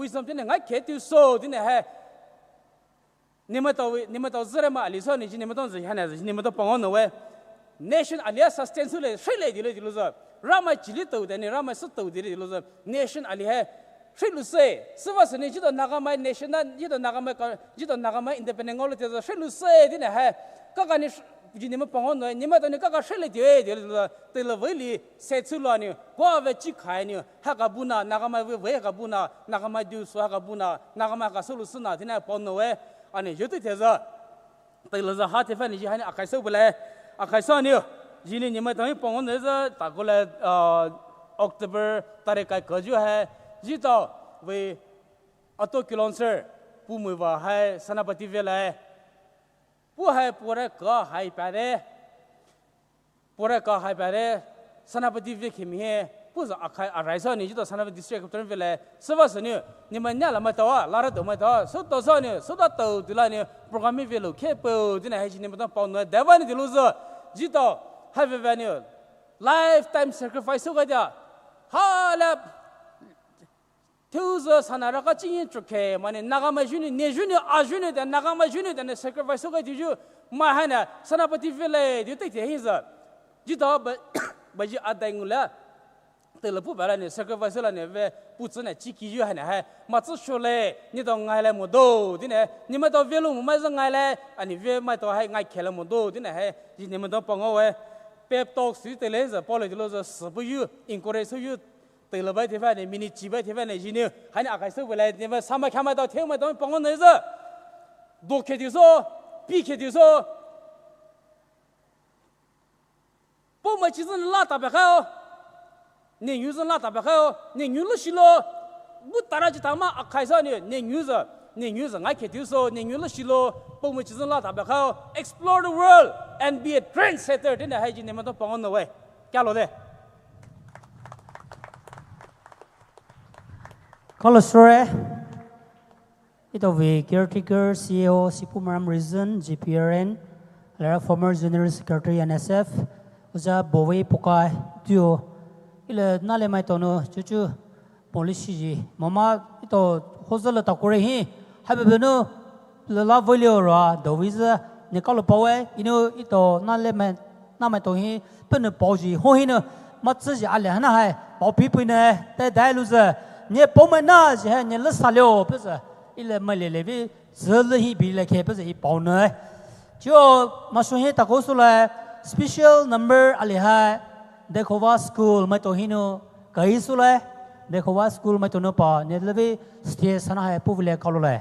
wisdom tin ngai khe tu so tin ha nimato zere ma ali so ni nimato zi hana zi nimato pangon no we nation alia sustain su le shui le dilu zo rama chili to de ni rama su to de dilu zo nation ali ha shui lu se swa se ni ji do naga mai nation na ji do naga mai independent ngol te zo shui lu se tin ha ka ka ni ji ni ma pangon no ni ma to ni ka ka shui le de dilu zo te le we li se chu lo ni bo we chi khai ni ha ka bu na naga mai we ka bu na naga mai du so ka bu na naga mai ka su lu su na tin ha pon no we ani yote teza tailaza hate fa ni ji hani akaiso bule akaiso ni jini ni ma tami pongon neza takole october tare kai kaju hai ji to we auto kilonser Poumai wa hai sanapati vela hai pu hai pore ka hai pare sanapati ve khimi hai pu za akai araisa ni ji to sanapati district of vela swa sani ni ma nya la ma tawa la ra do ma tawa so to so ni so da to dila ni program ve lo ke po dina hai ji ni ma to pau no da ba ni dilu zo ji to have a venue lifetime sacrifice so ga da ha la tuzo sanara ka chi chu ke ma ni naga ma juni ne juni a juni da naga ma juni da ne sacrifice so ga di ju ma ha na sanapati vela di te te hi za ji to ba ji a dai ngula te le pu ba la ne sacrifice la ne ve pu zi ne chi ki ju ha ne ha ma zi shu le ni do ngai le mo do di ne ni ma do ve lu ma zi ngai le ani ve ma do hai ngai ke le mo do di ne ha ji ni ma do pa ngo we pep talk su te le za po le lo za si bu yu encourage yu te le ba te fa ne mini chi ba te fa ne ji ne ha ne a kai su we le ni ma sa ma kha ma do te ma do pa ngo ne za do ke di so pi ke di so po ma chi zin la ta ba ka ne yuzo la ta ba kha ne nyulu shilo bu taraji ta ma akhaisa ne nyuza ngai ke tu so ne nyulu shilo po mu chizon la ta ba kha explore the world and be a trendsetter din hai ji ne ma to pangon no we kya lo de Kolosore ito we caretaker CEO Sipumaram region GPRN lara former general secretary NSF uja Boveio Poukai duo ile nale mai tono chuchu policy ji mama ito hozala ta kore hi habe no la volio ra do visa ne kalo pawe ito nale mai na mai to hi pen po ji ho hi no ma zi ji ale na hai po pi pi ne dai dai lu ze ne po mai na ji hai ne le sa liu bu ze ile mai le le bi zi le hi bi le ke bu ze hi po ne jo ma shu hi ta ko su le special number ale hai Daikho school mai to hino kai sule Daikho school mai to no pa ne lebe stie sana hai puvle kalole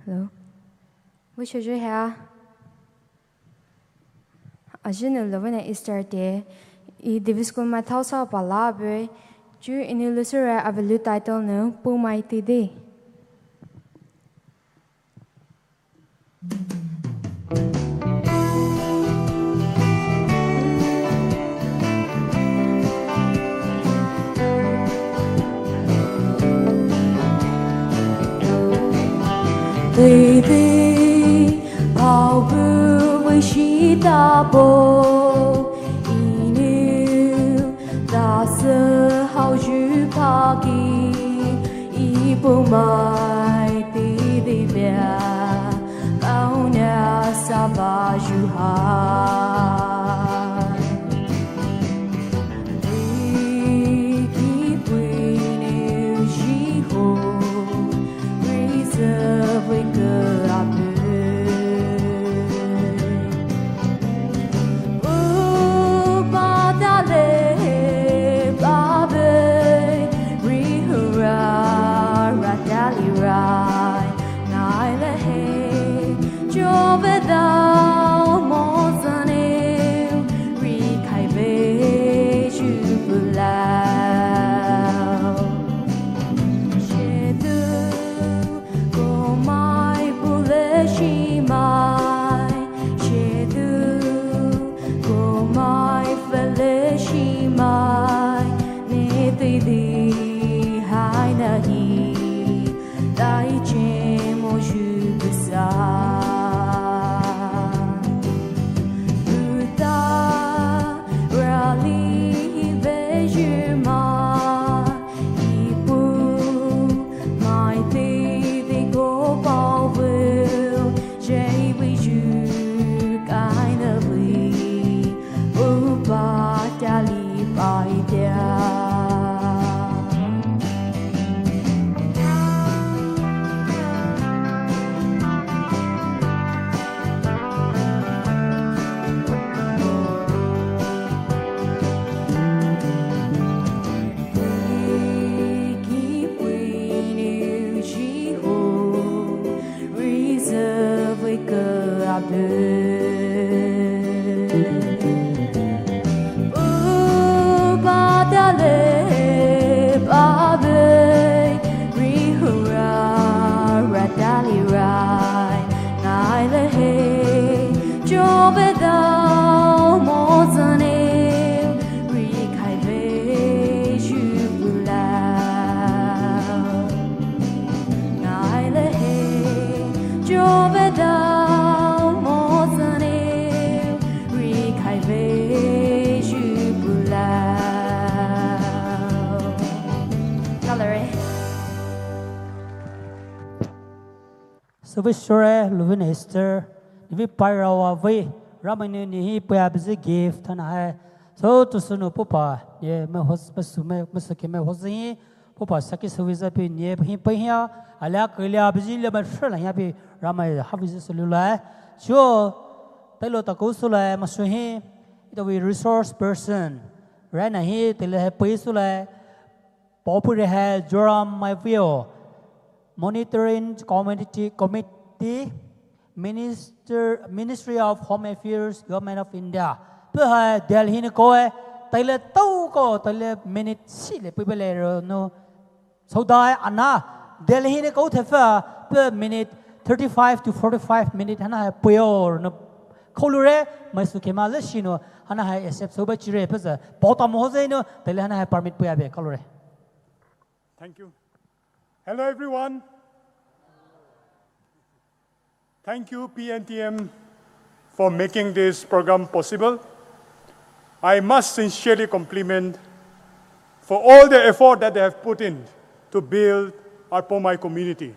Hello. Which should you have? As you know, when I started, I divisco my house up a library. Do you in illustrate a value title no Poumai today? Day3 Khabung Karong inu da se hao ju pa ki I Poumai ti bia cao nya sa ba ju ha Joram đi hai na hi đại trên một chữ xa ta ra li về chữ mà ipu mai thì có bao nhiêu dây với chữ cái na vi ba cha li bài dia So we sure Luvin Esther, we pyrawa we Ramani ni payabzi gift and I so to sunu pupa, ye me hospasume musakime hosi, pupa saki suvizapi nye him paya, ala kilia bizilla but shella happy Ramay Havisulula, sure Telo Takosula Masuhi, the resource person, Rana he, Tele Paisula, Popular Joram Maivio. Monitoring Committee, Ministry of Home Affairs, Government of India. Pua Delhi ne koe, Taile tau ko Taile minute sile people no. So die Anna Delhi ne ko tefa per minute 35 to 45 minutes Hana puyor no Khole Maisukema Leshino Hana hai accept so much repesa. Bottom hose no Taile Hana hai permit puyabe Khole. Thank you. Hello everyone. Thank you PNTM for making this program possible. I must sincerely compliment for all the effort that they have put in to build our Poumai community.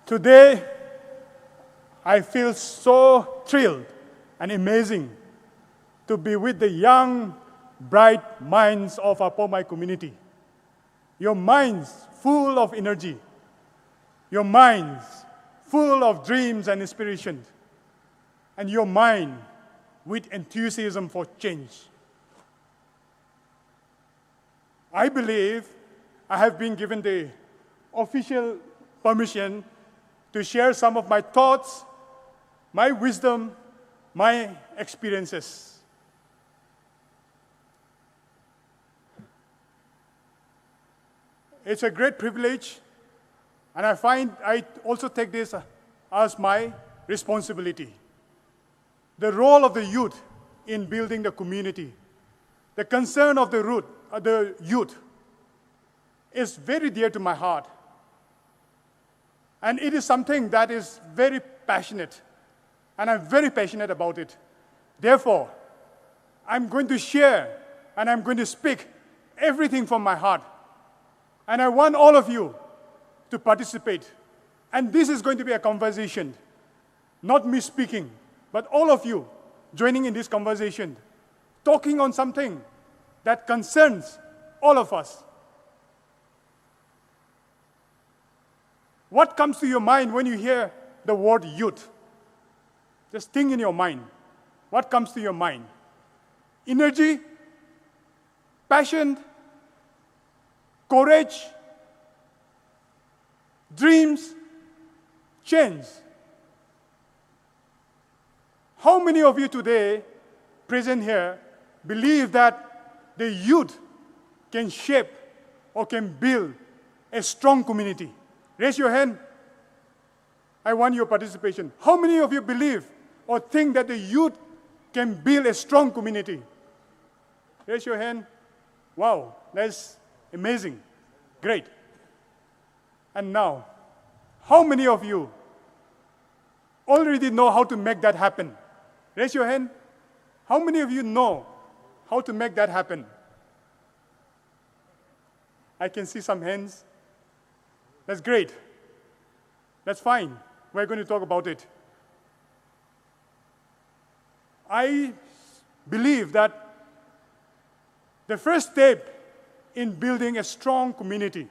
Today, I feel so thrilled and amazing to be with the young, bright minds of our Poumai community. Your minds full of energy. Your minds full of dreams and inspirations. And your mind with enthusiasm for change. I believe I have been given the official permission to share some of my thoughts, my wisdom, my experiences. It's a great privilege, and I also take this as my responsibility. The role of the youth in building the community, the concern of the youth is very dear to my heart. And it is something that is very passionate, and I'm very passionate about it. Therefore, I'm going to share and I'm going to speak everything from my heart. And I want all of you to participate. And this is going to be a conversation, not me speaking, but all of you joining in this conversation, talking on something that concerns all of us. What comes to your mind when you hear the word youth? Just think in your mind. What comes to your mind? Energy, passion, courage, dreams, change. How many of you today, present here, believe that the youth can shape or can build a strong community? Raise your hand. I want your participation. How many of you believe or think that the youth can build a strong community? Raise your hand. Wow, that's amazing. Great. And now, how many of you already know how to make that happen? Raise your hand. How many of you know how to make that happen? I can see some hands. That's great. That's fine. We're going to talk about it. I believe that the first step in building a strong community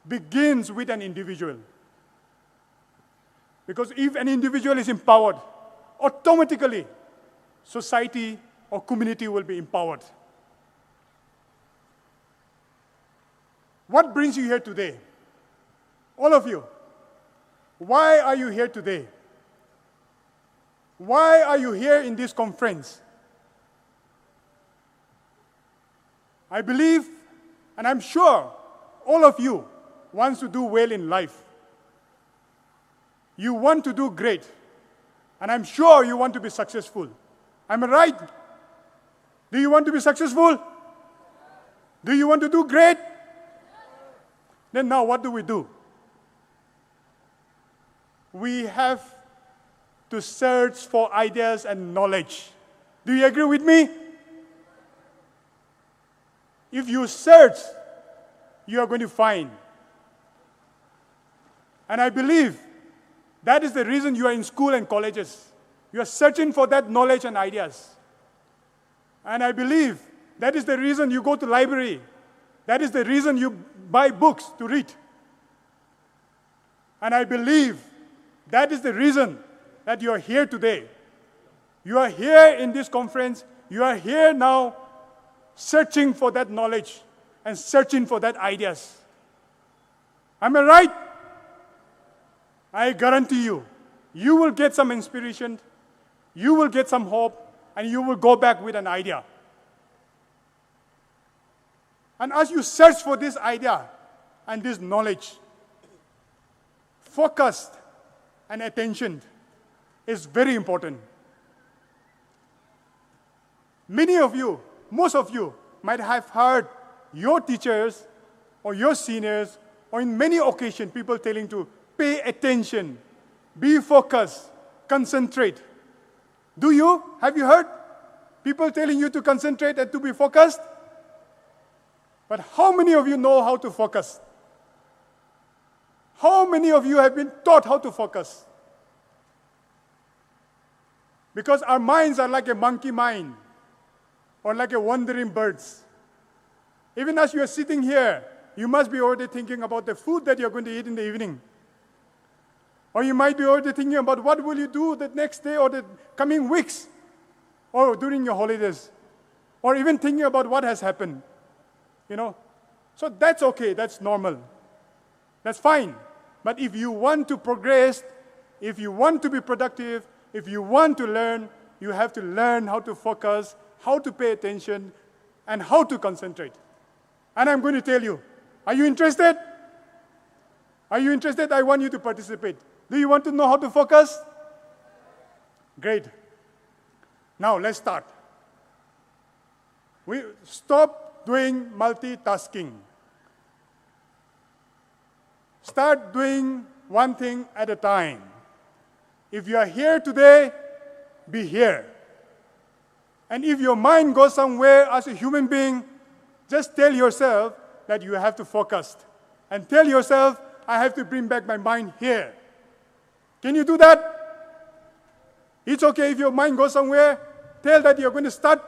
begins with an individual. Because if an individual is empowered, automatically society or community will be empowered. What brings you here today? All of you. Why are you here today? Why are you here in this conference? I believe, and I'm sure, all of you want to do well in life. You want to do great, and I'm sure you want to be successful. Am I right? Do you want to be successful? Do you want to do great? Then now what do? We have to search for ideas and knowledge. Do you agree with me? If you search, you are going to find. And I believe that is the reason you are in school and colleges. You are searching for that knowledge and ideas. And I believe that is the reason you go to library. That is the reason you buy books to read. And I believe that is the reason that you are here today. You are here in this conference. You are here now searching for that knowledge and searching for that ideas. Am I right? I guarantee you, you will get some inspiration, you will get some hope, and you will go back with an idea. And as you search for this idea and this knowledge, focus and attention is very important. Many of you, most of you, might have heard your teachers or your seniors, or in many occasions, people telling to pay attention, be focused, concentrate. Do you? Have you heard people telling you to concentrate and to be focused? But how many of you know how to focus? How many of you have been taught how to focus? Because our minds are like a monkey mind or like a wandering birds. Even as you are sitting here, you must be already thinking about the food that you're going to eat in the evening. Or you might be already thinking about what will you do the next day or the coming weeks or during your holidays. Or even thinking about what has happened. You know? So that's okay, that's normal. That's fine. But if you want to progress, if you want to be productive, if you want to learn, you have to learn how to focus, how to pay attention, and how to concentrate. And I'm going to tell you, are you interested? Are you interested? I want you to participate. Do you want to know how to focus? Great. Now let's start. We stop doing multitasking. Start doing one thing at a time. If you are here today, be here. And if your mind goes somewhere as a human being, just tell yourself that you have to focus. And tell yourself, I have to bring back my mind here. Can you do that? It's okay if your mind goes somewhere. Tell that you're going to start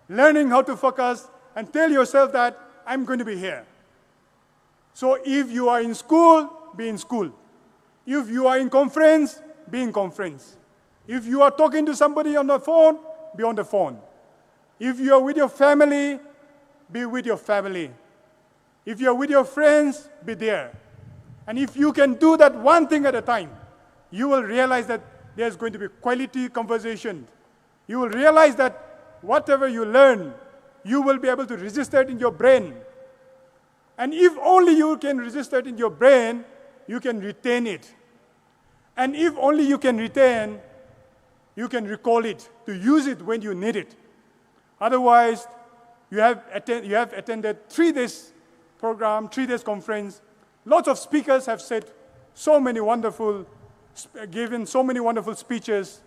learning how to focus and tell yourself that I'm going to be here. So if you are in school, be in school. If you are in conference, be in conference. If you are talking to somebody on the phone, be on the phone. If you are with your family, be with your family. If you are with your friends, be there. And if you can do that one thing at a time, you will realize that there's going to be quality conversation. You will realize that whatever you learn, you will be able to register it in your brain. And if only you can register it in your brain, you can retain it. And if only you can retain, you can recall it, to use it when you need it. Otherwise, You have attended 3 days program, 3 days conference. Lots of speakers have said so many wonderful, given so many wonderful speeches.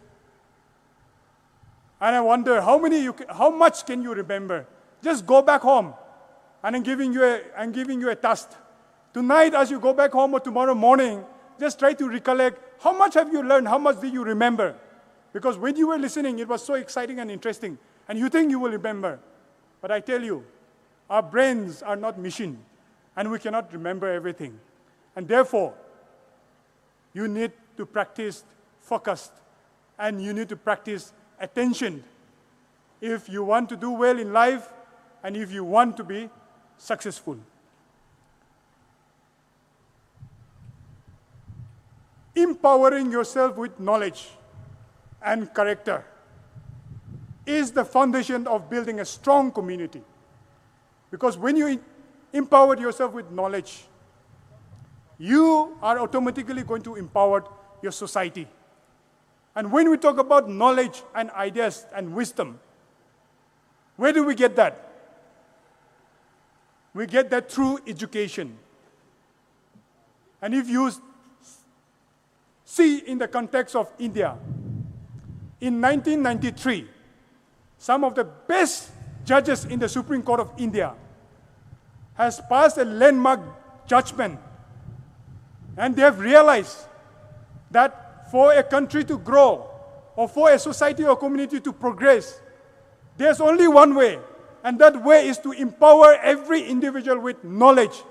And I wonder how much can you remember? Just go back home, and I'm giving you a task. Tonight, as you go back home or tomorrow morning, just try to recollect how much have you learned, how much do you remember? Because when you were listening, it was so exciting and interesting, and you think you will remember. But I tell you, our brains are not machine, and we cannot remember everything. And therefore, you need to practice focused, and you need to practice attention if you want to do well in life and if you want to be successful. Empowering yourself with knowledge and character is the foundation of building a strong community. Because when you empower yourself with knowledge, you are automatically going to empower your society. And when we talk about knowledge and ideas and wisdom, where do we get that? We get that through education. And if you see in the context of India, in 1993, some of the best judges in the Supreme Court of India has passed a landmark judgment. And they have realized that for a country to grow, or for a society or community to progress, there's only one way, and that way is to empower every individual with knowledge.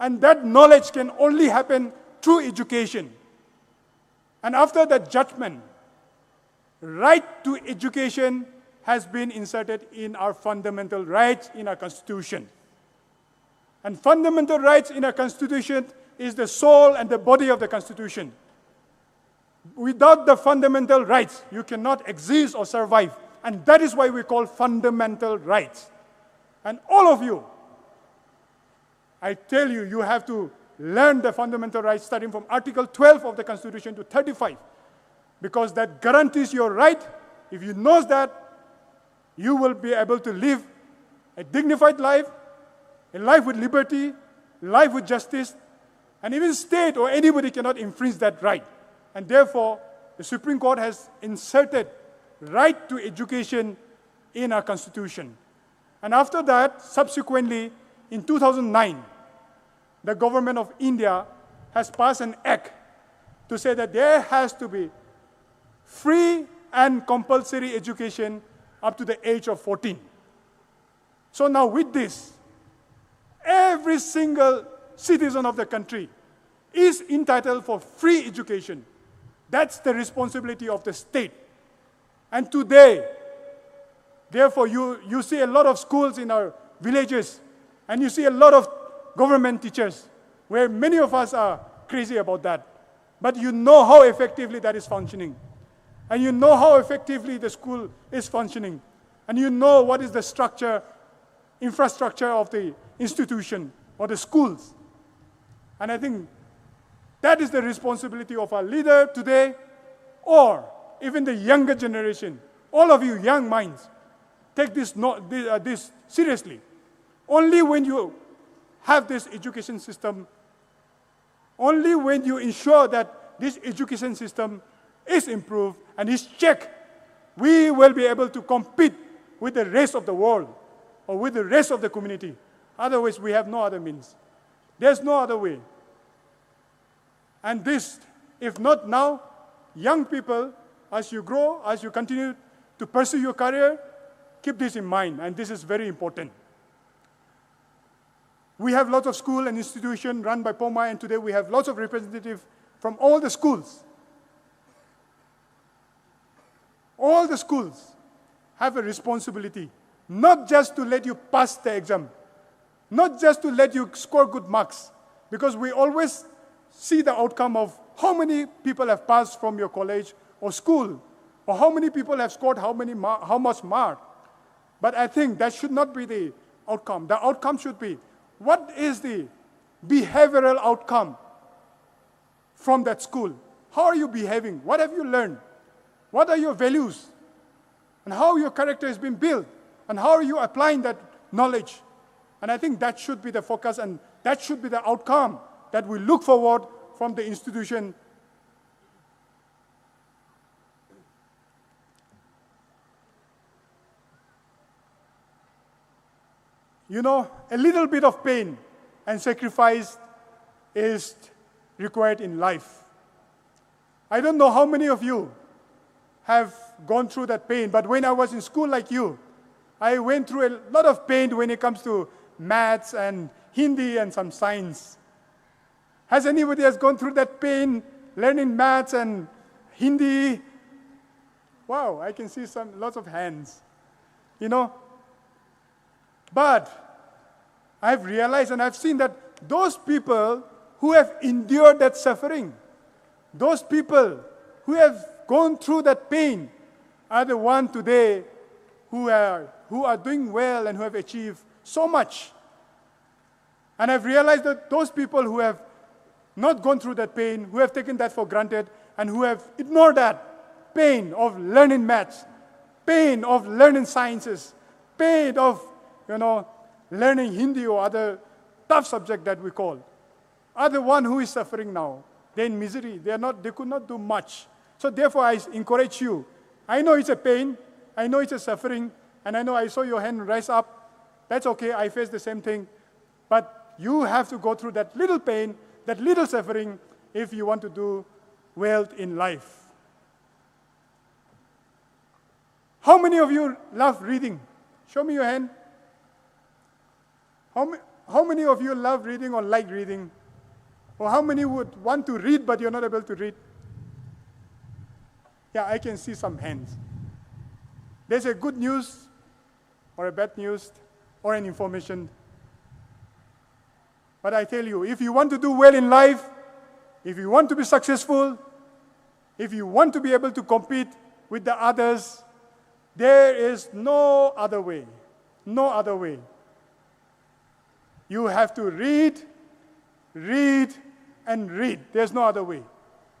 And that knowledge can only happen through education. And after that judgment, right to education has been inserted in our fundamental rights in our Constitution. And fundamental rights in our Constitution is the soul and the body of the Constitution. Without the fundamental rights, you cannot exist or survive. And that is why we call fundamental rights. And all of you, I tell you, you have to learn the fundamental rights starting from Article 12 of the Constitution to 35. Because that guarantees your right. If you know that, you will be able to live a dignified life, a life with liberty, a life with justice, and even state or anybody cannot infringe that right. And therefore, the Supreme Court has inserted right to education in our Constitution. And after that, subsequently, in 2009, the government of India has passed an act to say that there has to be free and compulsory education up to the age of 14. So now with this, every single citizen of the country is entitled for free education. That's the responsibility of the state. And today, therefore, you see a lot of schools in our villages, and you see a lot of government teachers, where many of us are crazy about that. But you know how effectively that is functioning. And you know how effectively the school is functioning. And you know what is the structure, infrastructure of the institution or the schools. And I think that is the responsibility of our leader today, or even the younger generation. All of you young minds, take this seriously. Only when you have this education system, only when you ensure that this education system is improved and is checked, we will be able to compete with the rest of the world or with the rest of the community. Otherwise, we have no other means. There's no other way. And this, if not now, young people, as you grow, as you continue to pursue your career, keep this in mind, and this is very important. We have lots of schools and institutions run by Poumai, and today we have lots of representatives from all the schools. All the schools have a responsibility, not just to let you pass the exam, not just to let you score good marks, because we always see the outcome of how many people have passed from your college or school, or how many people have scored how much mark. But I think that should not be the outcome. The outcome should be, what is the behavioral outcome from that school? How are you behaving? What have you learned? What are your values? And how your character has been built? And how are you applying that knowledge. And I think that should be the focus and that should be the outcome that we look forward from the institution. You know, a little bit of pain and sacrifice is required in life. I don't know how many of you have gone through that pain, but when I was in school like you, I went through a lot of pain when it comes to maths and Hindi and some science. Has anybody has gone through that pain learning maths and Hindi? Wow, I can see lots of hands. You know, but I've realized and I've seen that those people who have endured that suffering, those people who have gone through that pain are the ones today who are doing well and who have achieved so much. And I've realized that those people who have not gone through that pain, who have taken that for granted, and who have ignored that pain of learning maths, pain of learning sciences, pain of, learning Hindi or other tough subject that we call, are the one who is suffering now. They're in misery. They could not do much. So therefore, I encourage you. I know it's a pain. I know it's a suffering. And I know I saw your hand rise up. That's okay. I face the same thing. But you have to go through that little pain, that little suffering, if you want to do well in life. How many of you love reading? Show me your hand. How many of you love reading or like reading? Or how many would want to read but you're not able to read? Yeah, I can see some hands. There's a good news or a bad news or an information. But I tell you, if you want to do well in life, if you want to be successful, if you want to be able to compete with the others, there is no other way. No other way. You have to read, and read. There's no other way.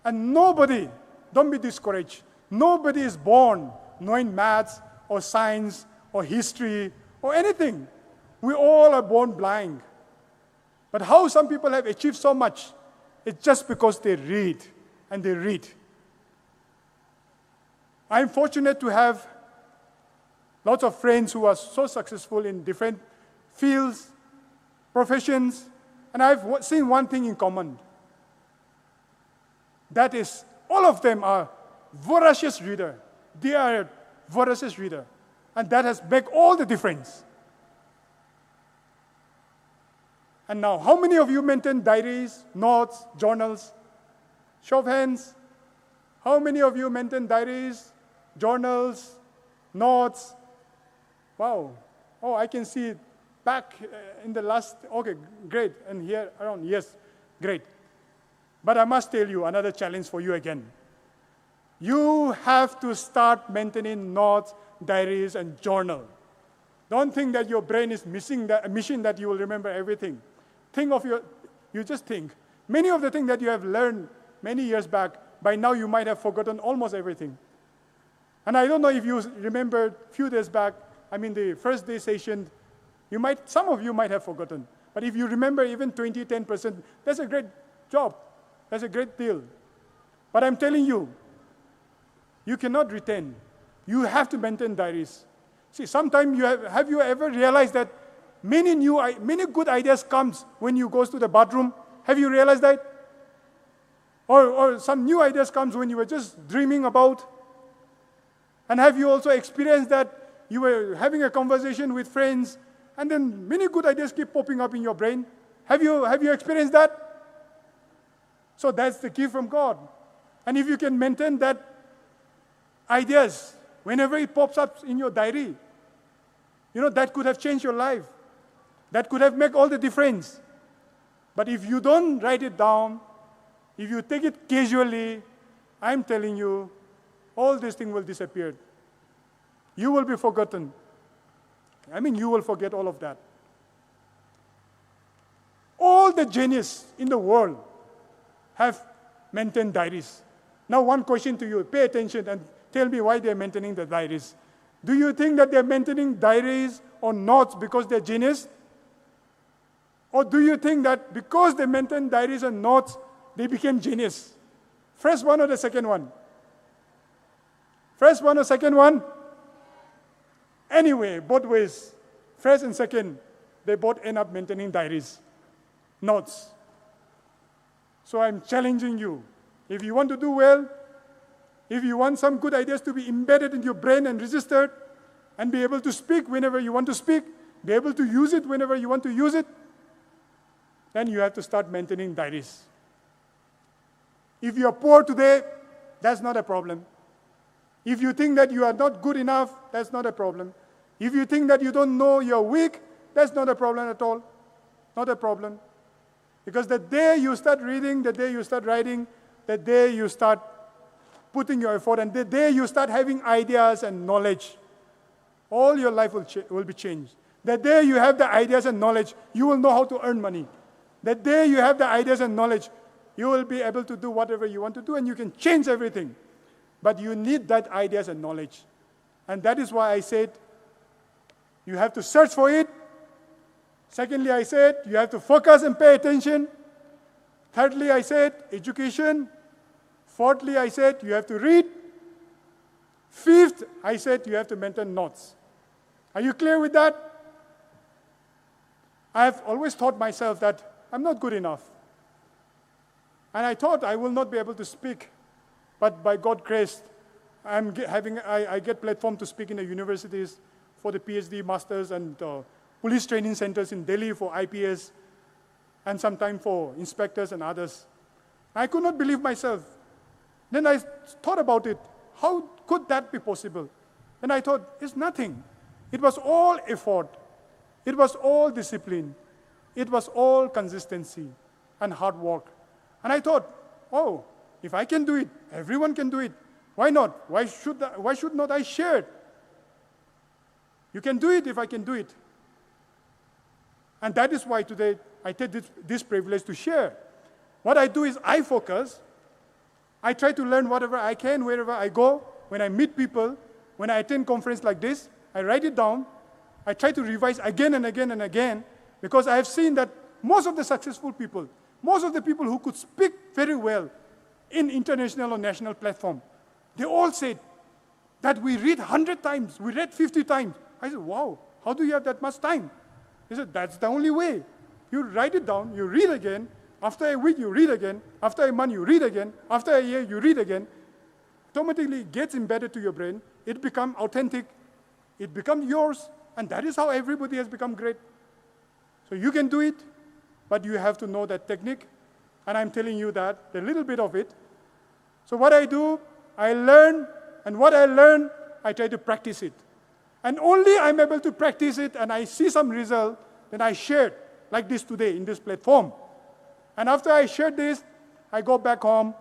And nobody, don't be discouraged, nobody is born knowing maths or science or history or anything. We all are born blind. But how some people have achieved so much, it's just because they read and they read. I'm fortunate to have lots of friends who are so successful in different fields, professions, and I've seen one thing in common. That is, all of them are voracious reader. They are voracious reader. And that has made all the difference. And now, how many of you maintain diaries, notes, journals? Show of hands. How many of you maintain diaries, journals, notes? Wow. Oh, I can see it back in the last, okay, great. And here around, yes, great. But I must tell you another challenge for you again. You have to start maintaining notes, diaries, and journal. Don't think that your brain is missing a machine that you will remember everything. You just think. Many of the things that you have learned many years back, by now you might have forgotten almost everything. And I don't know if you remember a few days back, the first day session, some of you might have forgotten. But if you remember even 10%, that's a great job. That's a great deal. But I'm telling you, you cannot retain. You have to maintain diaries. See, sometimes have you ever realized that many good ideas comes when you go to the bathroom? Have you realized that? Or some new ideas comes when you were just dreaming about? And have you also experienced that you were having a conversation with friends and then many good ideas keep popping up in your brain? Have you experienced that? So that's the gift from God. And if you can maintain that ideas, whenever it pops up in your diary, that could have changed your life. That could have made all the difference. But if you don't write it down, if you take it casually, I'm telling you, all these things will disappear. You will be forgotten. You will forget all of that. All the genius in the world have maintained diaries. Now one question to you, pay attention and tell me why they're maintaining the diaries. Do you think that they're maintaining diaries or notes because they're genius? Or do you think that because they maintain diaries and notes, they became genius? First one or the second one? First one or second one? Anyway, both ways, first and second, they both end up maintaining diaries, notes. So I'm challenging you. If you want to do well, if you want some good ideas to be embedded in your brain and registered, and be able to speak whenever you want to speak, be able to use it whenever you want to use it, then you have to start maintaining diaries. If you are poor today, that's not a problem. If you think that you are not good enough, that's not a problem. If you think that you don't know you're weak, that's not a problem at all. Not a problem. Because the day you start reading, the day you start writing, the day you start putting your effort, and the day you start having ideas and knowledge, all your life will be changed. The day you have the ideas and knowledge, you will know how to earn money. The day you have the ideas and knowledge, you will be able to do whatever you want to do, and you can change everything. But you need that ideas and knowledge. And that is why I said, you have to search for it. Secondly, I said, you have to focus and pay attention. Thirdly, I said, education. Fourthly, I said, you have to read. Fifth, I said, you have to maintain notes. Are you clear with that? I have always taught myself that I'm not good enough. And I thought I will not be able to speak. But by God's grace, I get platform to speak in the universities for the PhD, masters, and police training centers in Delhi for IPS, and sometimes for inspectors and others. I could not believe myself. Then I thought about it. How could that be possible? And I thought, it's nothing. It was all effort. It was all discipline. It was all consistency and hard work. And I thought, oh, if I can do it, everyone can do it. Why not? Why should not I share it? You can do it if I can do it. And that is why today I take this privilege to share. What I do is I focus. I try to learn whatever I can wherever I go. When I meet people, when I attend conference like this, I write it down. I try to revise again and again and again, because I have seen that most of the successful people, most of the people who could speak very well in international or national platform, they all said that we read 100 times, we read 50 times. I said, wow, how do you have that much time? He said, that's the only way. You write it down, you read again. After a week, you read again. After a month, you read again. After a year, you read again. Automatically, it gets embedded to your brain. It becomes authentic. It becomes yours. And that is how everybody has become great. So you can do it, but you have to know that technique. And I'm telling you that, a little bit of it. So what I do, I learn, and what I learn, I try to practice it. And only I'm able to practice it and I see some result, then I share it, like this today in this platform. And after I share this, I go back home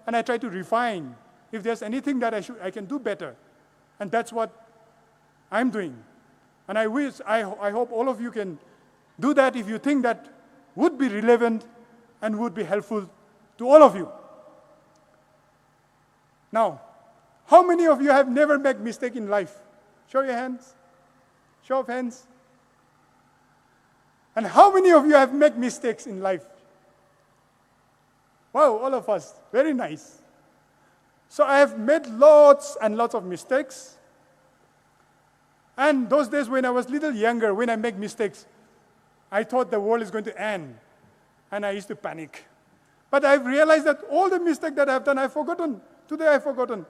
and I try to refine if there's anything that I can do better. And that's what I'm doing. And I hope all of you can do that if you think that would be relevant and would be helpful to all of you. Now, how many of you have never made mistake in life? Show your hands. Show of hands. And how many of you have made mistakes in life? Wow, all of us. Very nice. So I have made lots and lots of mistakes. And those days when I was a little younger, when I make mistakes, I thought the world is going to end. And I used to panic. But I've realized that all the mistakes that I've done, I've forgotten. Today I've forgotten.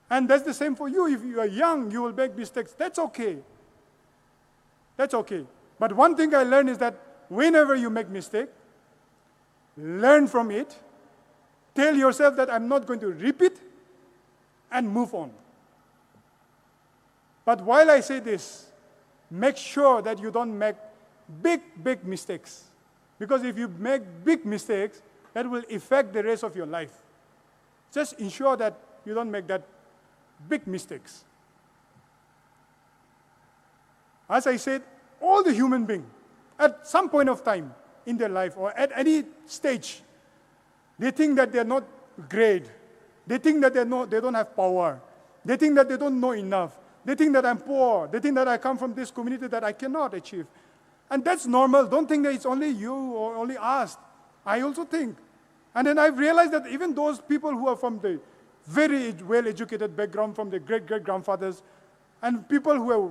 And that's the same for you. If you are young, you will make mistakes. That's okay. That's okay. But one thing I learned is that whenever you make mistake, learn from it. Tell yourself that I'm not going to repeat and move on. But while I say this, make sure that you don't make big mistakes. Because if you make big mistakes, that will affect the rest of your life. Just ensure that you don't make that big mistakes. As I said, all the human beings, at some point of time in their life or at any stage, they think that they're not great. They think that they don't have power. They think that they don't know enough. They think that I'm poor. They think that I come from this community that I cannot achieve. And that's normal. Don't think that it's only you or only us. I also think. And then I've realized that even those people who are from the very well-educated background, from the great-great-grandfathers, and people who are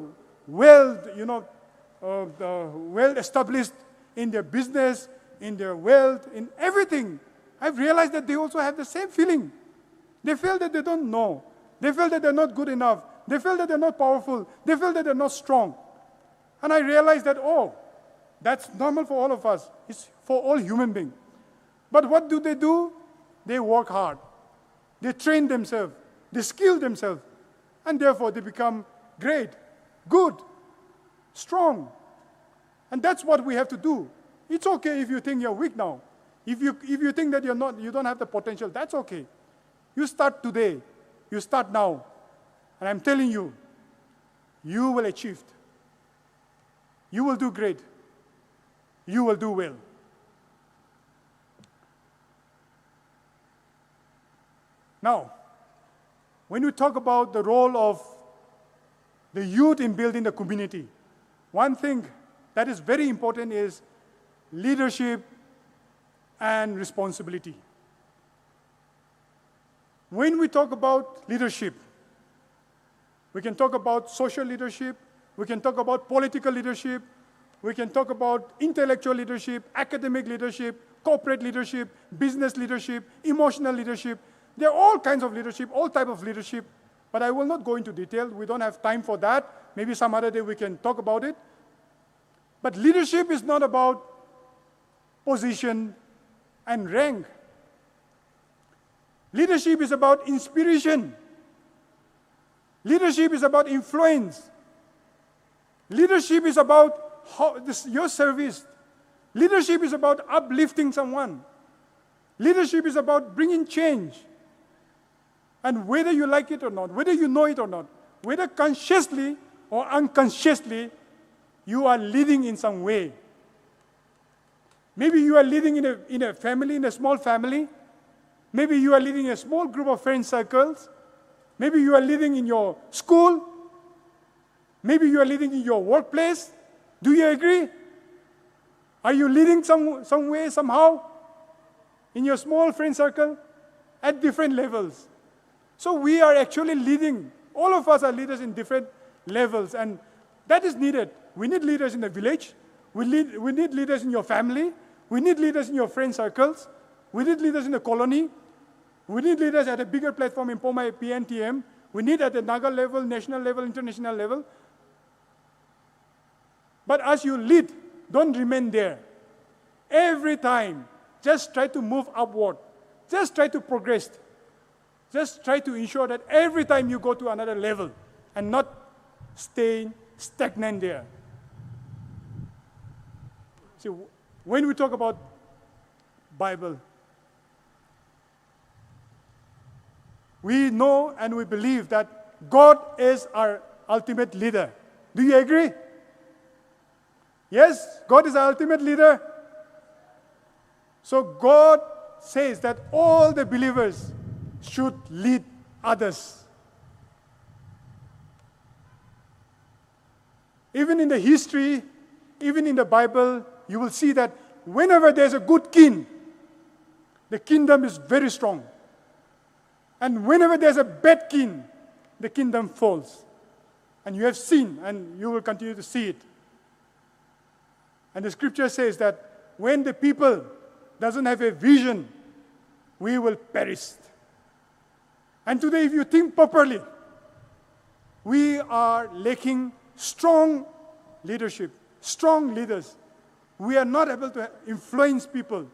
well-established in their business, in their wealth, in everything, I've realized that they also have the same feeling. They feel that they don't know. They feel that they're not good enough. They feel that they're not powerful. They feel that they're not strong. And I realized that, that's normal for all of us. It's for all human beings. But what do? They work hard. They train themselves. They skill themselves. And therefore, they become great, good, strong. And that's what we have to do. It's okay if you think you're weak now. If you think that you don't have the potential, that's okay. You start today. You start now. And I'm telling you, you will achieve. You will do great. You will do well. Now, when we talk about the role of the youth in building the community, one thing that is very important is leadership and responsibility. When we talk about leadership, we can talk about social leadership, we can talk about political leadership, we can talk about intellectual leadership, academic leadership, corporate leadership, business leadership, emotional leadership. There are all kinds of leadership, all types of leadership, but I will not go into detail. We don't have time for that. Maybe some other day we can talk about it. But leadership is not about position and rank. Leadership is about inspiration. Leadership is about influence. Leadership is about your service. Leadership is about uplifting someone. Leadership is about bringing change. And whether you like it or not, whether you know it or not, whether consciously or unconsciously, you are leading in some way. Maybe you are leading in a family, in a small family. Maybe you are leading a small group of friend circles. Maybe you are leading in your school. Maybe you are leading in your workplace. Do you agree? Are you leading some way, somehow, in your small friend circle at different levels? So we are actually leading. All of us are leaders in different levels, and that is needed. We need leaders in the village. We need leaders in your family. We need leaders in your friend circles. We need leaders in the colony. We need leaders at a bigger platform in Poumai, PNTM. We need at the Naga level, national level, international level. But as you lead, don't remain there. Every time, just try to move upward. Just try to progress. Just try to ensure that every time you go to another level and not staying stagnant there. See, when we talk about Bible, we know and we believe that God is our ultimate leader. Do you agree? Yes, God is our ultimate leader. So God says that all the believers should lead others. Even in the history, even in the Bible, you will see that whenever there's a good king, the kingdom is very strong. And whenever there's a bad king, the kingdom falls. And you have seen, and you will continue to see it. And the scripture says that when the people doesn't have a vision, we will perish. And today, if you think properly, we are lacking strong leadership, strong leaders. We are not able to influence people,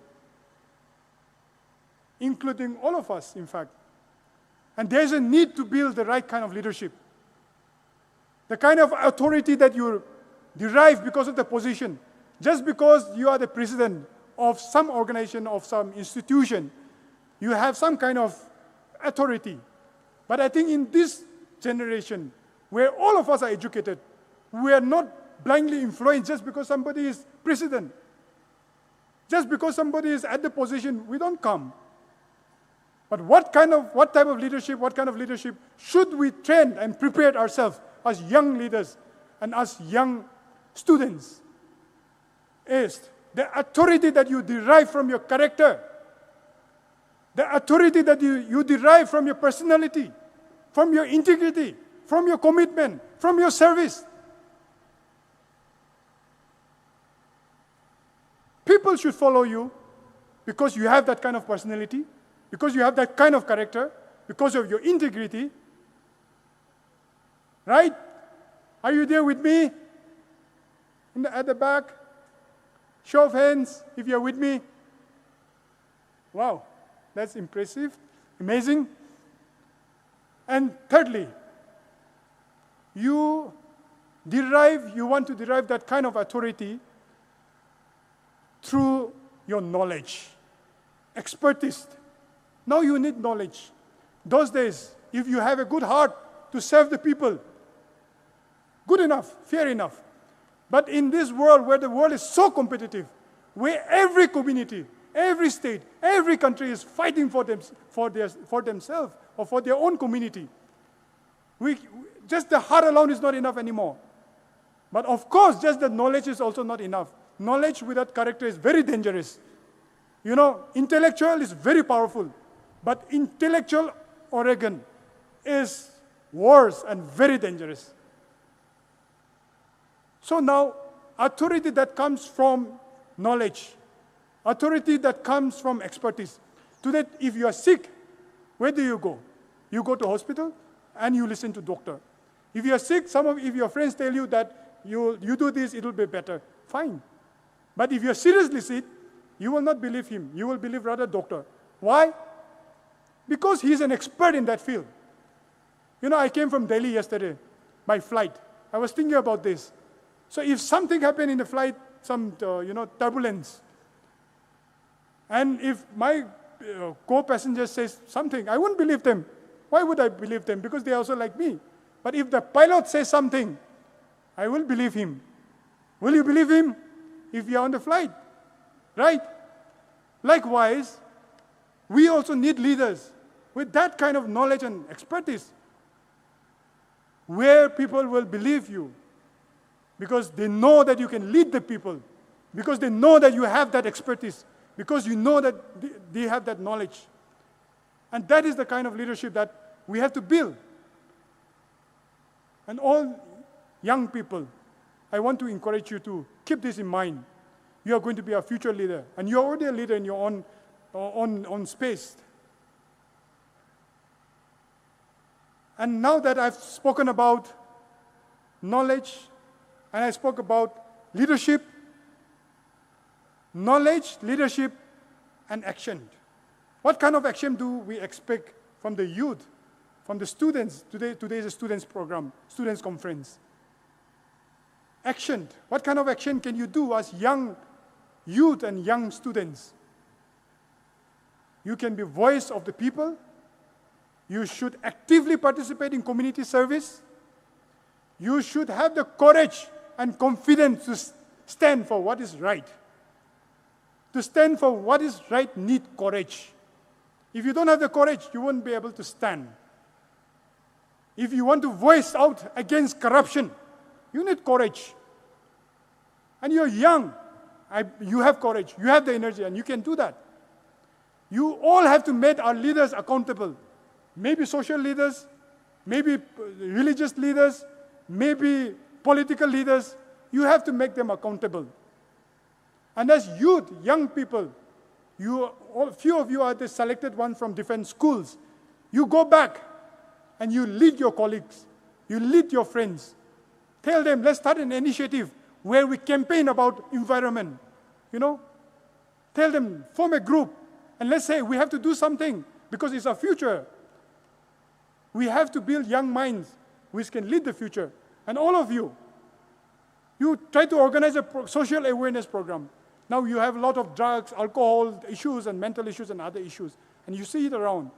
including all of us, in fact. And there's a need to build the right kind of leadership. The kind of authority that you derive because of the position. Just because you are the president of some organization, of some institution, you have some kind of authority. But I think in this generation, where all of us are educated, we are not blindly influenced just because somebody is president. Just because somebody is at the position, we don't come. But what type of leadership should we train and prepare ourselves as young leaders and as young students is the authority that you derive from your character, the authority that you derive from your personality, from your integrity, from your commitment, from your service. People should follow you because you have that kind of personality, because you have that kind of character, because of your integrity. Right? Are you there with me? At the back? Show of hands if you're with me. Wow, that's impressive, amazing. And thirdly, you want to derive that kind of authority through your knowledge, expertise. Now you need knowledge. Those days, if you have a good heart to serve the people, good enough, fair enough. But in this world where the world is so competitive, where every community, every state, every country is fighting for themselves or for their own community, just the heart alone is not enough anymore. But of course, just the knowledge is also not enough. Knowledge without character is very dangerous. You know, intellectual is very powerful, but intellectual arrogance is worse and very dangerous. So now, authority that comes from knowledge, authority that comes from expertise. Today, if you are sick, where do you go? You go to hospital and you listen to doctor. If you are sick, if your friends tell you that you do this, it will be better. Fine. But if you are seriously sick, you will not believe him. You will believe rather doctor. Why? Because he is an expert in that field. You know, I came from Delhi yesterday by flight. I was thinking about this. So if something happened in the flight, some turbulence, and if my co-passenger says something, I wouldn't believe them. Why would I believe them? Because they are also like me. But if the pilot says something, I will believe him. Will you believe him if you are on the flight? Right? Likewise, we also need leaders with that kind of knowledge and expertise, where people will believe you, because they know that you can lead the people, because they know that you have that expertise, because you know that they have that knowledge. And that is the kind of leadership that we have to build. And all young people, I want to encourage you to keep this in mind. You are going to be a future leader, and you're already a leader in your own space. And now that I've spoken about knowledge, and I spoke about leadership, knowledge, leadership, and action. What kind of action do we expect from the youth, from the students? Today is a students program, students conference. Action. What kind of action can you do as young youth and young students? You can be voice of the people. You should actively participate in community service. You should have the courage and confidence to stand for what is right. To stand for what is right need courage. If you don't have the courage, you won't be able to stand. If you want to voice out against corruption, you need courage. And you're young. You have courage. You have the energy, and you can do that. You all have to make our leaders accountable. Maybe social leaders, maybe religious leaders, maybe political leaders. You have to make them accountable. And as youth, young people, few of you are the selected ones from different schools. You go back and you lead your colleagues. You lead your friends. Tell them, let's start an initiative where we campaign about environment. Tell them, form a group, and let's say we have to do something because it's our future. We have to build young minds which can lead the future. And all of you try to organize a social awareness program. Now you have a lot of drugs, alcohol issues, and mental issues and other issues. And you see it around.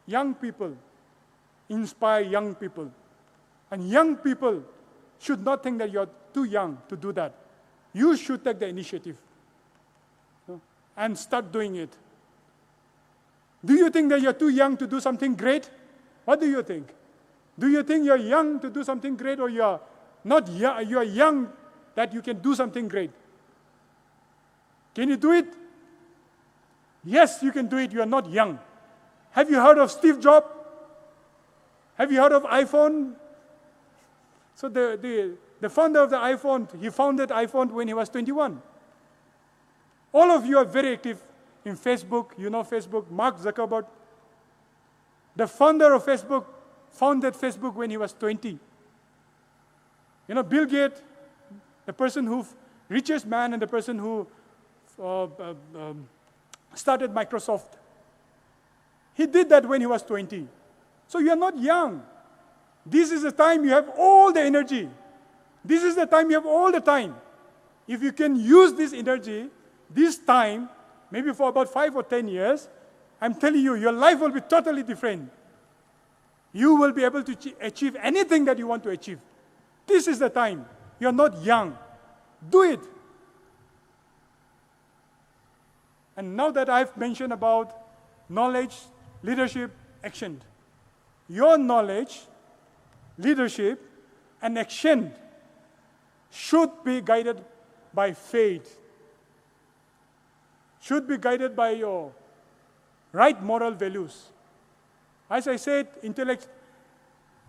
Young people inspire young people. And young people should not think that you're too young to do that. You should take the initiative and start doing it. Do you think that you're too young to do something great? What do you think? Do you think you're young to do something great, or you're not young, you're young that you can do something great? Can you do it? Yes, you can do it. You are not young. Have you heard of Steve Jobs? Have you heard of iPhone? So the founder of the iPhone, he founded iPhone when he was 21. All of you are very active in Facebook. You know Facebook. Mark Zuckerberg, the founder of Facebook, founded Facebook when he was 20. You know, Bill Gates, the person who, richest man and the person who started Microsoft. He did that when he was 20. So you are not young. This is the time you have all the energy. This is the time you have all the time. If you can use this energy, this time, maybe for about 5 or 10 years, I'm telling you, your life will be totally different. You will be able to achieve anything that you want to achieve. This is the time. You're not young. Do it. And now that I've mentioned about knowledge, leadership, action, your knowledge, leadership, and action should be guided by faith, should be guided by your right moral values. As I said,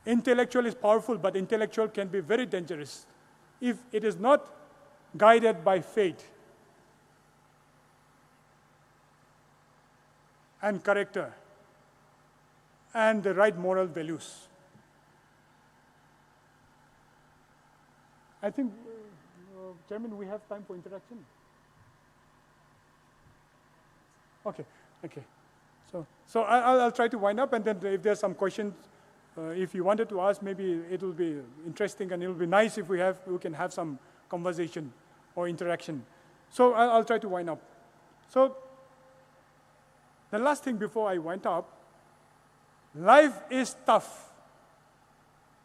intellectual is powerful, but intellectual can be very dangerous if it is not guided by faith and character and the right moral values. I think, Chairman, we have time for interaction. Okay. So I'll try to wind up, and then if there's some questions, if you wanted to ask, maybe it will be interesting, and it will be nice if we can have some conversation or interaction. So I'll try to wind up. So the last thing before I wind up, life is tough.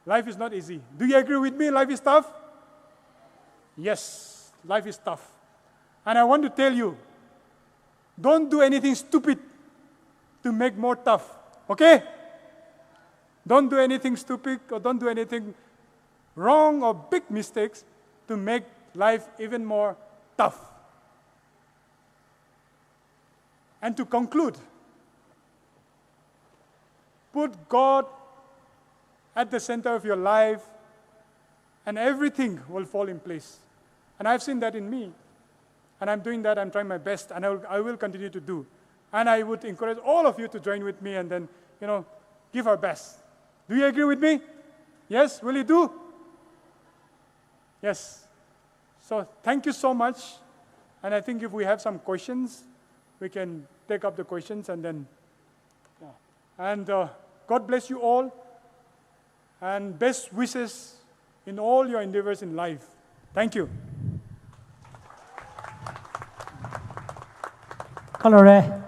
Life is not easy. Do you agree with me? Life is tough? Yes, life is tough. And I want to tell you, don't do anything stupid to make more tough, okay? Don't do anything stupid or don't do anything wrong or big mistakes to make life even more tough. And to conclude, put God at the center of your life, and everything will fall in place. And I've seen that in me, and I'm doing that. I'm trying my best, and I will continue to do. And I would encourage all of you to join with me and then, give our best. Do you agree with me? Yes? Will you do? Yes. So thank you so much. And I think if we have some questions, we can take up the questions and then, And God bless you all, and best wishes in all your endeavors in life. Thank you. Colore,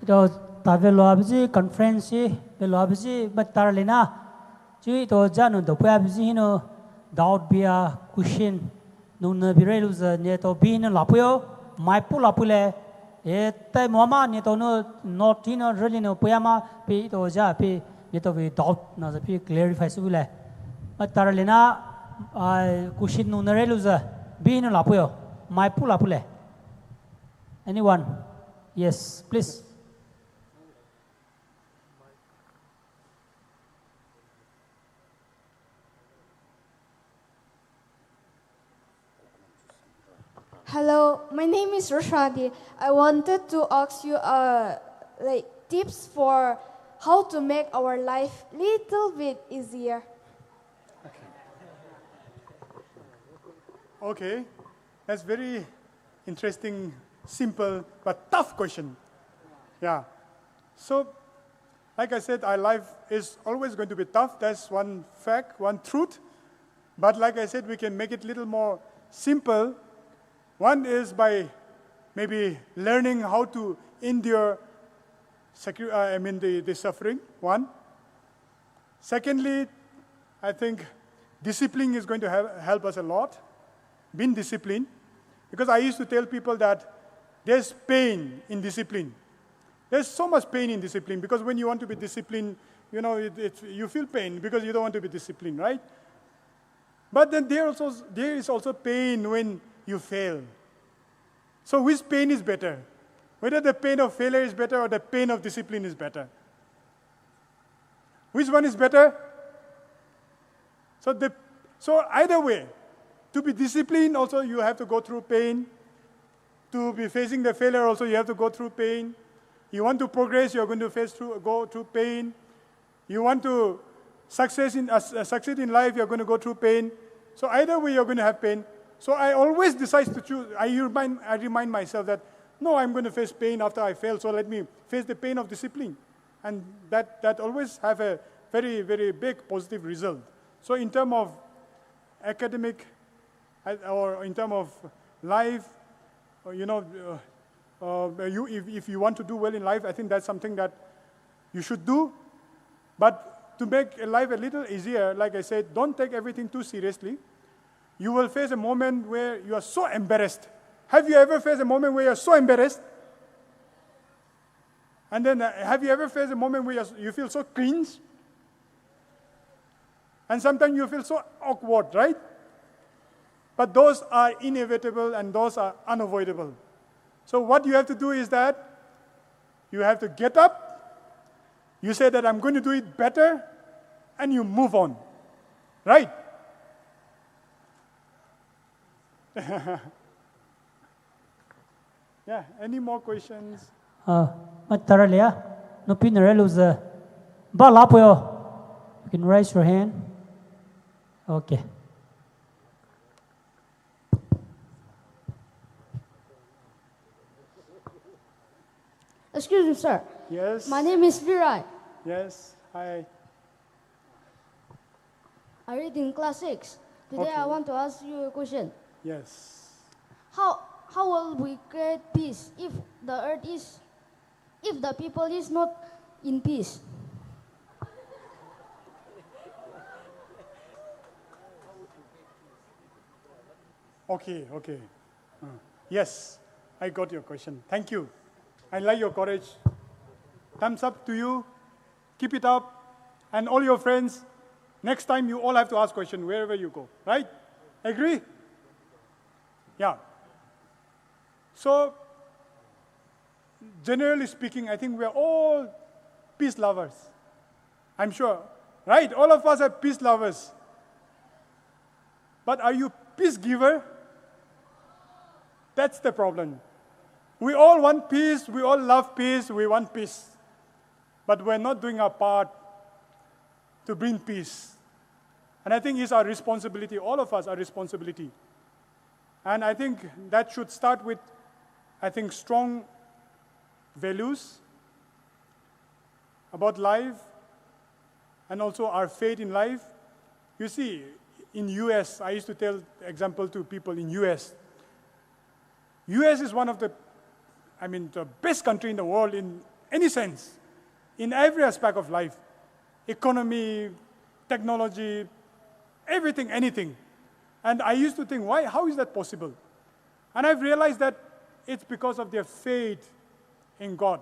ito tavelo abji conference velo abji batarlina, chui to janu do pya abji no doubt bia cushion no na birelu za ne to bin lapuyo mai pu lapule e tai mama ne to no not in really no pya pe to ja pe ne to we doubt na za pe clarify subule batarlina cushion no na relu za bin lapuyo mai pu lapule. Anyone? Yes, please. Hello, my name is Roshadi. I wanted to ask you tips for how to make our life little bit easier. Okay, that's very interesting, simple, but tough question. Yeah. So, like I said, our life is always going to be tough. That's one fact, one truth. But like I said, we can make it a little more simple. One is by maybe learning how to endure the suffering, one. Secondly, I think discipline is going to help us a lot. Being disciplined. Because I used to tell people that there's pain in discipline. There's so much pain in discipline, because when you want to be disciplined, you feel pain because you don't want to be disciplined, right? But then there is also pain when you fail. So which pain is better? Whether the pain of failure is better or the pain of discipline is better? Which one is better? So either way, to be disciplined also you have to go through pain. To be facing the failure also you have to go through pain. You want to progress, you're going to go through pain. You want to succeed in life, you're going to go through pain. So either way, you're going to have pain. So I always decide to choose. I remind myself that, no, I'm going to face pain after I fail, so let me face the pain of discipline. And that always have a very, very big positive result. So in terms of academic, or in terms of life, if you want to do well in life, I think that's something that you should do. But to make life a little easier, like I said, don't take everything too seriously. You will face a moment where you are so embarrassed. Have you ever faced a moment where you're so embarrassed? And then have you ever faced a moment where you feel so cringe? And sometimes you feel so awkward, right? But those are inevitable and those are unavoidable. So what you have to do is that you have to get up, you say that I'm going to do it better, and you move on, right? Yeah, any more questions? Mataralia, no pinarelus. Balapoyo. You can raise your hand. Okay. Excuse me, sir. Yes. My name is Virai. Yes. Hi. I read in class 6. Today Okay. I want to ask you a question. Yes. How will we create peace if the people is not in peace? Okay. Yes, I got your question. Thank you. I like your courage. Thumbs up to you. Keep it up. And all your friends, next time you all have to ask questions wherever you go, right? Agree? Yeah. So, generally speaking, I think we are all peace lovers. I'm sure, right? All of us are peace lovers. But are you peace giver? That's the problem. We all want peace, we all love peace, we want peace. But we're not doing our part to bring peace. And I think it's our responsibility, all of us, our responsibility. And I think that should start with, strong values about life and also our faith in life. You see, in US, I used to tell example to people in US. US is one of the best country in the world in any sense, in every aspect of life. Economy, technology, everything, anything. And I used to think, how is that possible? And I've realized that it's because of their faith in God.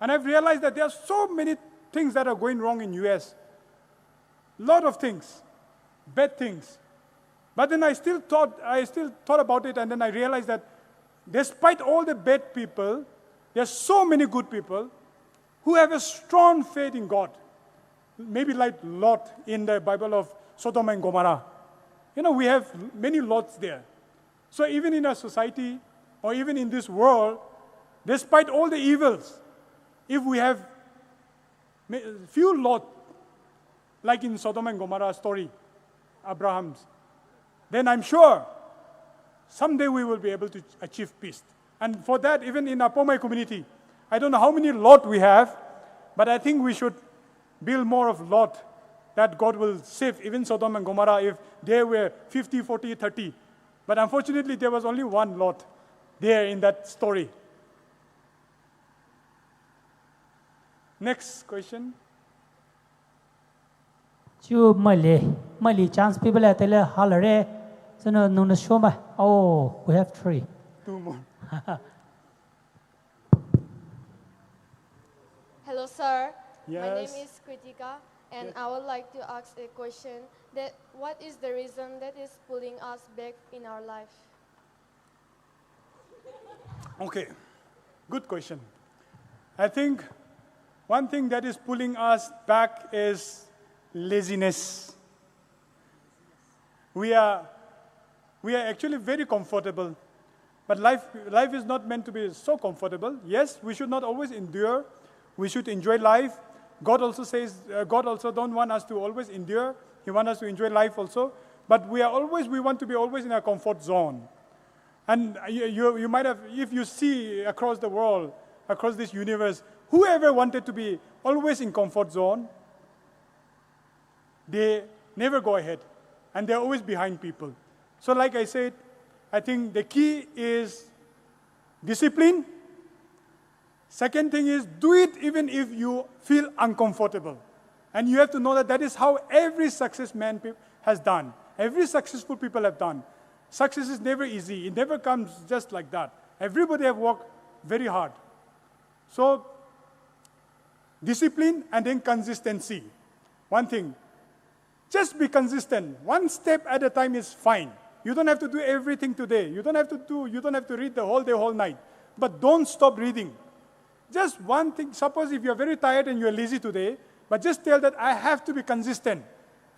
And I've realized that there are so many things that are going wrong in US. Lot of things, bad things. But then I still thought about it, and then I realized that despite all the bad people, there are so many good people who have a strong faith in God. Maybe like Lot in the Bible of Sodom and Gomorrah. We have many Lots there. So even in our society, or even in this world, despite all the evils, if we have few Lot, like in Sodom and Gomorrah story, Abraham's, then I'm sure someday we will be able to achieve peace. And for that, even in our Poumai community, I don't know how many Lot we have, but I think we should build more of Lot that God will save, even Sodom and Gomorrah, if there were 50, 40, 30. But unfortunately, there was only one Lot there in that story. Next question. Chu Mali chance people at the Halare. So no show my. Oh, we have 3. 2 more. Hello, sir. Yes. My name is Kritika, and I would like to ask a question that what is the reason that is pulling us back in our life? Okay, good question. I think one thing that is pulling us back is laziness. We are actually very comfortable, but life is not meant to be so comfortable. Yes, we should not always endure. We should enjoy life. God also says, God also don't want us to always endure. He wants us to enjoy life also. But we want to be always in a comfort zone. And you might have, if you see across the world, across this universe, whoever wanted to be always in comfort zone, they never go ahead. And they're always behind people. So like I said, I think the key is discipline. Second thing is do it even if you feel uncomfortable. And you have to know that that is how every success man has done. Every successful people have done. Success is never easy. It never comes just like that. Everybody have worked very hard. So discipline and then consistency. One thing, just be consistent. One step at a time is fine. You don't have to do everything today. You don't have to read the whole day, whole night. But don't stop reading. Just one thing. Suppose if you're very tired and you're lazy today, but just tell that I have to be consistent.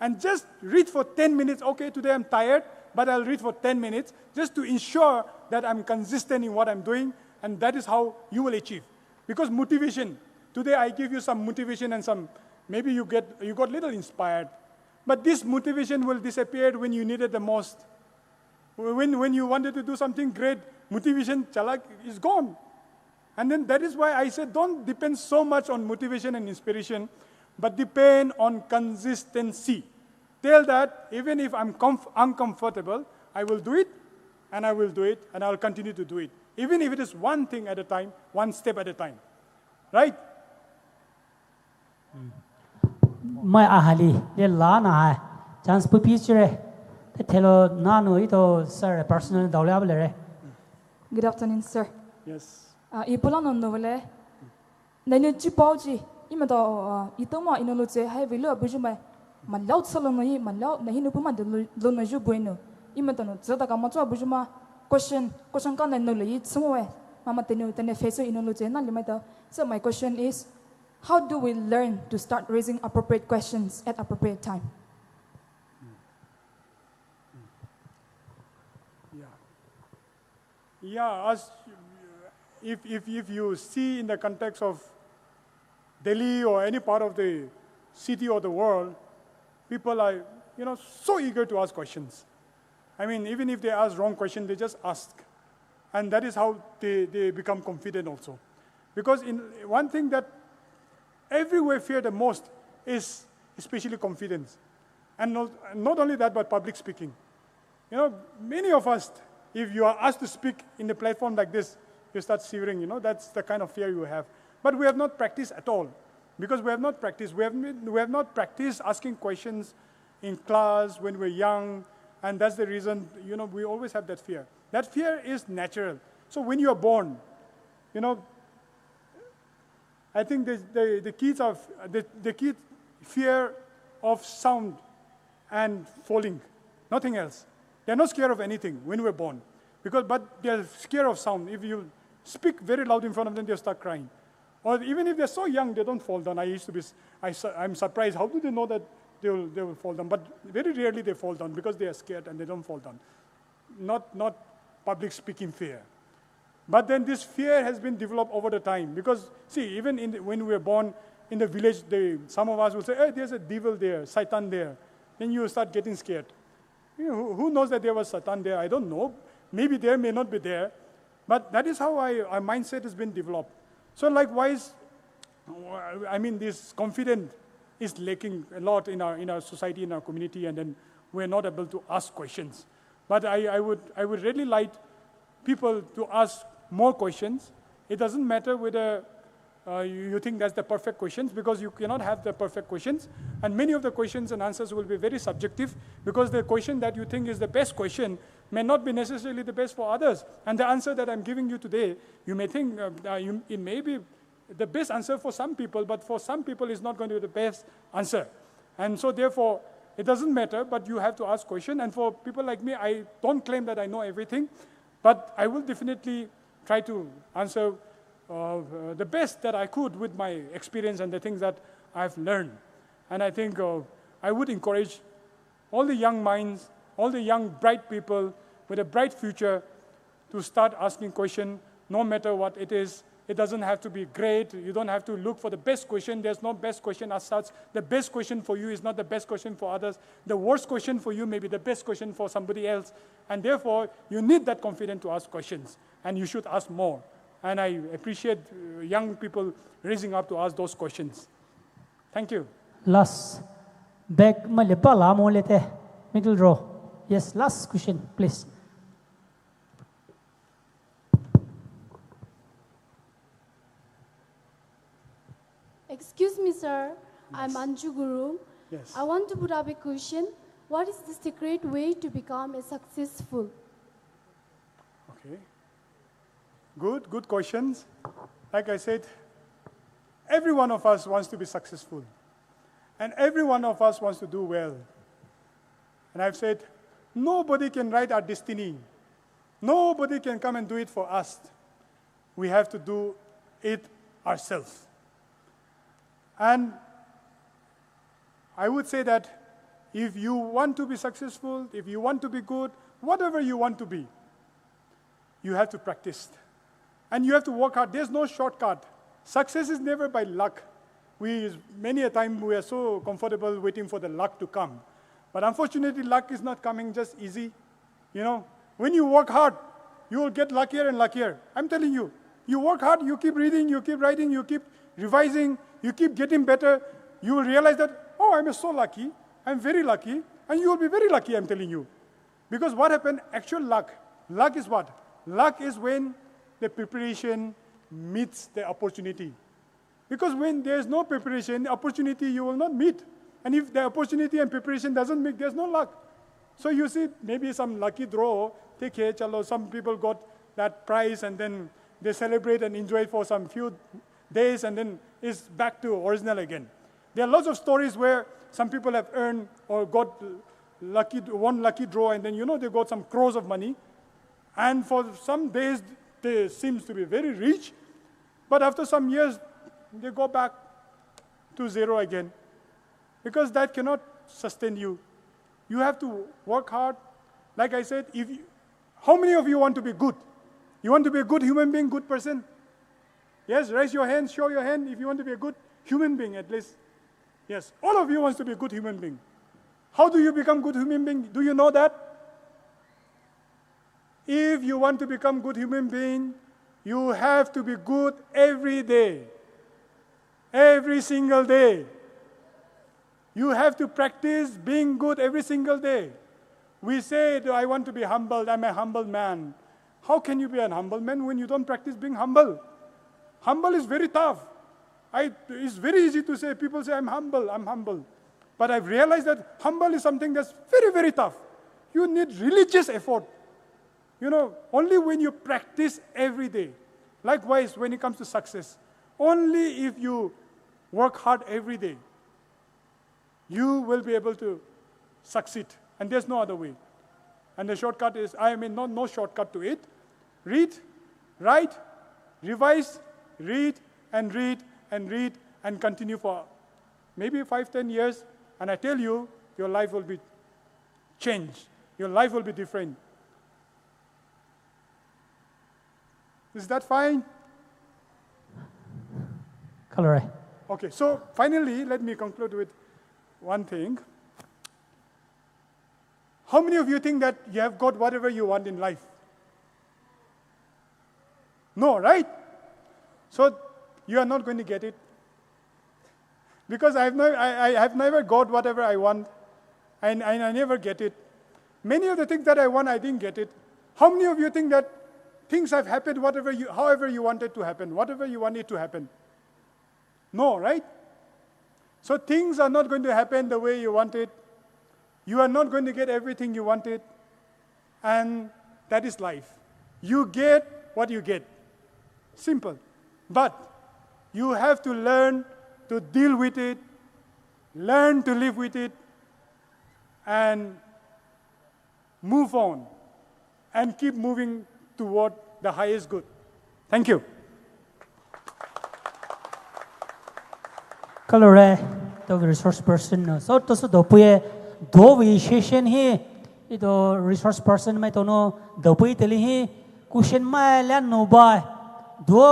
And just read for 10 minutes. Okay, today I'm tired, but I'll read for 10 minutes just to ensure that I'm consistent in what I'm doing, and that is how you will achieve. Because motivation, today I give you some motivation and some, maybe you got little inspired, but this motivation will disappear when you need it the most. When you wanted to do something great, motivation is gone. And then that is why I said don't depend so much on motivation and inspiration, but depend on consistency. Tell that even if I'm uncomfortable, I will do it, and I will do it, and I'll continue to do it. Even if it is one thing at a time, one step at a time. Right? My ahali, le la na hai. Chance pupi chere. Te telo nanu ito sir personal dawle. Good afternoon, sir. Yes. Ipulan on novele. Nani chipauji. Imado itoma inoluce hai vilu abujuma. Malau salonoi malau nahi nupuma donoju bueno. Imado no zata kamacho abujuma question kan nanoli somewhere. Mama tenu tene face inoluce na limito. So my question is, how do we learn to start raising appropriate questions at appropriate time? Yeah, if you see in the context of Delhi or any part of the city or the world, people are, so eager to ask questions. I mean, even if they ask wrong question, they just ask. And that is how they become confident also. Because one thing that everywhere fear the most is especially confidence. And not only that, but public speaking. Many of us, if you are asked to speak in a platform like this, you start shivering, that's the kind of fear you have. But we have not practiced at all. Because we have not practiced. We have not practiced asking questions in class when we're young, and that's the reason, we always have that fear. That fear is natural. So when you are born, I think the kids fear of sound and falling, nothing else. They're not scared of anything when we're born, but they're scared of sound. If you speak very loud in front of them, they'll start crying. Or even if they're so young, they don't fall down. I'm surprised. How do they know that they will fall down? But very rarely they fall down because they are scared and they don't fall down. Not public speaking fear. But then this fear has been developed over the time. Because, see, even when we were born in the village, some of us will say, hey, there's a devil there, Satan there. Then you start getting scared. Who knows that there was Satan there? I don't know. Maybe there, may not be there. But that is how our mindset has been developed. So likewise, this confidence is lacking a lot in our society, in our community, and then we're not able to ask questions. But I would really like people to ask more questions. It doesn't matter whether you think that's the perfect questions, because you cannot have the perfect questions. And many of the questions and answers will be very subjective, because the question that you think is the best question may not be necessarily the best for others. And the answer that I'm giving you today, you may think it may be the best answer for some people, but for some people it's not going to be the best answer. And so therefore, it doesn't matter, but you have to ask questions. And for people like me, I don't claim that I know everything, but I will definitely try to answer the best that I could with my experience and the things that I've learned. And I think I would encourage all the young minds, all the young, bright people with a bright future to start asking questions, no matter what it is. It doesn't have to be great. You don't have to look for the best question. There's no best question as such. The best question for you is not the best question for others. The worst question for you may be the best question for somebody else. And therefore, you need that confidence to ask questions. And you should ask more. And I appreciate young people raising up to ask those questions. Thank you. Last. Back malipa la mo lete. Middle row. Yes, last question, please. Excuse me, sir. I'm Anju Guru. Yes. I want to put up a question. What is the secret way to become a successful? Okay. Good questions. Like I said, every one of us wants to be successful. And every one of us wants to do well. And I've said, nobody can write our destiny. Nobody can come and do it for us. We have to do it ourselves. And I would say that if you want to be successful, if you want to be good, whatever you want to be, you have to practice. And you have to work hard. There's no shortcut. Success is never by luck. Many a time we are so comfortable waiting for the luck to come. But unfortunately, luck is not coming just easy. You know, when you work hard, you will get luckier and luckier. I'm telling you, you work hard, you keep reading, you keep writing, you keep revising, you keep getting better, you will realize that, oh, I'm so lucky, I'm very lucky, and you will be very lucky, I'm telling you. Because what happened, actual luck is what? Luck is when the preparation meets the opportunity. Because when there's no preparation, opportunity you will not meet. And if the opportunity and preparation doesn't meet, there's no luck. So you see, maybe some lucky draw, take care, chalo, some people got that prize and then they celebrate and enjoy it for some few days and then it's back to original again. There are lots of stories where some people have earned or got one lucky draw and then, they got some crores of money. And for some days, they seem to be very rich. But after some years, they go back to zero again. Because that cannot sustain you. You have to work hard. Like I said, how many of you want to be good? You want to be a good human being, good person? Yes, raise your hand, show your hand if you want to be a good human being at least. Yes, all of you want to be a good human being. How do you become good human being? Do you know that? If you want to become good human being, you have to be good every day. Every single day. You have to practice being good every single day. We say, I want to be humble, I'm a humble man. How can you be an humble man when you don't practice being humble? Humble is very tough. It's very easy to say, people say, I'm humble. But I've realized that humble is something that's very, very tough. You need religious effort. Only when you practice every day. Likewise, when it comes to success, only if you work hard every day, you will be able to succeed. And there's no other way. And the shortcut is, no shortcut to it. Read, write, revise, read, and read, and read, and continue for maybe 5-10 years. And I tell you, your life will be changed. Your life will be different. Is that fine? Khole. Okay, so finally, let me conclude with one thing. How many of you think that you have got whatever you want in life? No, right? So you are not going to get it. Because I have never got whatever I want, and I never get it. Many of the things that I want, I didn't get it. How many of you think that things have happened however you want it to happen, whatever you want it to happen? No, right? So things are not going to happen the way you want it. You are not going to get everything you wanted. And that is life. You get what you get. Simple. But You have to learn to deal with it, learn to live with it, and move on, and keep moving toward the highest good. Thank you. Color the resource person so to so do puye do we session he ito resource person mai to no do puye teli he cushion mai lan no ba do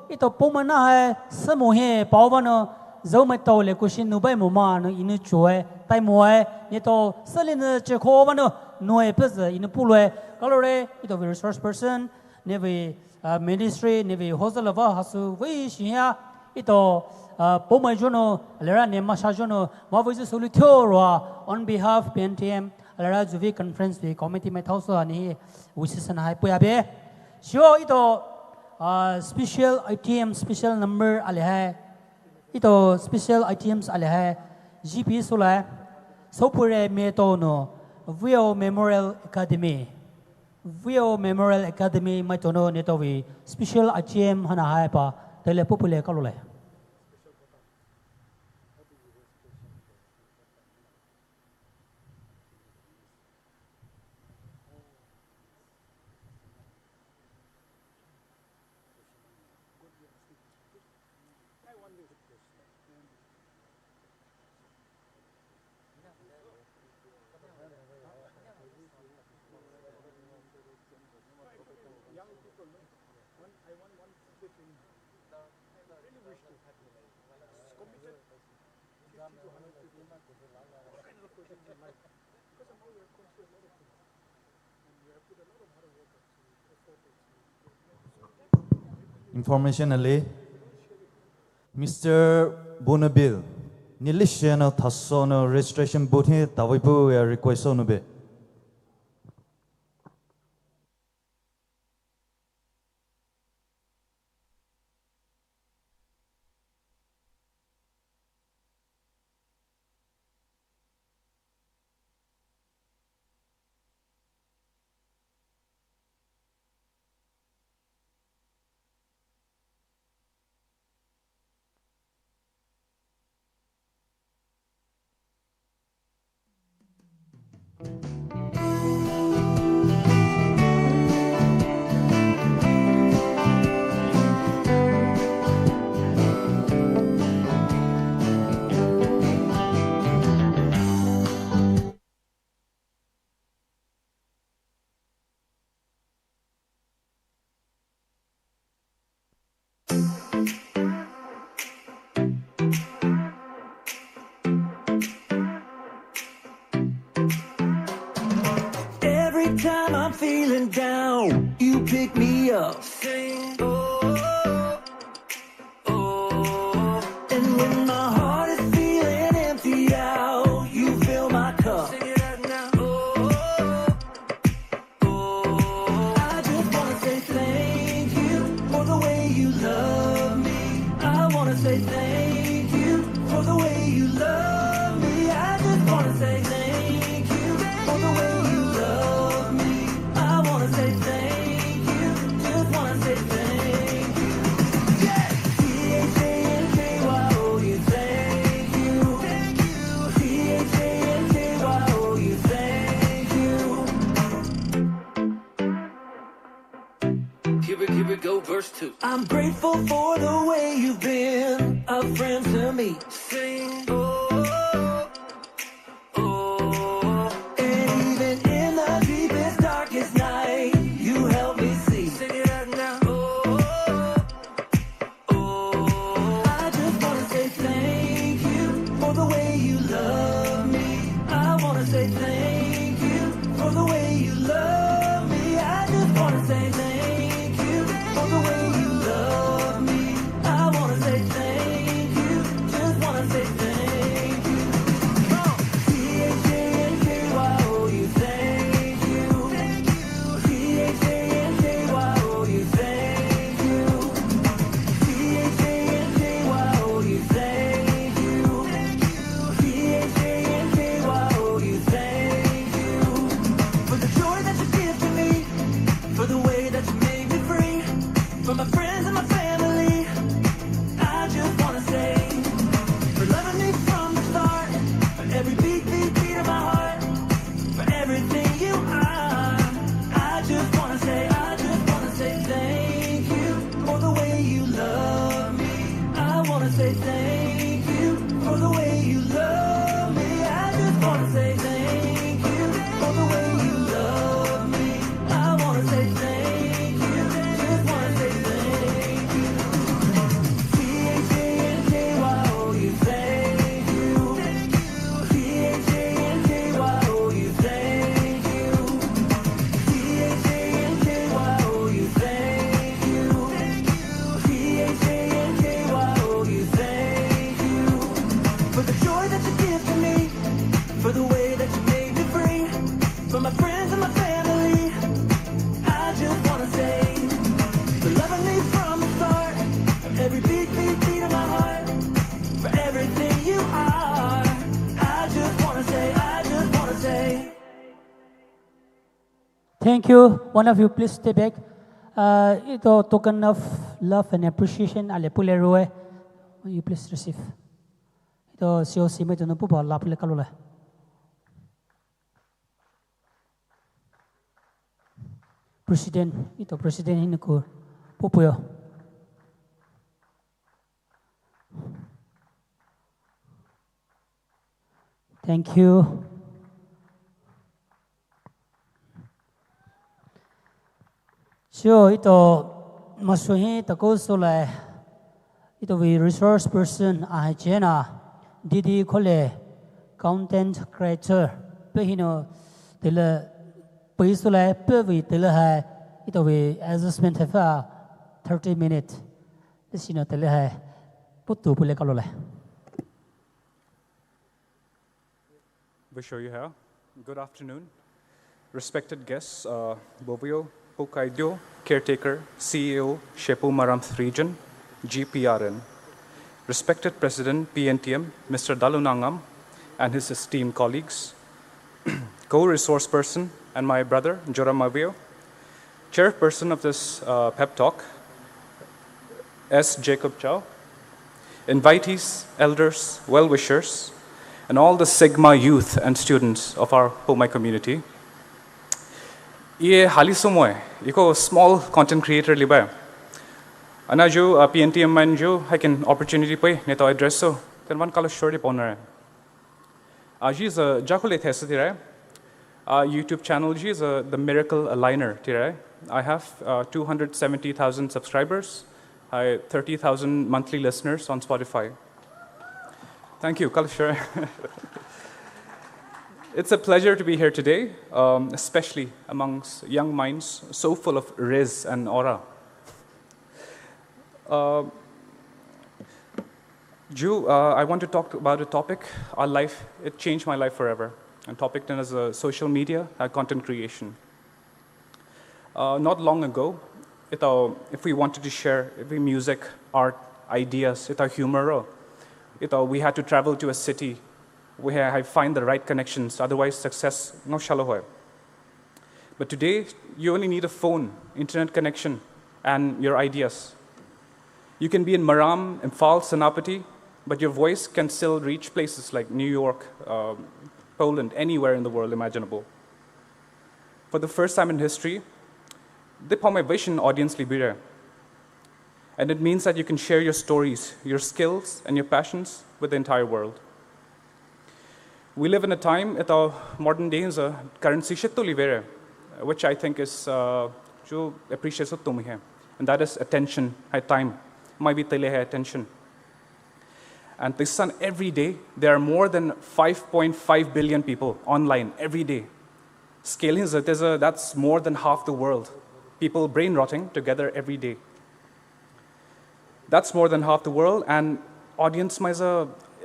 ito pumana hai samu he pawano zo mai to le cushion no bai mo ma no inu chue tai mo ai ni to selin che kho ba no noi plus inu pulwe color ito resource person nevi ministry nevi hostel va hasu we shia ito Poumai jono alera nema sha jono Maivio solutio on behalf PNTM alera juvi conference the committee mai thauso ani wishes hai puya be sure ito special ITM special number ale hai ito special ITMs ale hai GP sola so pure me to no Vio Memorial Academy mai to no neto vi special ITM hana hai pa tele popule kalule Informationally, Mr. Bonabil, Nilishana Tassono registration booth here, Tawipu request on be. Every time I'm feeling down, you pick me up. Sing, oh, oh. And when my heart is feeling empty out, you fill my cup. Sing it out now. Oh, oh. I just wanna say thank you for the way you love me. I wanna say thank you for the way you love me. I just wanna say thank you for the way you love me. I wanna say thank you, just wanna say thank you. Yeah! T-H-A-N-K-Y-O-U, thank you. Thank you. T-H-A-N-K-Y-O-U, thank you. Here we go, verse 2. I'm grateful for the way you've been a friend to me. Sing, oh, oh. And even in the deepest, darkest night, you help me see. Sing it out now. Oh, oh. I just wanna say thank you for the way you love me. I wanna say thank you for the way you love me. I just wanna say thank you for the way you love me. I wanna say thank you, just wanna say thank you. Thank you. One of you, please stay back. Ito token of love and appreciation. Ale pule roe. You please receive. Ito COC may tunong po ba la pule kalula. President, ito President hinukur. Pupuyo. Thank you. So ito masuhi tako sole ito we resource person ahjena didi khole content creator pehino tele paisole pe we tele hai ito we assessment have 30 minutes this tele hai putu pule kalole. We show you here. Good afternoon. Respected guests, Boveio, Poukai, caretaker, CEO, Shepu Maramth region, GPRN. Respected President PNTM, Mr. Dalunangam, and his esteemed colleagues. Co-resource person and my brother, Joram Maivio. Chairperson of this PEP talk, S. Jacob Chao. Invitees, elders, well-wishers, and all the Sigma youth and students of our Poumai community. Ye halisomoy, iko small content creator liba. Ana jo PNTM man jo I can opportunity pay neto address so then one kala short ipona. Ji is a Khole thesa tira. YouTube channel ji is the Miracle Aligner tira. I have 270,000 subscribers. 30,000 monthly listeners on Spotify. Thank you, Kalashar. It's a pleasure to be here today, especially amongst young minds so full of riz and aura. I want to talk about a topic, our life, it changed my life forever. A topic known as social media and content creation. Not long ago, if we wanted to share music, art, ideas, humor, we had to travel to a city where I find the right connections, otherwise success no shallow hoy. But today, you only need a phone, internet connection, and your ideas. You can be in Maram, Imphal, Senapati, but your voice can still reach places like New York, Poland, anywhere in the world imaginable. For the first time in history, the Poumai Vision audience libera. And it means that you can share your stories, your skills, and your passions with the entire world. We live in a time at our modern days, currency shitto which I think is jo appreciates and that is attention, time. Might be attention. And this sun every day, there are more than 5.5 billion people online every day. Scaling that's more than half the world. People brain rotting together every day. That's more than half the world, and audience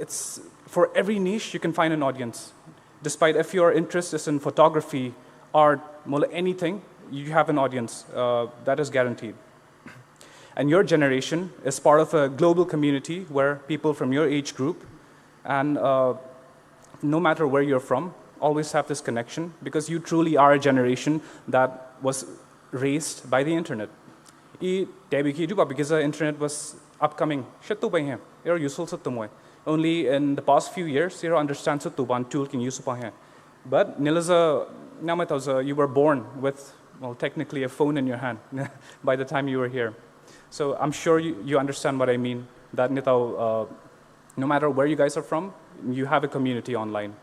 it's for every niche you can find an audience. Despite if your interest is in photography, art, anything, you have an audience. That is guaranteed. And your generation is part of a global community where people from your age group, and no matter where you're from, always have this connection because you truly are a generation that was raised by the internet. Because the internet was upcoming. Useful. Only in the past few years, you understand that tool can use. But you were born with, technically a phone in your hand by the time you were here. So I'm sure you understand what I mean. That no matter where you guys are from, you have a community online.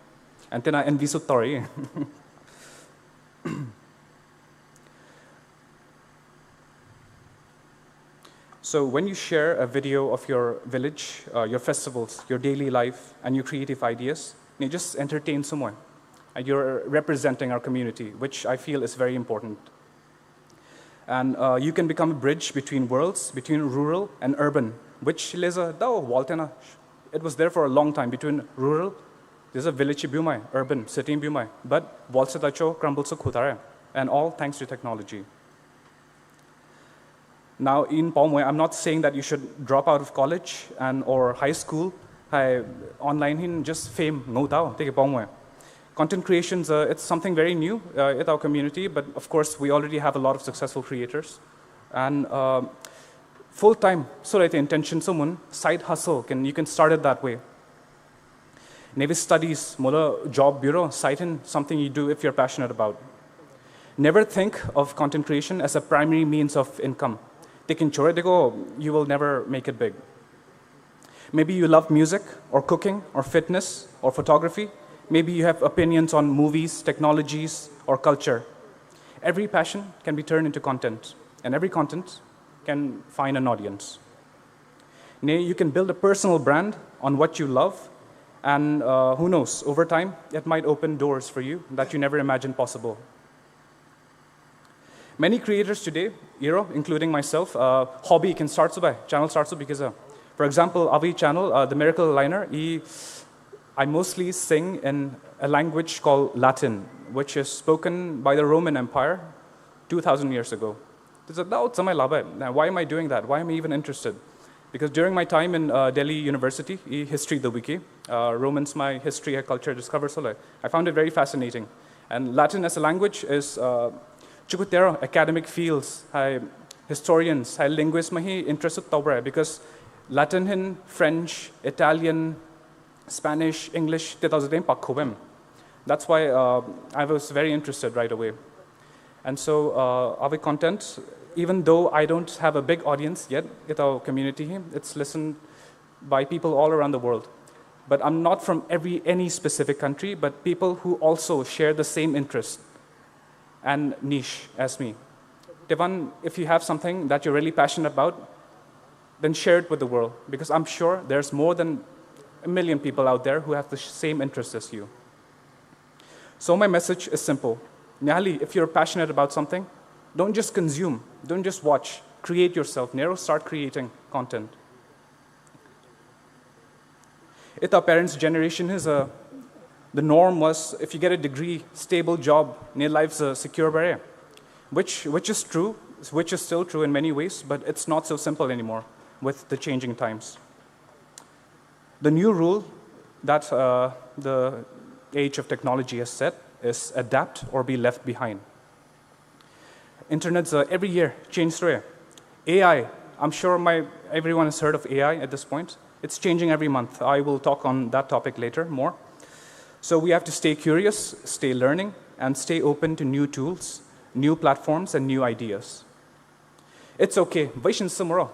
And then I envy story. So when you share a video of your village, your festivals, your daily life, and your creative ideas, you just entertain someone. And you're representing our community, which I feel is very important. And you can become a bridge between worlds, between rural and urban, which it was there for a long time, between rural, there's a village in Poumai, urban, city in Poumai, but crumbles and all thanks to technology. Now, in Poumai, I'm not saying that you should drop out of college or high school. Online, just fame, no doubt. Content creation, it's something very new in our community, but of course, we already have a lot of successful creators. And full-time, so that the intention, someone, side hustle, you can start it that way. Navy studies, mola job bureau, site in something you do if you're passionate about. Never think of content creation as a primary means of income. You will never make it big. Maybe you love music, or cooking, or fitness, or photography. Maybe you have opinions on movies, technologies, or culture. Every passion can be turned into content, and every content can find an audience. You can build a personal brand on what you love, and who knows, over time, it might open doors for you that you never imagined possible. Many creators today, including myself, hobby can start by channel starts because, for example, Avi channel, the Miracle Liner, I mostly sing in a language called Latin, which is spoken by the Roman Empire 2,000 years ago. Now, why am I doing that? Why am I even interested? Because during my time in Delhi University, history the wiki, Romans, my history and culture discovered Khole, I found it very fascinating. And Latin as a language is academic fields, historians, linguists, interested because Latin, French, Italian, Spanish, English, that's why I was very interested right away. And so our content, even though I don't have a big audience yet in our community, it's listened by people all around the world. But I'm not from any specific country, but people who also share the same interest and niche as me. Devan, if you have something that you're really passionate about, then share it with the world, because I'm sure there's more than 1 million people out there who have the same interest as you. So my message is simple. Nyali, if you're passionate about something, don't just consume, don't just watch, create yourself. Start creating content. If our parents' generation is the norm was, if you get a degree, stable job, near life's a secure barrier, which is true, which is still true in many ways, but it's not so simple anymore with the changing times. The new rule that the age of technology has set is adapt or be left behind. Internet's every year changed. AI, I'm sure everyone has heard of AI at this point. It's changing every month. I will talk on that topic later more. So we have to stay curious, stay learning, and stay open to new tools, new platforms, and new ideas. It's okay.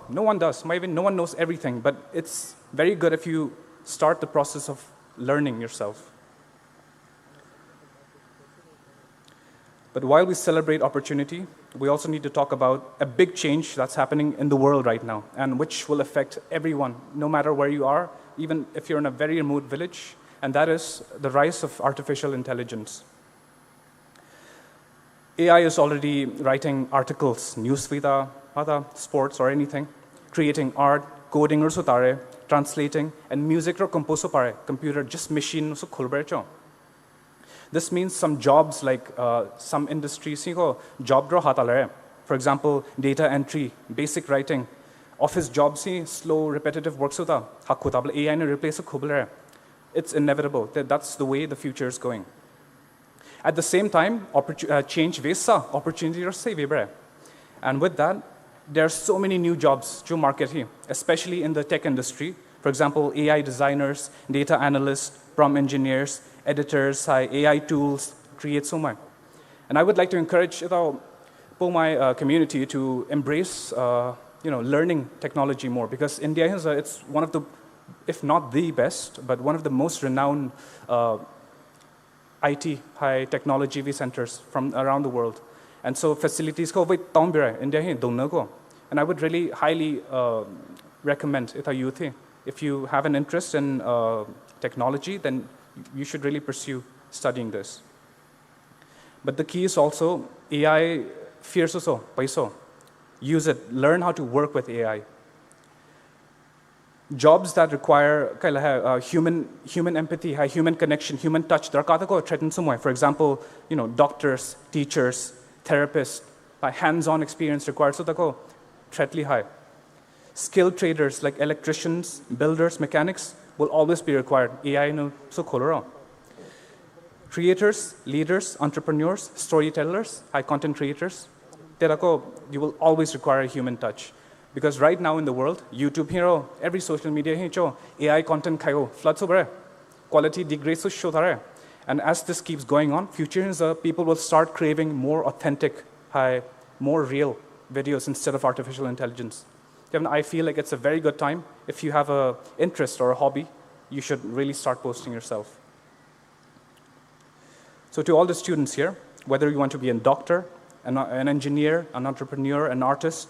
No one does. No one knows everything, but it's very good if you start the process of learning yourself. But while we celebrate opportunity, we also need to talk about a big change that's happening in the world right now, and which will affect everyone, no matter where you are, even if you're in a very remote village, and that is the rise of artificial intelligence. AI is already writing articles, newsfeed, other sports or anything, creating art, coding or sotare, translating, and music or composo pare, computer just machine so khulber. This means some jobs like some industries, job draw hatalare. For example, data entry, basic writing, office jobs, slow, repetitive work sota, hakutable AI ne replace khubler. It's inevitable. That's the way the future is going. At the same time, change vesa opportunity or save. And with that, there are so many new jobs to market here, especially in the tech industry. For example, AI designers, data analysts, prompt engineers, editors, AI tools, create so much. And I would like to encourage the Poumai community to embrace learning technology more, because India is it's one of the, if not the best, but one of the most renowned IT, high technology centers from around the world. And so facilities ko wait tombira India hi don't go. And I would really highly recommend it youth, if you have an interest in technology, then you should really pursue studying this. But the key is also AI fierce so paiso. Use it, learn how to work with AI. Jobs that require human empathy, human connection, human touch, for example, doctors, teachers, therapists, hands-on experience required, so high. Skilled traders like electricians, builders, mechanics will always be required. AI no so koloro. Creators, leaders, entrepreneurs, storytellers, high content creators, you will always require a human touch. Because right now in the world, YouTube hero, every social media hero, AI content floods over, quality degrades show. And as this keeps going on, future people will start craving more authentic, more real videos instead of artificial intelligence. I feel like it's a very good time. If you have an interest or a hobby, you should really start posting yourself. So to all the students here, whether you want to be a doctor, an engineer, an entrepreneur, an artist,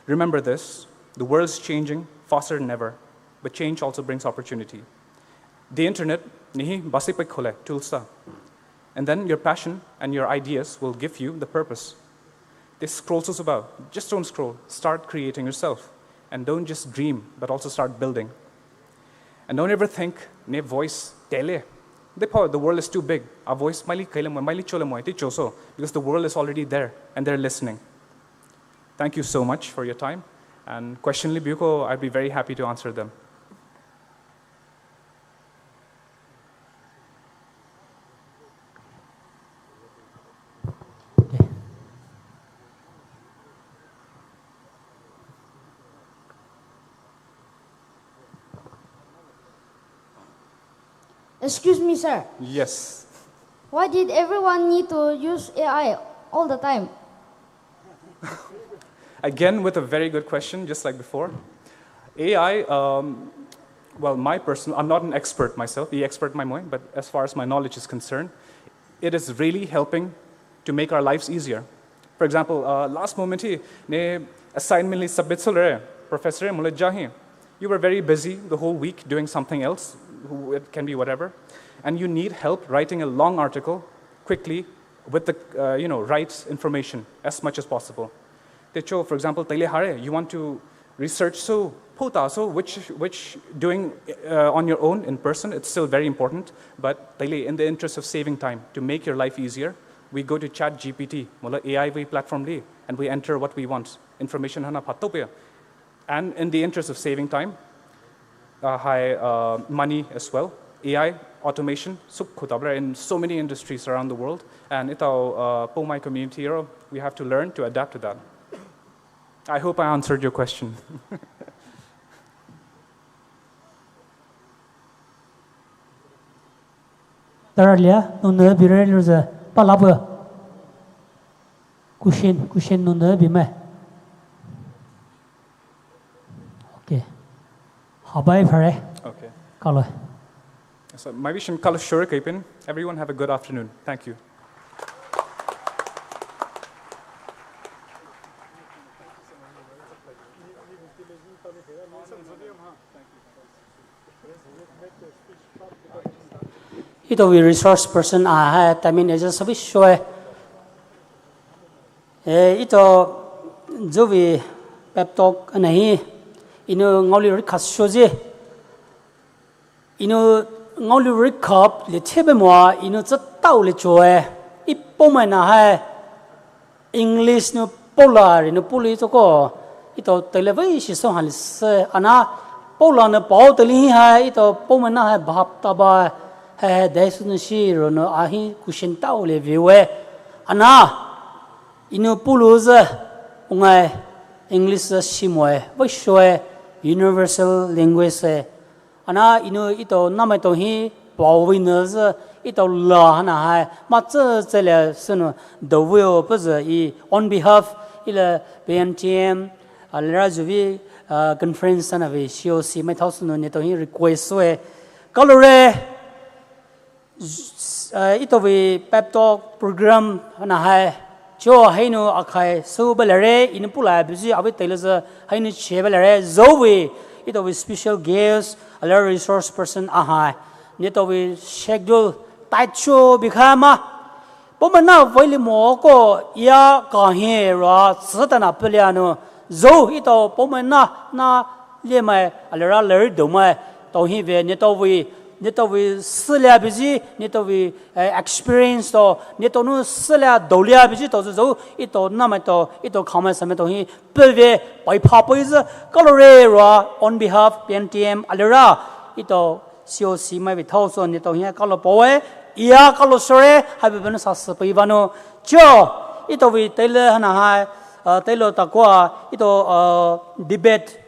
remember this: the world is changing faster than ever, but change also brings opportunity. The internet, Khole, tools. And then your passion and your ideas will give you the purpose. This scrolls about. Just don't scroll. Start creating yourself. And don't just dream, but also start building. And don't ever think, ne voice, tele. The world is too big. Our voice, because the world is already there, and they're listening. Thank you so much for your time. And question Libuko, I'd be very happy to answer them. Excuse me, sir. Yes. Why did everyone need to use AI all the time? Again, with a very good question, just like before. AI, well, I'm not an expert myself, but as far as my knowledge is concerned, it is really helping to make our lives easier. For example, last moment, assignment submit professor, you were very busy the whole week doing something else. It can be whatever, and you need help writing a long article quickly with the right information as much as possible. For example, you want to research which doing on your own in person, it's still very important, but in the interest of saving time, to make your life easier, we go to ChatGPT, AI platform, and we enter what we want, information. And in the interest of saving time, money as well, AI, automation, in so many industries around the world, and Poumai community, we have to learn to adapt to that. I hope I answered your question. Okay. So my vision, everyone have a good afternoon. Thank you. Ito we resource person tamin as a service show. Ito jovi pep talk anahi ino ngoli rikas shoje ino ngoli rikap le chebe mo ino chat tau le choe Poumai na hai English no polar ino puli to ko ito televai shi so hal se ana polar no pau teli hai ito Poumai na hai bhap taba hai daisun shi ro no ahi kushin tau le viwe ana ino puluza ungai English shimoe vai shoe universal language ana ino ito namai to hi pawiners ito la na hai ma le sunu the will on behalf ila PNTM alrajuvi conference na ve shoc mai thausun ne to hi request we colore ito we pep talk program na hai cho haino akai so balare in pula busy abi teleza haino chebalare zowe ito we special guest a resource person aha neto we schedule tight show bikama pomana voile mo ko ya ka he ra satana peliano zo ito pomana na lemai alera ler domai to hi ve neto we sila busy neto we experience to neto no sila dolia busy to zo ito namai to ito khama samai to hi peve pai pha is colore ra on behalf PNTM alera ito COC mai with house on ito here color boy ia kalosore habiban saspai bano cho ito wi tele hana hai telo takwa ito debate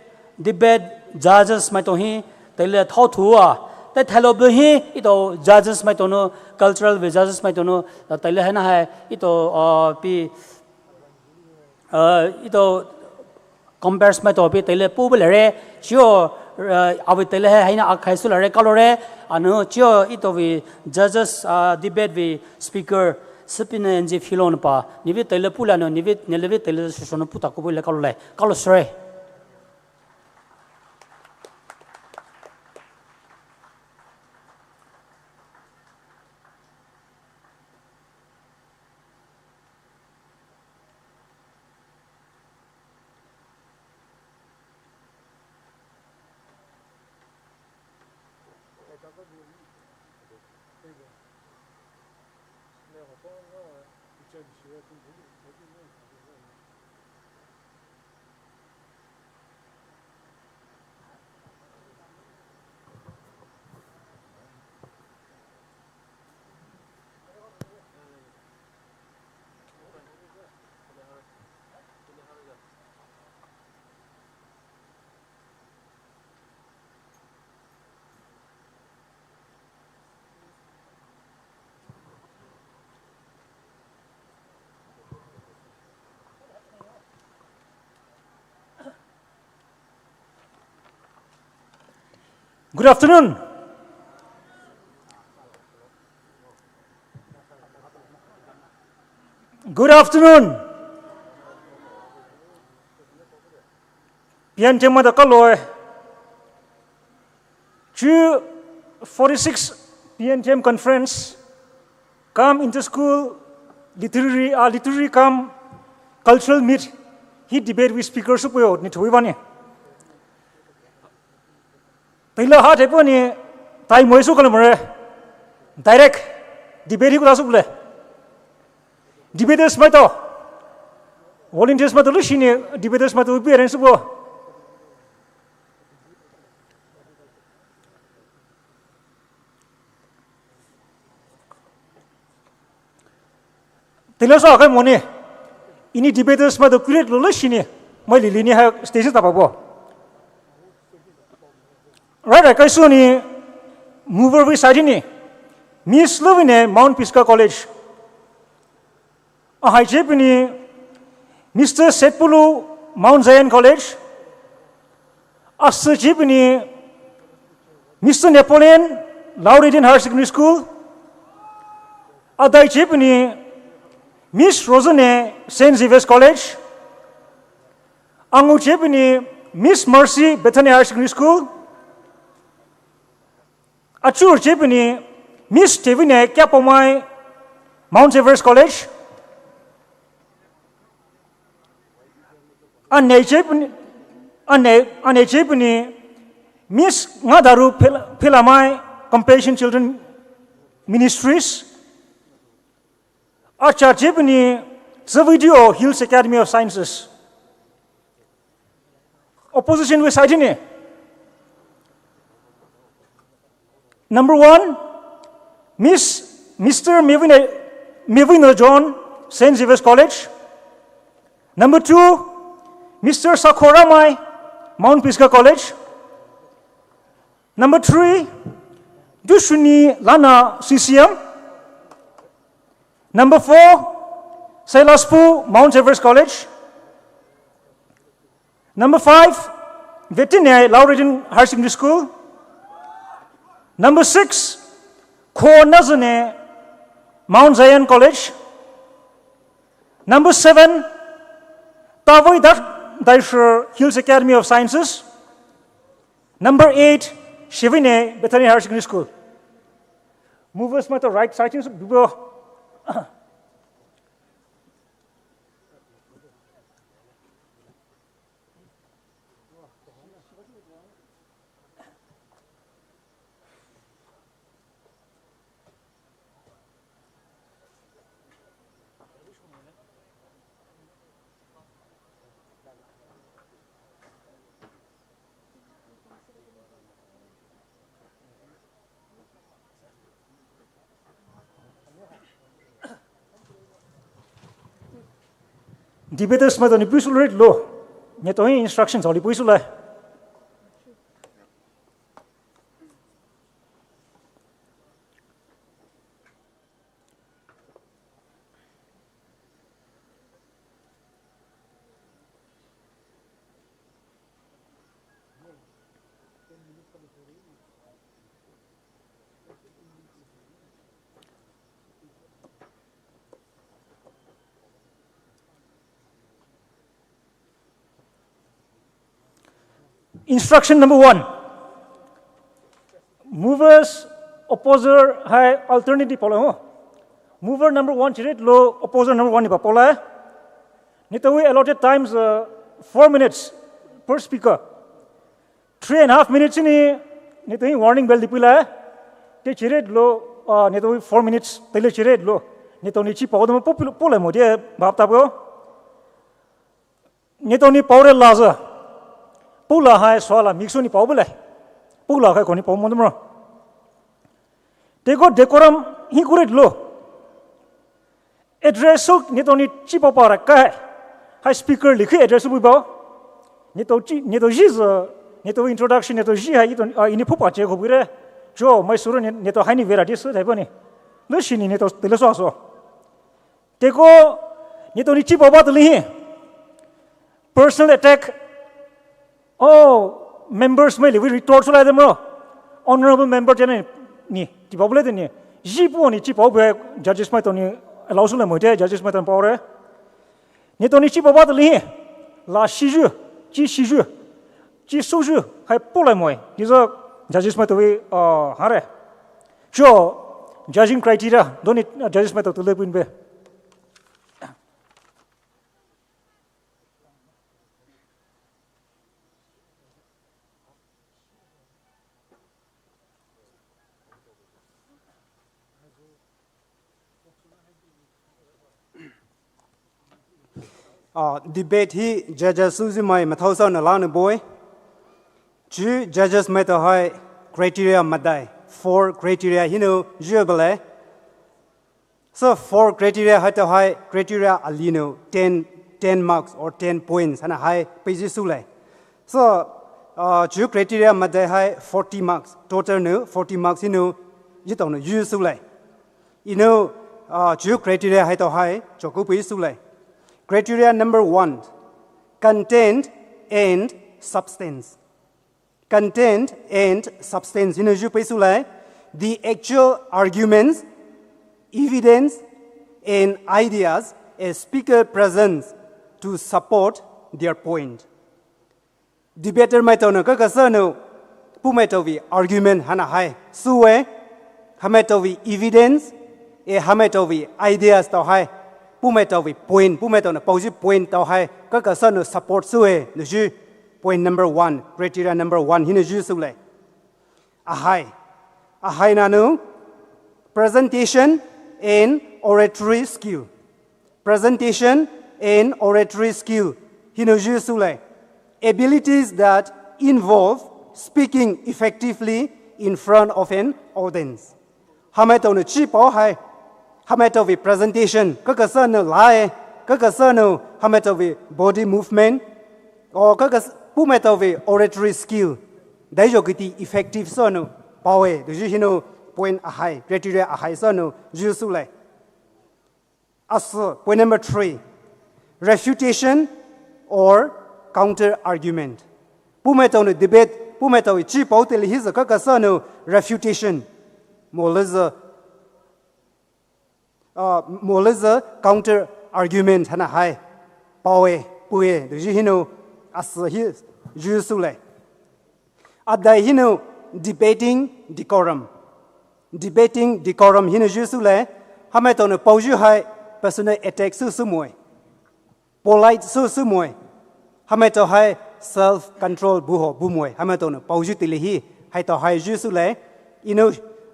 judges mai to hi tele thau thua te thalo be hi ito judges mai to no cultural judges mai to no tele hana hai ito ito compares mai to pi tele pu bele re chio awi tele hai na akhai su re kalore anu chio ito wi judges debate wi speaker sepina enji filon pa nivi tele pula no nivi nelevi tele sono puta ko bele kalole kalosre. Good afternoon. Good afternoon. PNTM da kaloi. 46 PNTM conference come into school literary come cultural meet he debate with speakers upo ni thui bani. Pahila hat hepo ni tai moisu kalau mere direct debate hi kula suble debaters mato volunteers mato lu sini debaters mato upi aren subo tilo so akai mone ini debaters mato create lu sini mai lini ha stage ta pabo. Right, KKYSO ni mover we side ni Miss Lovine Mount Pisgah College. A high chip ni Mr. Setpulu Mount Zion College. A sir chip ni Mr. Napoleon Laurentian Higher Secondary School. A dai chip ni Miss Rosane Saint Xavier's College. Angu chip ni Miss Mercy Bethany Higher Secondary School. Achur chipini Miss Tevine Poumai Mount Everest College. Ane chipini Miss Ngadaru Pilamai Compassion Children Ministries. Achar chipini Zoveio Hills Academy of Sciences. Opposition with Saitini. Number 1, Mr. Maivio John, St. Xavier's College. Number 2, Mr. Sakoramai, Mount Pisgah College. Number 3, Dushuni Lana CCM. Number 4, Sailaspu, Mount Everest College. Number 5, Bethany, Laurentian Higher Secondary School. Number 6, Khole, Mount Zion College. Number 7, Daikho Hills Academy of Sciences. Number 8, Shivine Bethany Higher Secondary School. Movers matter right sightings. debaters ma to ni puisul red lo ne to instructions oli puisul lai Instruction number 1. Movers, opposer, high alternative pola. Mover number 1 chirit low, opposer number 1 iba pola. Nitawi allotted times 4 minutes per speaker. 3.5 minutes ini nitawi warning bell dipila. Te chirit low nitawi 4 minutes tele chirit low. Nitawi chi pau dama pola mo dia bap tapo. Nitawi power laza. Pula hai soala mixuni pau bele. Pula hai koni pau mondamro. Deko decorum hi kurit lo. Address so nitoni chipa para ka hai speaker likhi address bu ba. Nito jiz nito introduction nito ji hai ini pupa che ko bire. Jo mai suru nito hai ni vera dis dai bani. Lo shini nito teleso aso. Deko nitoni chipa ba tli personal attack. Oh, members may live retort so like them. Honorable member jane ni ti babule de ni jipu ni chi pau be judges mai to ni allow so le mo de judges mai tan power ni to ni chi baba de li la shi ju chi su ju hai po le moi ni zo judges mai to we ha re jo judging criteria don't it judges mai to le pin be debate hi judges suzi mai mathausa na lang boy ju judges mai to hai criteria madai 4 criteria jubale so 4 criteria hai to hai criteria alino 10 marks or 10 points and high pages sule so ju criteria madai hai 40 marks total no 40 marks jitong no ju sule ju criteria hai to hai choku pi sule. Criteria number 1, content and substance. Content and substance. The actual arguments, evidence, and ideas a speaker presents to support their point. Debater maitono kakasano pumetovi argument hana hai suwe hametovi evidence e hametovi ideas to hai. Pumetovi point, pumetona posi point tau hai kakasan support sue nuju point number 1 criteria number 1 hinuju sule ahai nanu presentation and oratory skill hinuju sule abilities that involve speaking effectively in front of an audience hametona chipo hai hametovi presentation kakasano lai kakasano hametovi body movement or pumetovi oratory skill daijogiti effective sono pawe do point ahai criteria ahai sono jusule aso point number 3 refutation or counter argument pumetono debate pumetovi chi pauteli his kakasano refutation Moleza counter argument hana hai pawe puye do as his jusule adai debating decorum jusule hameton pauju hai personal attack sumoy polite sumoy hameto hai self control buho bumoy hameton pauju tilihi hai to hai jusule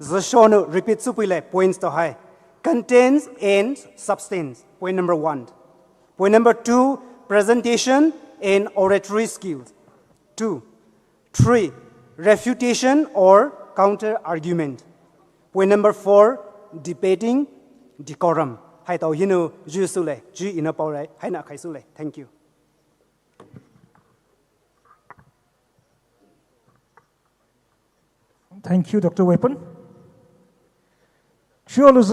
zashono repeat supile points to hai contents and substance. Point number 1. Point number 2, presentation and oratory skills. 2. 3, refutation or counter argument. Point number 4, debating decorum. hai tàu hinu ju su le ju ina pau rai hai na khai su le thank you Thank you, Dr. Weapon. Sure, is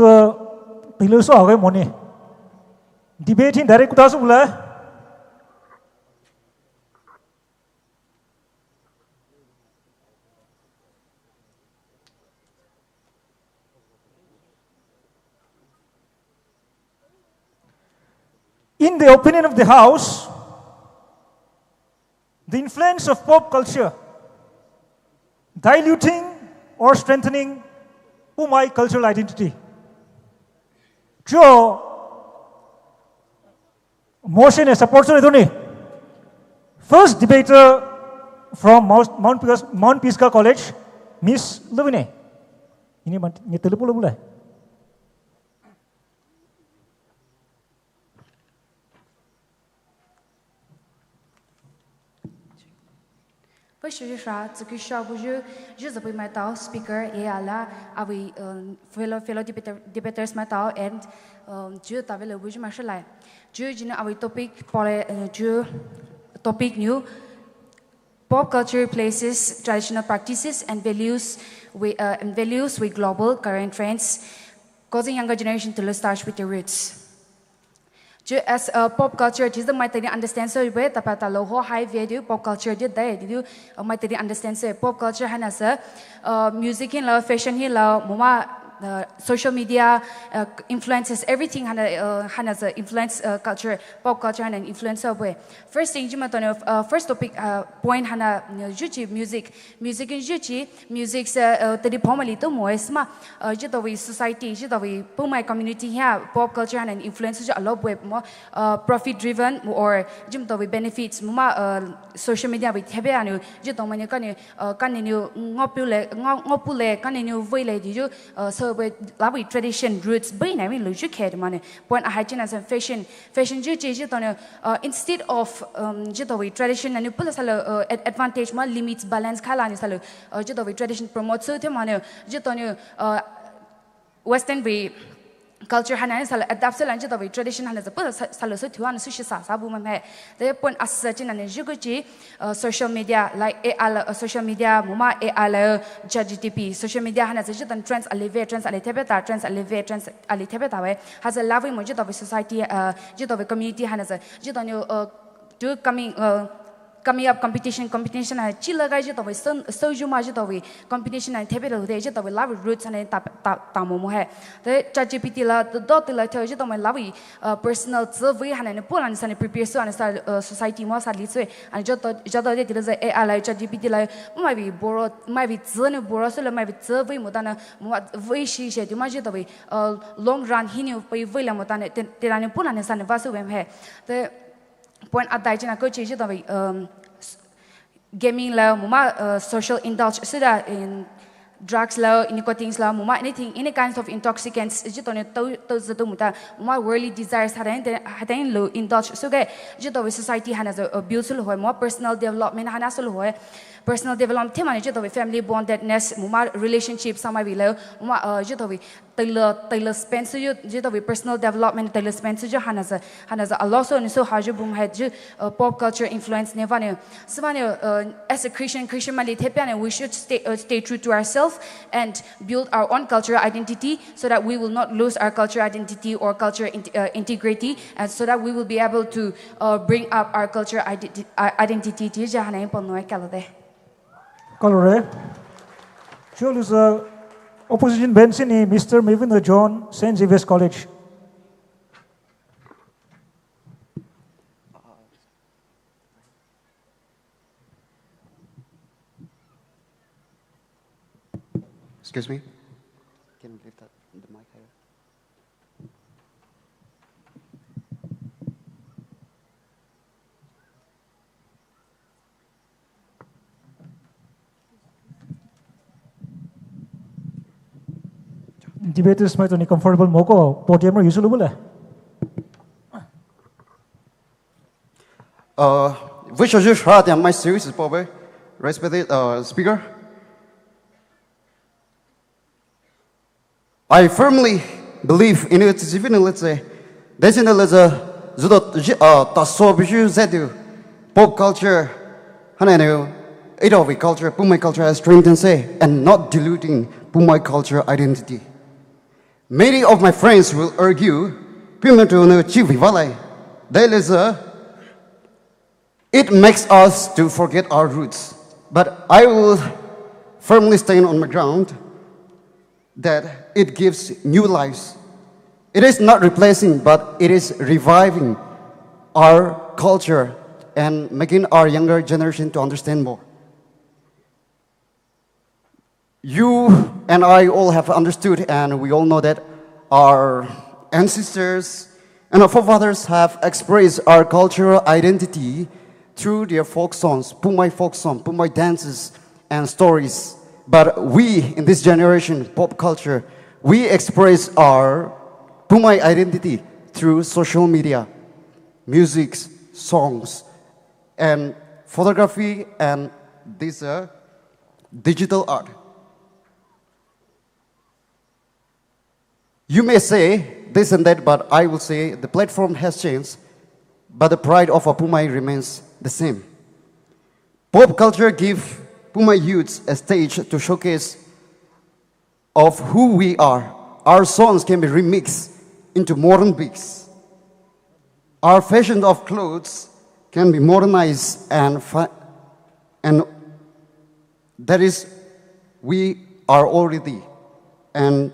pillar so agai money. Debating direct kuta su bula. In the opinion of the House, the influence of pop culture diluting or strengthening Poumai cultural identity. Joe, motion is supports first debater from Mount Pisgah College, Miss Levine. Ini telepon boleh. Bây giờ ra từ cái show bây giờ giờ bây mai tao speaker là avi fellow debaters mai tao and giờ tao bây giờ mai lại giờ chính avi topic pole giờ topic new pop culture places traditional practices and values with global current trends causing younger generation to lose touch with their roots. As pop culture, just the my understand so we tapata loho high value pop culture did that did you my understand so pop culture has a music in love fashion in love mama social media influences everything has a influence culture pop culture and an influence way first thing first topic point hana juchi music in juchi music tadi formally to mo isma jitawi society jitawi Poumai community here pop culture and an influence a lot way more profit driven or jitawi benefits mama social media with hebe anu jitomani kaninu ngopule kaninu voile diju so with lavi tradition roots by na min loju khed mane point a hygiene as fashion ji tono instead of jitowi tradition and pula salo advantage ma limits balance khala ni salo jitowi tradition promote so the mane jitono western way culture hana sala adapt sala jitowi tradition hana salo so thuan sushi sa sabu ma he the point as such in an juguji social media like social media muma ChatGPT social media hana jitan trends elevate we has a lovely mo jitowi society jitowi community hana jitan do coming up competition ha chila gai jitowi so juma jitowi competition and tebelo de jitowi love roots and ta mo he the ChatGPT la the dot la tell jitowi love personal survey hana ne polan san prepare so and society mo sa litwe and jodo de de AI la ChatGPT la might be zone boro so la might be survey mo dana mo voi shi she ma jitowi long run hinu pai voi la mo dana te rani polan san vasu wem he the point at daijina ko cheje to gaming la muma social indulge so that in drugs la nicotine la muma anything any kinds of intoxicants jitone to muta muma worldly desires hatain lo indulge so ge jito society has a beautiful ho more personal development hana so ho personal development thema jito family bondedness muma relationship sama bilo muma jito tailor spend so jito personal development tailor spend so has a lot so haju bum had pop culture influence nevane so as a Christian mali thepiane we should stay true to ourselves and build our own cultural identity so that we will not lose our cultural identity or cultural integrity and so that we will be able to bring up our cultural identity to jahana ponnoe kalode colore is opposition Bensini Mr. Maivio John St. Xavier's College. Excuse me? Can you lift that the mic higher? Debaters might only comfortable moko podium or usually bole. Which of you heard my series is probably respected speaker? I firmly believe in it, even let's say, there's in the Tasso Bishu Zedu, pop culture, Hanano, Idovi culture, Poumai culture has strength and say, and not diluting Poumai culture identity. Many of my friends will argue, Pimentono Chivivalai, there is it makes us to forget our roots. But I will firmly stand on my ground that it gives new lives. It is not replacing, but it is reviving our culture and making our younger generation to understand more. You and I all have understood, and we all know that our ancestors and our forefathers have expressed our cultural identity through their folk songs, Poumai dances and stories. But we, in this generation, pop culture, we express our Poumai identity through social media, music, songs, and photography, and this digital art. You may say this and that, but I will say the platform has changed, but the pride of a Poumai remains the same. Pop culture gives Poumai youths a stage to showcase of who we are. Our songs can be remixed into modern beats. Our fashion of clothes can be modernized, and that is, we are already, and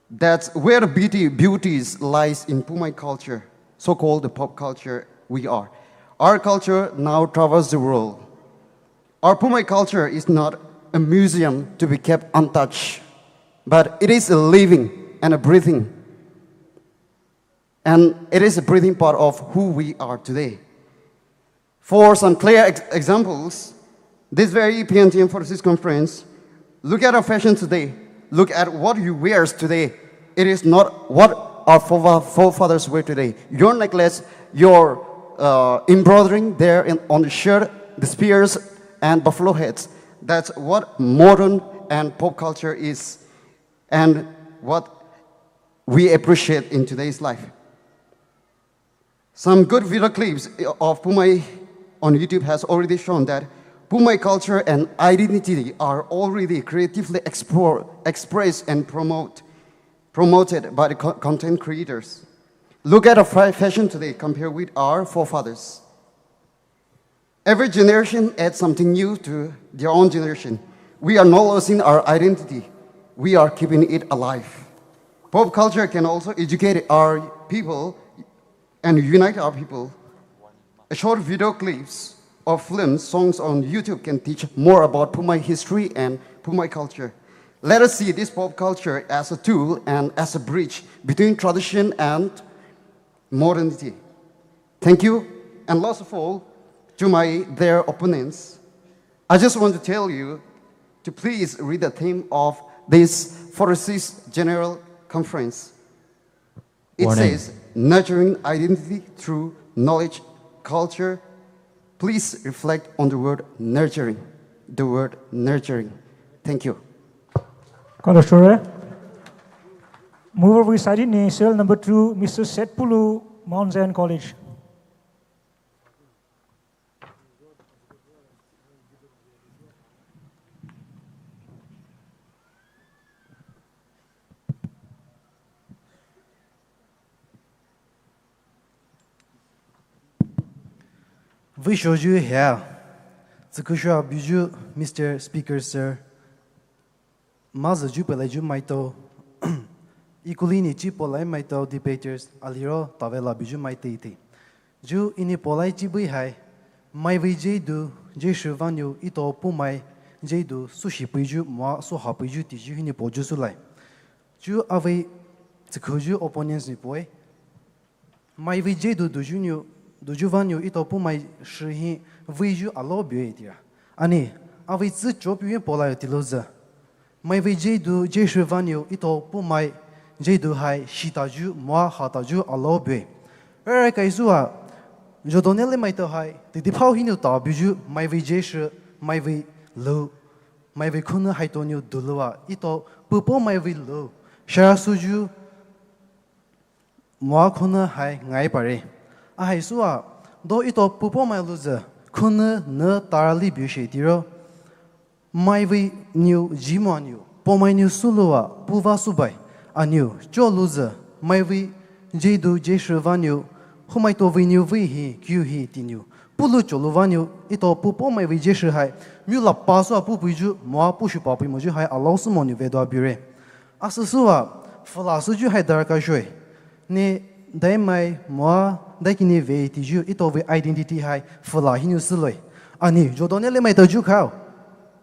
that's where the beauties lies in Poumai culture, so-called the pop culture we are. Our culture now travels the world. Our Poumai culture is not a museum to be kept untouched, but it is a living and a breathing. And it is a breathing part of who we are today. For some clear examples, this very PNTM 46 conference, look at our fashion today. Look at what you wear today. It is not what our forefathers wear today. Your necklace, your embroidering there on the shirt, the spears and buffalo heads. That's what modern and pop culture is, and what we appreciate in today's life. Some good video clips of Poumai on YouTube has already shown that Poumai culture and identity are already creatively expressed and promoted by the content creators. Look at our fashion today compared with our forefathers. Every generation adds something new to their own generation. We are not losing our identity. We are keeping it alive. Pop culture can also educate our people and unite our people. A short video clips of films, songs on YouTube can teach more about Poumai history and Poumai culture. Let us see this pop culture as a tool and as a bridge between tradition and modernity. Thank you, and last of all, to their opponents, I just want to tell you to please read the theme of this 46th General Conference. It says, nurturing identity through knowledge, culture. Please reflect on the word nurturing. The word nurturing. Thank you. Mover residing in cell number 2, Mr. Setpulu, Mount Zion College. We show you here. Zikusha Biju, Mr. Speaker, sir. Maza Jupelaju Maito, Ikulini Chipolai Maito debaters, Aliro, Tavela Biju Maiti. Ju ini Polai Chibi Hai, Maivio Jedu, Jeshu Vanyu, Ito Poumai, Jedu, Sushi Piju, Moa Soha Piju, Tiju in Pojusulai. Ju Ave Zikuju opponents Nipoi. Maivio Jedu do Junior. Do Juvanyu ito Poumai shi Viju alo bioetia. Ani, avi zi job yun pola utiloza. Maivio Jedu Jeshu Vanyu ito Poumai Jedu hai shitaju moa hataju alo bioe. KKYSO Jodonele maito hai, the depau hinu ta biju Maivio Jeshu Maivio lo. Maivio kuna haitonyu dulua ito Pupo Maivio lo. share suju mua khuna hai ngai pare a hai suwa do ito pupo mai luza khuna na tarali bi she tiro Maivio new jimo new Poumai new suluwa puva subai a new cho luza Maivio jedu jeshuva new humai to vi new vi hi kyu hi ti new pulu choluwa new ito pupo mai vi jeshu hai mu la paso pu puju mo pu shu pa pu mo ju hai allow su mo ni ve do bire asusuwa fula su ju hai dar ka shoi ne dai mai mo dai kini ve ti ju ito vi identity hai fula hi new suloi ani jodone le mai to ju khao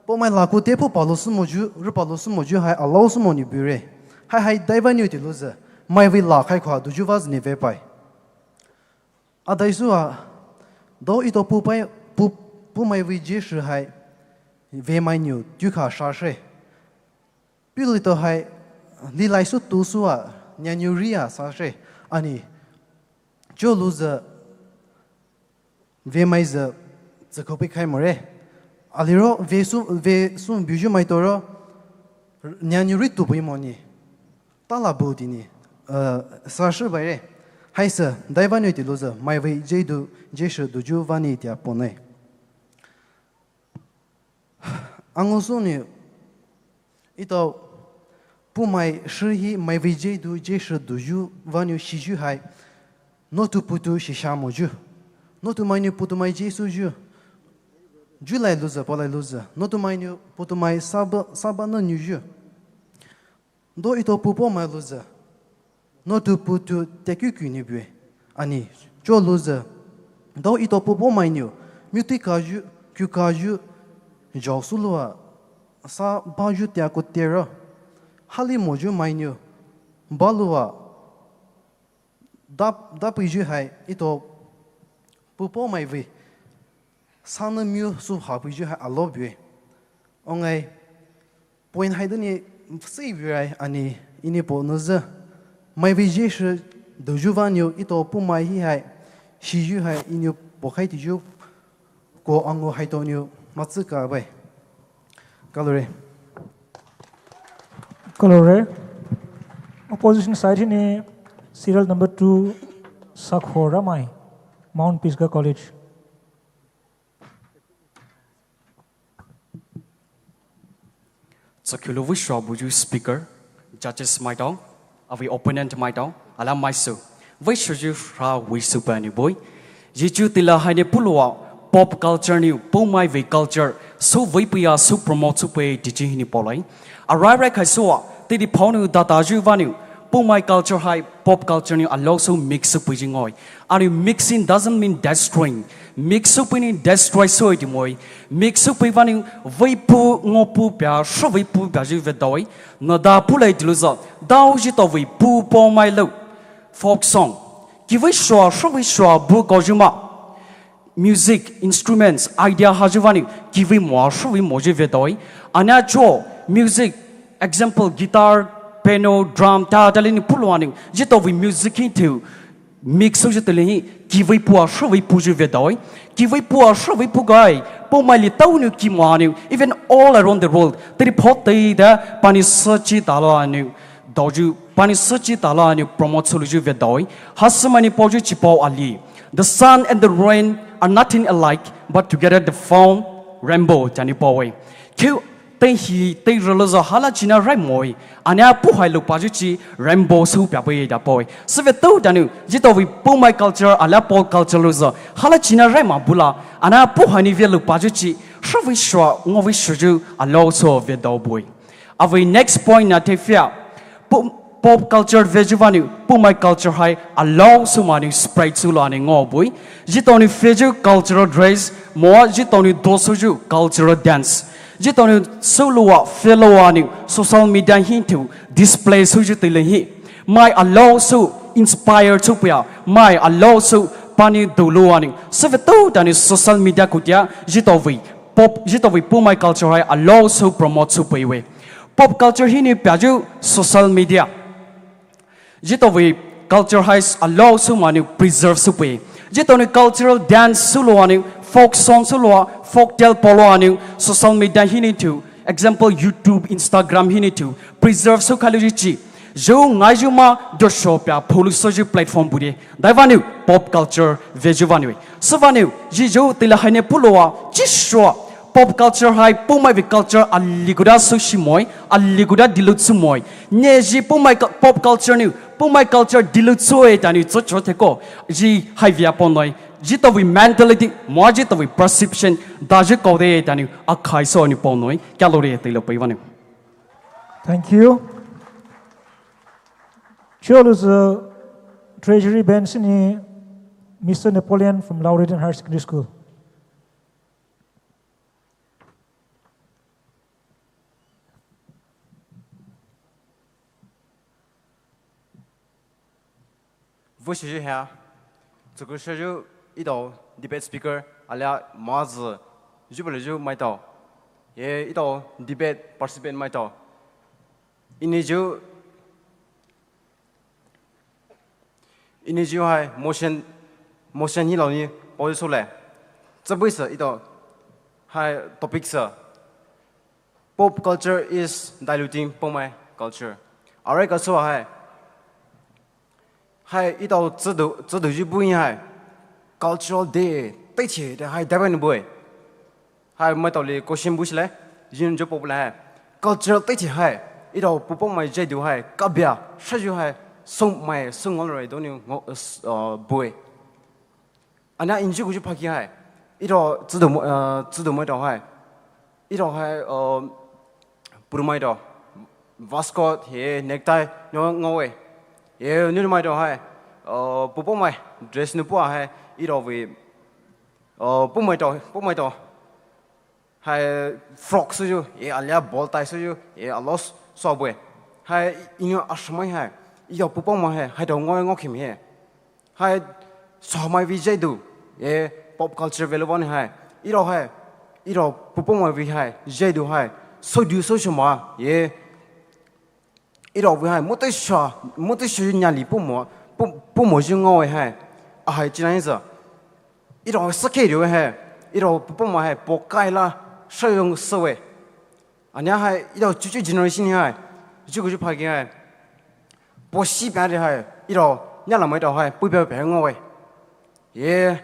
Poumai la ku te pu pa lo su mo ju ru pa lo su mo ju hai allow su mo ni bire hai hai dai va new ti loza mai vi la khai khwa du ju vaz ni ve pai adai suwa do ito Poumai vi jeshu hai ve mai new du kha sha she pi to hai li lai su tu suwa nya new ria sa she ani jo loza ve mai za ko pi khai more aliro ve su biju mai toro nya new ri tu pi mo ni ta la bu di ni sa shi bai re hai sa dai va new ti loza mai ve jedu jeshu du ju vani tia ponai Angosuni ito Poumai shhi mai vijay du jeshu duju vanyu shiju hai no tu putu shishamo ju no tu mai putu mai jesu ju julai luza polai luza no tu mai putu mai saba no nyu ju do ito pupo mai luza no tu putu tekyu ni bue ani jo luza do ito pupo mai nyu muti kaju kyu kaju Josulua sa baju tia ko tera hali moju mainyo balua da piju hai ito pupo mai vi sana myu su ha piju hai alobwe ongai point hai dani sei vi ani ini po noza mai vi jesh do juvanyo ito Poumai hi hai shiju hai inyo pokai ti ju ko ango hai tonyo Matsuka bai. Kalore. Opposition side ni serial number 2 Joram, Mount Pisgah College. Sakulu wishwa buju speaker, judges my dog, avi opponent my dog, alam maisu. Wishu ra wisu bani boy. Jiju tila haine pulwa. Pop culture ni Poumai ve culture so ve pia so promote so pe diji ni polai arrive khai so ti di phonu data ju vanu Poumai culture high pop culture ni allow so mix up pijing oi and mixing doesn't mean destroying mix up ni destroy so it moi mix up vanu ve pu ngopu pya so ve pu ga ju ve doi no da pu lai diluza dau ji to ve pu Poumai lo folk song ki ve so bu ko juma music instruments idea hajuvani kiwi moashu vi moje vedoi anya cho music example guitar piano drum ta dalini pulwani jito vi music into mix so jiteli kiwi puashu vi puju vedoi kiwi puashu vi pugai Poumai li taunu kimani even all around the world teri photei da pani sachi talani doju pani sachi talani promote soluju vedoi hasmani poju chipo ali the sun and the rain are nothing alike, but together they form rainbow. Jani boy, Q they realize hala china rainbow. Anya puhai lu pajuchi rainbow su piapai da boy. So we told Danu, jito we Poumai culture, ala pop culture loser. Hala china rainbow bula. Anya puhai ni lu pajuchi. Shove shwa ngovi shuju allow so of the boy. Our next point na tefia. Pop culture vejuvani Poumai culture high allow sumani spread sulani ngobui jitoni feju cultural dress mo jitoni dosuju cultural dance jitoni suluwa felowani social media hintu display suju tilehi my allow su inspire tupia my allow su pani duluani seveto tani social media kutia jitovi Poumai culture high allow su promote supaiwe pop culture hini pyaju social media Jitovi culture has allow sumani preserve supe. Jitoni cultural dance suluani, folk song sulua, folk tale poloani, social media hinitu. Example YouTube, Instagram hinitu. Preserve sukalijichi. jo ngai ju ma do shopya pholu soju platform buri daivanu pop culture vejuvanu savanu ji jo tila haine pulowa chiswa pop culture hai Poumai culture aliguda sushi moi aliguda dilutsu moi neji Poumai pop culture ni Poumai culture dilutsu e tani chochote ko ji hai via ponoi ji to we mentality mo ji to we perception daje ko de tani KKYSO ni ponoi calorie tilo paivanu. Thank you. Cholo's Treasury Bench ni Mr. Napoleon from Lauridan Higher Secondary School. Vous cherchez here, ce que je joue, il doit debate speaker, alia maz, je peux le jouer maintenant. Et il doit debate participant maintenant. Il joue hai motion hi lao ni boi su le. 这辈子il doit hai topics. Pop culture is diluting Poumai culture. Alright, cái số hai. Hai ít đầu chế độ ju bui hai cultural day tây chỉ để hai Daikho bui hai mấy tàu li question bui le jin jo pop la cultural tây chỉ hai ít đầu pop mai chế độ hai kabia sa ju hai song mai song ngon rồi đâu ni bui anh em inju cũng phải kia hai ít đầu chế độ mấy đầu hai ít đầu hai Poumai đầu vascot he necktie ngồi ye như mai đó hay Poumai dress nu bua hay ít đâu vì Poumai đó hay frock su ju ye alia ball tie su ju ye alos so bue hay inu asmai hay ít đâu Poumai hay đâu ngoi kim hay hay so mai vi jai du ye pop culture relevant hay ít đâu Poumai vi hay jai du hay so du so shoma ye ít đầu với hai một tới nhà lý bố mồ dương ngồi hai hai chỉ là gì ít đầu sắc cái điều hai ít đầu bố mà hai Poukai là sử dụng sơ về anh nhá hai ít đầu chú generation hai chú cứ phải cái hai bố sĩ bé đấy hai ít đầu nhà làm mấy đầu hai bố bé ngồi ye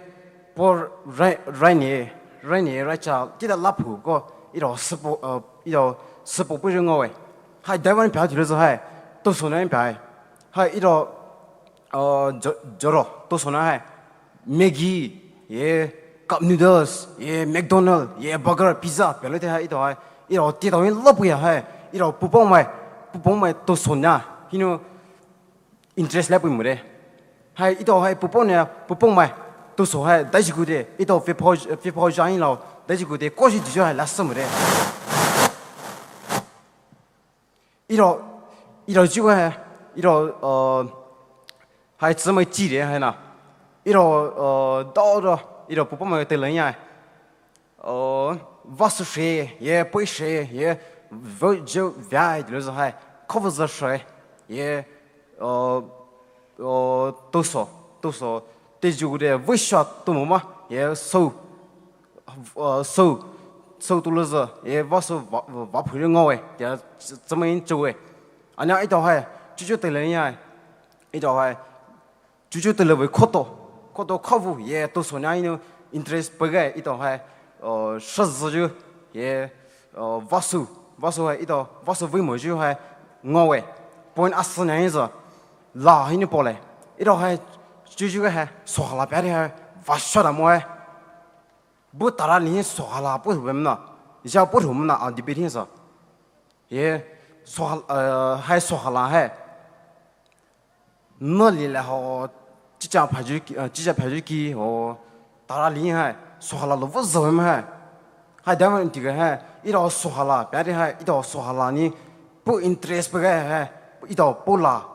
bố rai cha chỉ là lắp hủ có ít đầu sập bố dương ngồi hai Daikho表提的时候，还都说那表，还一道都说那还 Maggi 也 cup noodles 也 McDonald 也 burger pizza，表里头还一道跌到人老不呀还一道不帮买都说那，因为 interest 来不没得，还一道还不帮买都说还但是个的，一道非跑上瘾了，但是个的过去就还拉什么的。一道就还还这么几年还呢，到了不帮忙的人呀，挖是谁也不谁也就歪就是还可不是谁也都说对这个的为啥都么嘛也收多了是也挖培人我也这么人做哎，俺家一道还就对人呀，一道还就对了为可多客户也都说那样 interest 不该一道还实质就也挖收还一道挖收为么就还我哎，不然20年样子拉人家过来，一道还就个还说好了别的还挖说的么哎。不打了你说好了不同们了，你像不同们了啊，你别听说，也说还说好了还，那里然后几家排球机哦，打了你还说好了，不是我们还台湾这个还一道说好了，别的还一道说好了，你不 interest 不该还一道不拉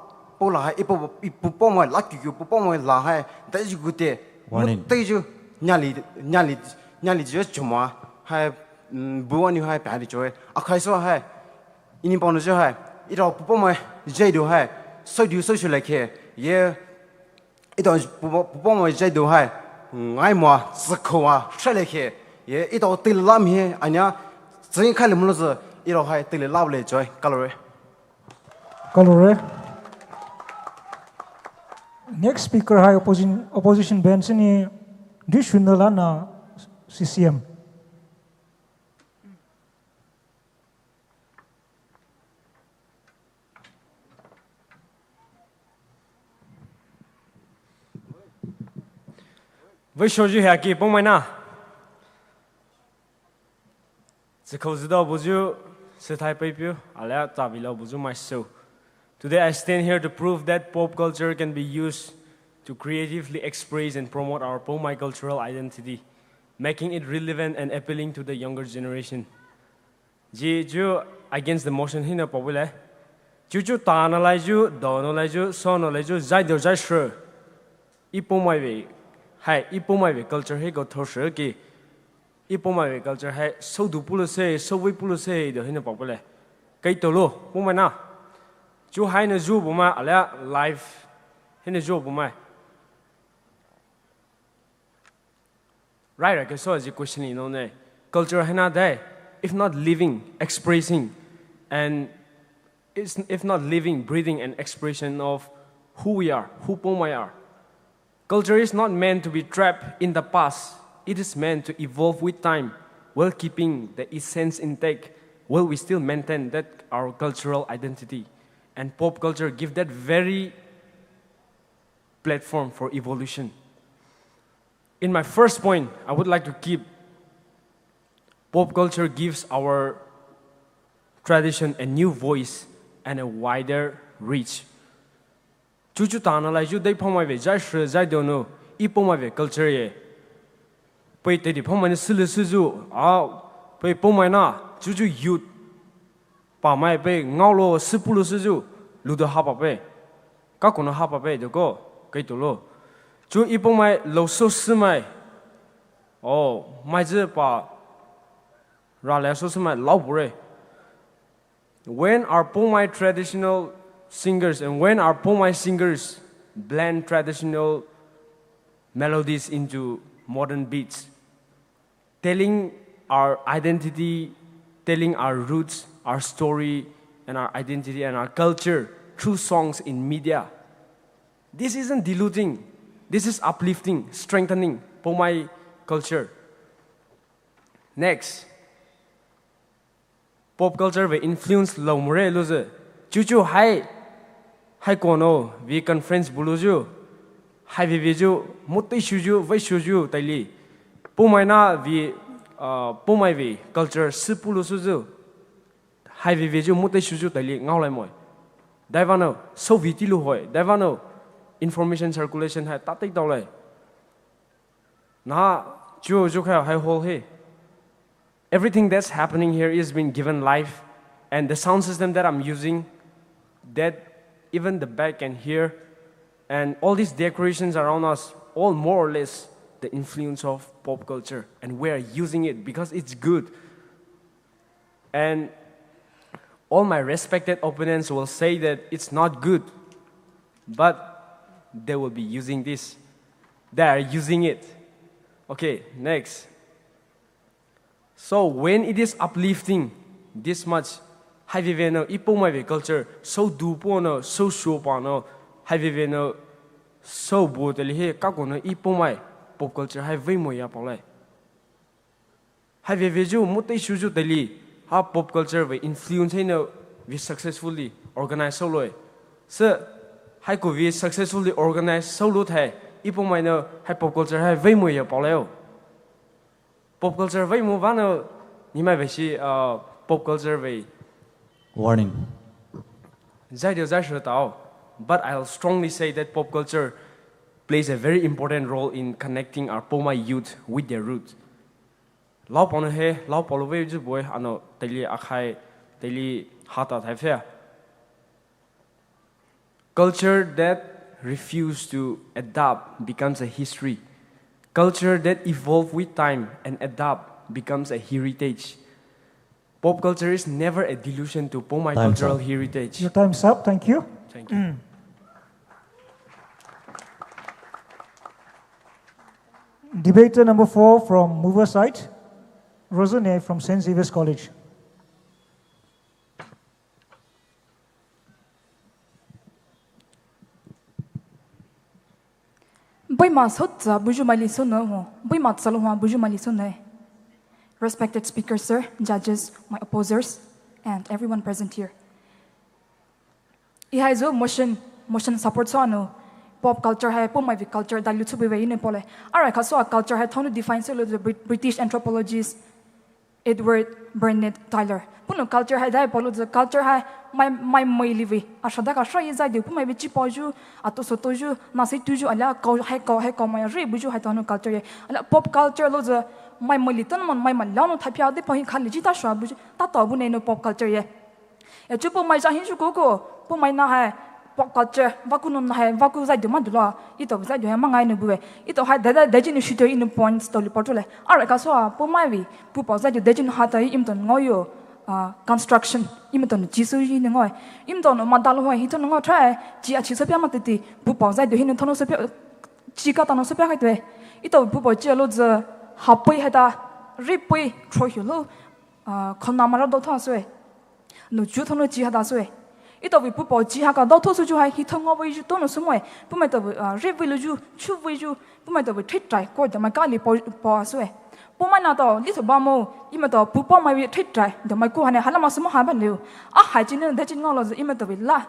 还一不帮忙拉球不帮忙拉还，但是个的，对就压力就怎么还不管你还别的做，KKYSO还，你帮着做还，一道不帮忙这度还，收出来去也，一道不帮忙这度还，爱么自口啊，出来去也一道对拉面，俺家真看了么子，一道还对了拉不来做，搞了。Next speaker hai opposition bench ni Dishundala na CCM. Với số dư hạ kỳ Poumai na, chỉ khâu dư đó bù dư sẽ thay bày biểu, alẹ́ tạm lo bù dư myself. Today I stand here to prove that pop culture can be used to creatively express and promote our Poumai cultural identity, making it relevant and appealing to the younger generation. Ji ju against the motion hina popular. Ju ta na lai ju, do na lai ju, so na lai ju, zai do zai sure. I Poumai ve. Hai, I Poumai ve culture he go thor sure ki. I Poumai ve culture hai so du pulu se, so we pulu se do hina popular. Kai to lo, Poumai na. Ju hai na ju Poumai ala live hina ju Poumai. Right, okay, so as you question you know, culture hai na dai, if not living, expressing, and if not living, breathing, and expression of who we are, who Poumai are. Culture is not meant to be trapped in the past. It is meant to evolve with time, while keeping the essence intact, while we still maintain that our cultural identity. And pop culture gives that very platform for evolution. In my first point, I would like to keep pop culture gives our tradition a new voice and a wider reach. Chu ta na lai ju dai Poumai ve zai shre zai do no I Poumai ve culture ye. Pei te di Poumai ni silu su ju a pei Poumai na ju youth pa mai pe ngao lo sipulu su ju lu do ha pa pe. Ka ko na ha pa pe de ko kai to lo. Chu I Poumai lo so si mai. Oh, mai zhe pa ra lai so si mai lao bu re. When our Poumai traditional singers and when our Poumai singers blend traditional melodies into modern beats, telling our identity, telling our roots, our story, and our identity and our culture through songs in media. This isn't diluting, this is uplifting, strengthening Poumai culture. Next, pop culture will influence low more loser. Chuchu hai kono we conference buluju hai viju mutai shuju vai shuju taili Poumai na we Poumai we culture sipulu suju hai viju mutai shuju taili ngau lai moi daivano so vitilu hoi daivano information circulation hai tatai dau lai na ju hai hol he. Everything that's happening here is being given life, and the sound system that I'm using, that even the back can hear, and all these decorations around us, all more or less the influence of pop culture, and we're using it because it's good. And all my respected opponents will say that it's not good, but they will be using this. They are using it. Okay, next. So when it is uplifting this much, hai viveno I Poumai ve culture so du po no so show pa no hai viveno so bo teli he ka ko no I Poumai pop culture hai ve mo ya pa lai hai viveju mutai shuju teli ha pop culture ve influence he no we successfully organize so loi so hai ko we successfully organize so lo thai I Poumai no hai pop culture hai ve mo ya pa lai pop culture ve mo va no ni mai ve shi pop culture ve Warning. But I'll strongly say that pop culture plays a very important role in connecting our Poumai youth with their roots. Lao pon he, lao polo ve ju boy ano teli akhai teli hata thai fe. Culture that refuse to adapt becomes a history. Culture that evolve with time and adapt becomes a heritage. Pop culture is never a delusion to Poumai cultural heritage. Your time's up. Thank you. Thank you. Debater number 4 from Mover side, Rosane from St. Xavier's College. Boy mas hot za buju mali so no. Boy mat salwa buju mali so ne. Respected speakers, sir, judges, my opposers, and everyone present here. Iha zo motion support so no. Pop culture hai Poumai culture da lu chubi we ne pole. Ara kha so culture hai thonu define so the British anthropologist Edward Bernard Tyler. Puno culture hai dai polo the culture hai my livi. Ashada ka shai za de Poumai bi chi poju ato sotoju na se tuju ala ka hai my re buju hai thonu culture ala pop culture lo the my litan mon my lano thapia de pahin khali ji ta shwa buju ta to bu ne no pop culture ye. E chu Poumai ja hin ju ko Poumai na hai pop culture vakunun hai vaku za de mandula ito za de mangai no buwe ito hai da dejin shito in points to lipotole ara ka so Poumai wi pu pa za de dejin hata imton ngoyo construction imton jisu yi ngoi imton madal ho hi ton ngo try ji a chi so pya ma ti pu pa za de hin thono so pya chi ka ta no so pya kai de ito pu pa chi lo za hapoi hata ripoi tro hi lo khona mara do tha so e no ju thono ji hata so e ito vi pu po ji ha ka do tho su ju hai hi thong ngo ju to no su moi pu mai to re vi lu ju chu vi ju pu mai to thit trai ko da ma ka li po su e pu mai na to li so ba mo i ma to pu po mai vi thit trai da mai ko ha ne hala ma su mo ha ba le a ha ji ne da ji ngo lo i ma to vi la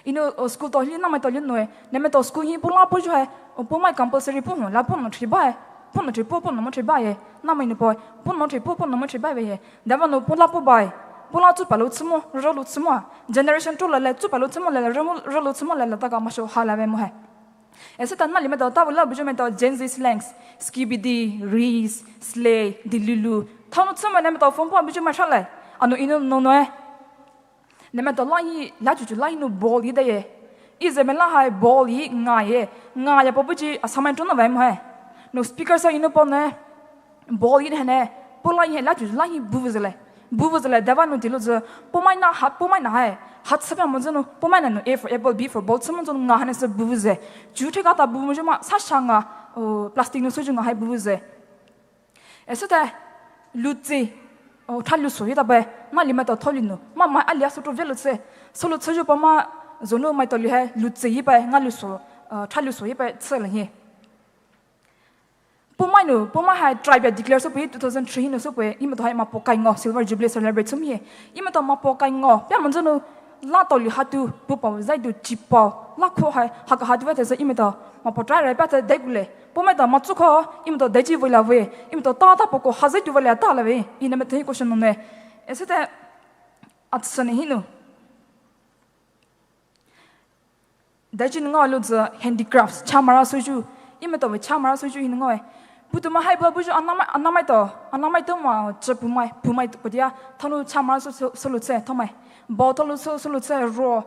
ino school to li na mai to li no e ne me to school hi pu la po ju hai pu mai compulsory pu la pu no tri ba pu no tri pu no mo tri ba ye na mai no po pu no tri pu no mo tri ba ye da va no pu la pu ba Pula tu palu semua, rolu semua. Generation tu lele tu palu semua lele rolu semua lele tak masuk hal apa muhe. Ese tanah lima tahu lah bujuk mentau Gen Z slangs, skibidi, rees, slay, dilulu. Tahu semua lima tahu form bujuk macam le. Anu inu nono lima tahu laju lahi nu ball ide ye. Ize mela hai ball ngai apa bujuk asaman tu nawe muhe. No speaker sa inu pon ball ide ne. Pula laju lahi buvuzele. Buvuzela devanu diluza Poumai na hai hat sabya monzano Poumai na A for apple B for bolt someone nga hanes buvuze jute gata bumujuma sashanga plastic no suju nga hai buvuze esata lutzi thalu so yita ba ma lima to tholino ma alia so to velutse solo suju pa ma zono mai to li hai lutzi yi ba nga lu so thalu so yi ba tsela hi Poumai hai tribe declare so pe 2003 no so pe ima to hai ma Poukai ngo silver jubilee celebrate sum hi ima to ma Poukai ngo pya monjano la to li hatu pu pa zai du chipa la kho hai ha ka hatu ta ima to ma po try pa ta degule Poumai to ma chu kho ima to deji voila we ima to ta poko hazai du voila ta la we ina me thai question no ne esete atsane hi no deji ngo lu za handicrafts chamara suju ima to chamara suju hin ngo Putuma hai ba buju anamai to ma che Poumai to dia thanu chamara so lutse thomai bo to so lutse ro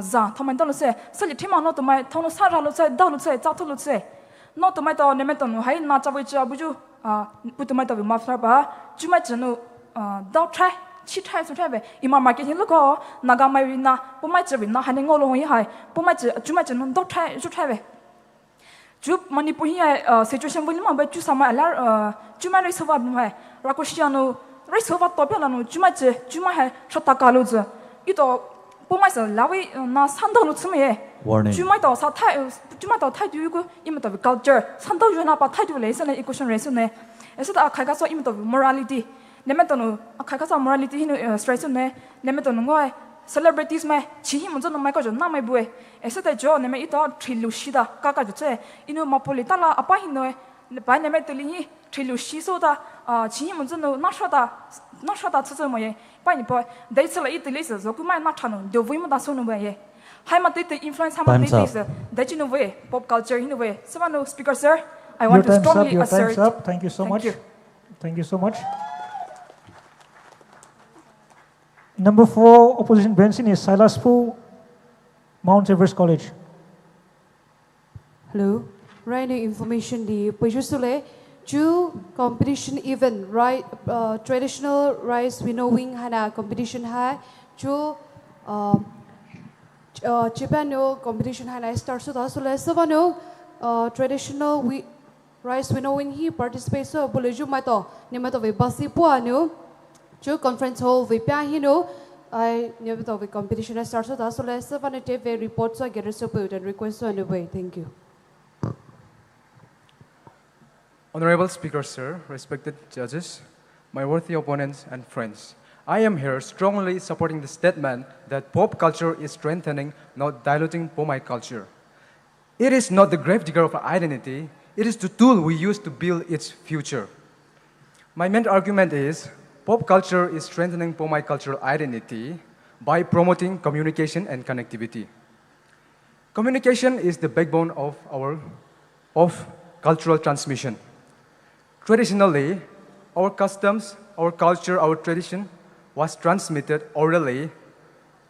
za thomai to lutse sali thima no to mai thanu sara lutse da lutse cha to lutse no to mai to ne me to no hai na cha wi cha buju Putuma to ma fra ba chuma chanu da try chi try so try be ima market hin ko Naga mai na Poumai che na han ngo lo hi hai Poumai che chuma chanu da try so try be Jup Manipur hi situation boleh mah baju sama alar cuma rai sebab mah rakushiano rai sebab tapi lanu cuma hai shota kalau je itu Poumai se lawi na sandal lu semua ye cuma itu sa thai cuma itu thai tu ko ima tu culture sandal ju na pa thai tu le sana equation re sana esa ta khai ka so ima tu morality neme tu nu khai ka so morality hi stress ne neme tu ngoi celebrities mai chi hi monzo no mai ko jo na mai bue esa ta jo ne me ito thilu shida ka ka je inu mapolita la apa hi no ba ne me to li hi thilu shi so da chi hi monzo no na shada tsu mo ye ba ni boy dai tsela it li se zo ku mai na thanu do vi mo da so no ba ye hai ma te influence ha ma te da ji no we pop culture hi no we so no speaker sir I want to strongly assert thank you so much thank you so much Number 4 opposition benching is Silas Fu, Mount Everest College. Hello. Right now information the Pujusule Ju competition event right traditional rice winnowing hana competition hai Ju Chipano competition hana start so dasule savano traditional rice winnowing he participates so boleju mato nimato ve basi puanu Ju conference hall we pia hino I never thought we competition I started so that's so let's have a report so I get a support and request so anyway thank you Honorable Speaker, sir, respected judges, my worthy opponents and friends, I am here strongly supporting the statement that pop culture is strengthening, not diluting Poumai culture. It is not the gravedigger of our identity, it is the tool we use to build its future. My main argument is, pop culture is strengthening Poumai cultural identity by promoting communication and connectivity. Communication is the backbone of cultural transmission. Traditionally, our customs, our culture, our tradition was transmitted orally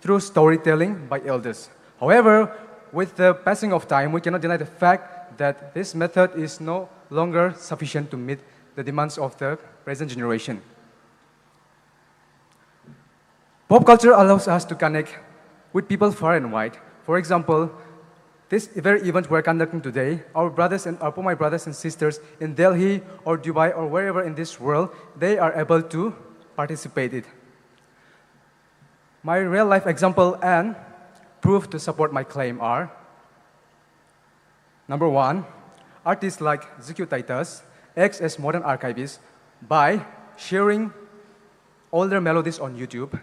through storytelling by elders. However, with the passing of time, we cannot deny the fact that this method is no longer sufficient to meet the demands of the present generation. Pop culture allows us to connect with people far and wide. For example, this very event we're conducting today, our Poumai brothers and sisters in Delhi or Dubai or wherever in this world, they are able to participate in it. My real life example and proof to support my claim are: number one, artists like ZQ Titus acts as modern archivists by sharing older melodies on YouTube.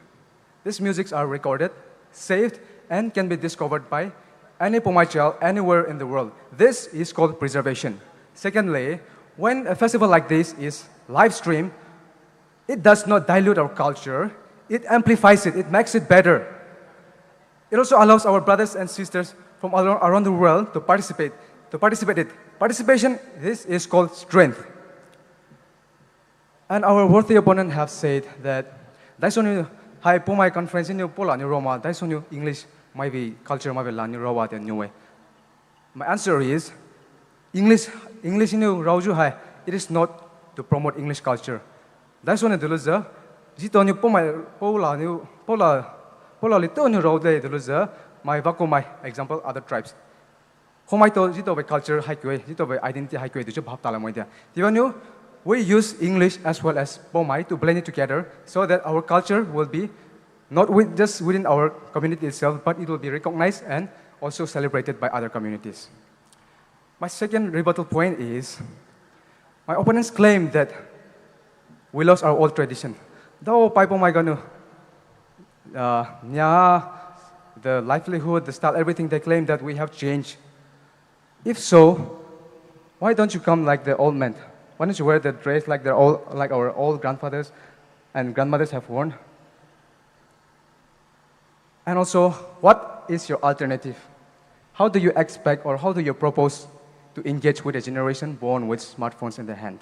These musics are recorded, saved, and can be discovered by any Poumai child anywhere in the world. This is called preservation. Secondly, when a festival like this is live streamed, it does not dilute our culture, it amplifies it, it makes it better. It also allows our brothers and sisters from around the world to participate in it. Participation, this is called strength. And our worthy opponent have said that Daikho hai Poumai conference in Pola ni Roma, Daikho English Maivio culture Maivio la ni Rawa the new way. My answer is English in Rauju hai, it is not to promote English culture. Daikho ni duluza, jito ni Poumai Pola li to ni Raude duluza, my Vakomai example other tribes. Homai to jito by culture haikwe, jito by identity haikwe to bhap tala moida. Divanu, we use English as well as Poumai to blend it together so that our culture will be not just within our community itself, but it will be recognized and also celebrated by other communities. My second rebuttal point is, my opponents claim that we lost our old tradition. Though Pai Poumai ganu, the livelihood, the style, everything, they claim that we have changed. If so, why don't you come like the old men? Why don't you wear the dress like our old grandfathers and grandmothers have worn? And also, what is your alternative? How do you expect or how do you propose to engage with a generation born with smartphones in their hand?